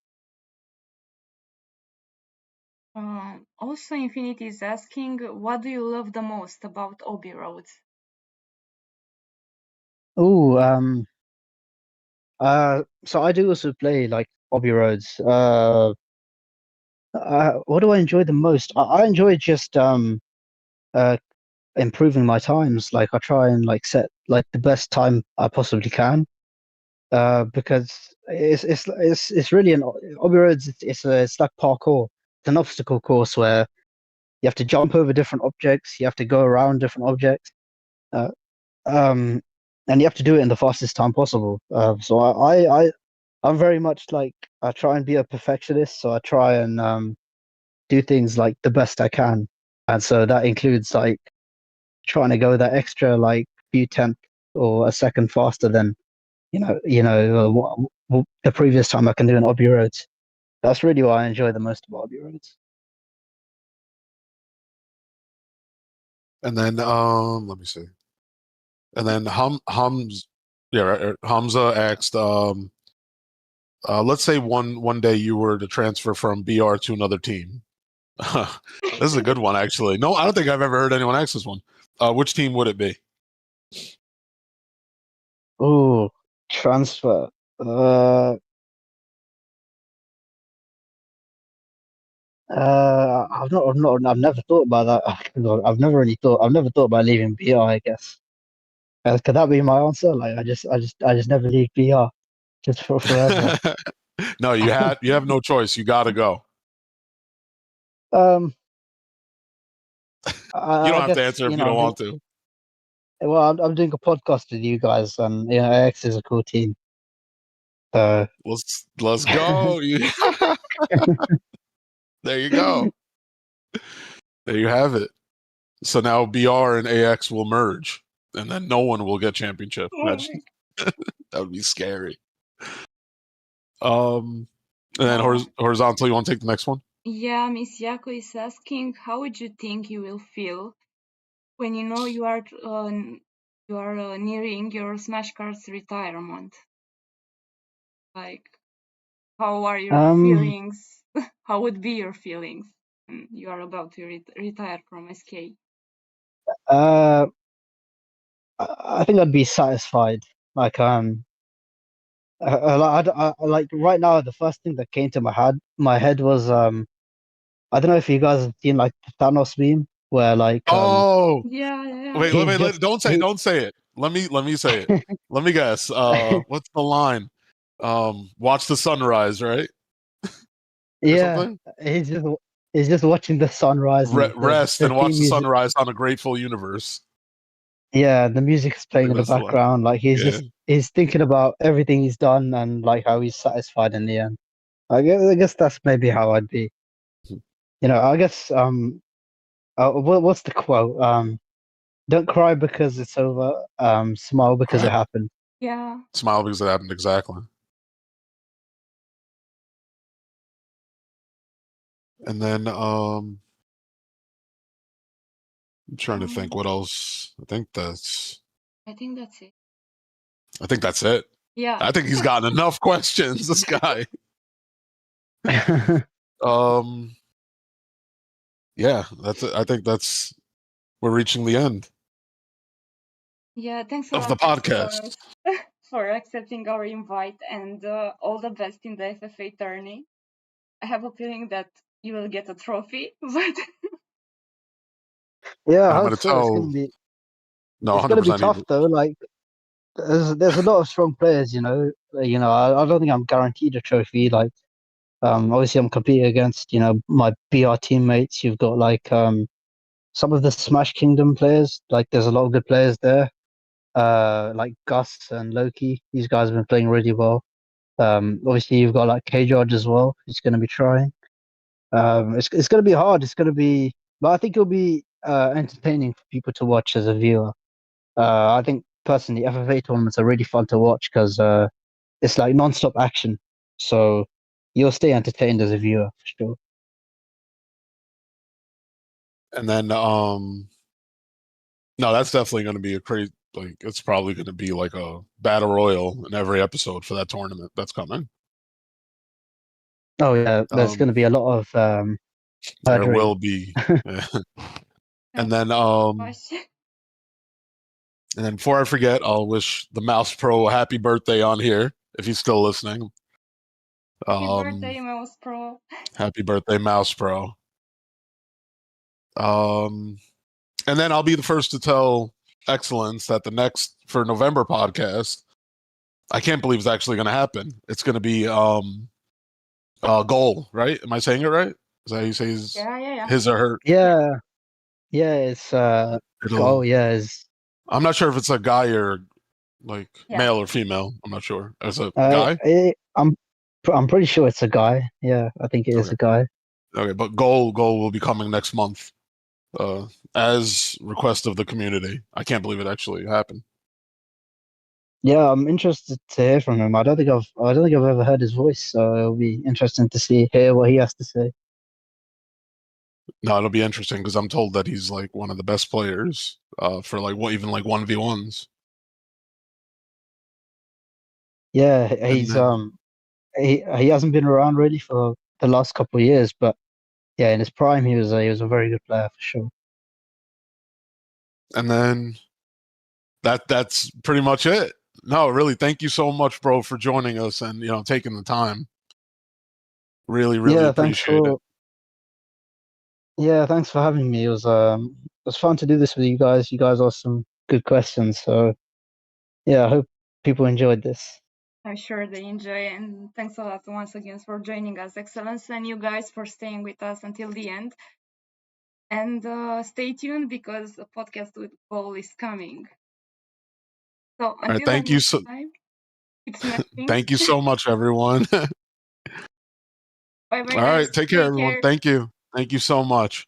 S2: Also, Infinity is asking, what do you love the most about Obi Roads?
S3: Oh, so I do also play like Bobby Roads. What do I enjoy the most? I enjoy just uh improving my times. Like I try and like set like the best time I possibly can. Because it's really an Bobby Roads. It's like parkour. It's an obstacle course where you have to jump over different objects. You have to go around different objects. Uh, um, and you have to do it in the fastest time possible. So I'm very much like I try and be a perfectionist. So I try and do things like the best I can, and so that includes like trying to go that extra like few tenth or a second faster than the previous time I can do an Obby Roads. That's really what I enjoy the most about Obby Roads.
S1: And then let me see. And then Hamza asked, let's say one day you were to transfer from BR to another team. This is a good one, actually. No, I don't think I've ever heard anyone ask this one. Which team would it be?
S3: Oh, transfer. Uh, I've never thought about that. I've never thought about leaving BR, I guess. Could that be my answer? Like, I just never leave BR just for forever.
S1: No, you have no choice. You got to go.
S3: Um,
S1: You
S3: I
S1: don't have to
S3: guess
S1: answer if you don't want to.
S3: I'm doing a podcast with you guys, and AX is a cool team. So
S1: Let's go. There you go. There you have it. So now BR and AX will merge, and then no one will get championship. Imagine. That would be scary. And then horizontal. You want to take the next one?
S2: Yeah, Miss Yako is asking, how would you think you will feel when you know you are nearing your Smash Cards retirement? Like, how are your
S3: um,
S2: feelings? How would be your feelings when you are about to retire from SK?
S3: uh, I think I'd be satisfied. Like like right now, the first thing that came to my head was I don't know if you guys have seen like the Thanos meme where like
S1: Oh,
S2: Yeah, yeah.
S1: wait,
S3: he's just
S1: don't
S3: he
S1: say it. Let me say it. Let me guess. What's the line? Watch the sunrise, right? Or
S3: yeah,
S1: something?
S3: he's just watching the sunrise and
S1: Rest
S3: the
S1: and watch
S3: theme
S1: the
S3: music.
S1: sunrise on a grateful universe.
S3: Yeah, the music is
S1: I
S3: playing
S1: think
S3: in the
S1: that's the line.
S3: background. Like
S1: Yeah.
S3: he's thinking about everything he's done and like how he's satisfied in the end. I guess that's maybe how I'd be. I guess what's the quote? Don't cry because it's over. Smile because it happened.
S2: Yeah.
S1: Smile because it happened exactly. And then I'm trying to think what else.
S2: I think that's it.
S1: I think that's it.
S2: Yeah.
S1: I think he's gotten enough questions, this guy. Um yeah, that's it. I think we're reaching the end
S2: Yeah, thanks a
S1: of the
S2: lot, X,
S1: podcast.
S2: for accepting our invite, and all the best in the FFA tourney. I have a feeling that you will get a trophy, but
S3: Yeah, I
S1: I'm
S3: hope
S1: gonna
S3: so.
S1: tell no,
S3: It's gonna be
S1: 100%
S3: tough though. Like there's a lot of strong players. I don't think I'm guaranteed a trophy. Like obviously I'm competing against my BR teammates. You've got like some of the Smash Kingdom players. Like there's a lot of good players there. Like Gus and Loki. These guys have been playing really well. Obviously you've got like K George as well. He's going to be trying. It's going to be hard. But I think it'll be entertaining for people to watch as a viewer. I think personally, FFA tournaments are really fun to watch because it's like non-stop action. So you'll stay entertained as a viewer for sure.
S1: And then No, that's definitely going to be a crazy. Like, it's probably going to be like a battle royal in every episode for that tournament that's coming.
S3: Oh yeah, there's going to be a lot of
S1: There
S3: murdering.
S1: will be, and then
S2: Gosh.
S1: and then before I forget, I'll wish the Mouse Pro a happy birthday on here if he's still listening.
S2: Happy birthday, Mouse Pro.
S1: Happy birthday, Mouse Pro. And then I'll be the first to tell Xe-Lence that the next for November podcast, I can't believe it's actually going to happen. It's going to be Goal, right? Am I saying it right? Is that how you say his or her?
S3: Yeah, it's Goal. Yeah, is
S1: I'm not sure if it's a guy or like male or female. I'm not sure. As a
S3: uh,
S1: guy?
S3: I'm pretty sure it's a guy. Yeah, I think it is a guy.
S1: Okay, but Goal will be coming next month, as request of the community. I can't believe it actually happened.
S3: Yeah, I'm interested to hear from him. I don't think I've ever heard his voice, so it'll be interesting to hear what he has to say.
S1: No, it'll be interesting because I'm told that he's like one of the best players for like even like 1v1s.
S3: Yeah, he's he hasn't been around really for the last couple of years, but yeah, in his prime he was a very good player for sure.
S1: And then that's pretty much it. No, really, thank you so much, bro, for joining us and taking the time. Really, really appreciate it.
S3: Yeah, thanks for having me. It was fun to do this with you guys. You guys asked some good questions, so yeah, I hope people enjoyed this.
S2: I'm sure they enjoy, and thanks a lot once again for joining us, Xe-Lence, and you guys for staying with us until the end. And stay tuned because the podcast with Paul is coming. So until
S1: thank you so.
S2: Time, it's nothing.
S1: Thank you so much, everyone.
S2: Bye bye.
S1: All right, take care, everyone. Thank you so much.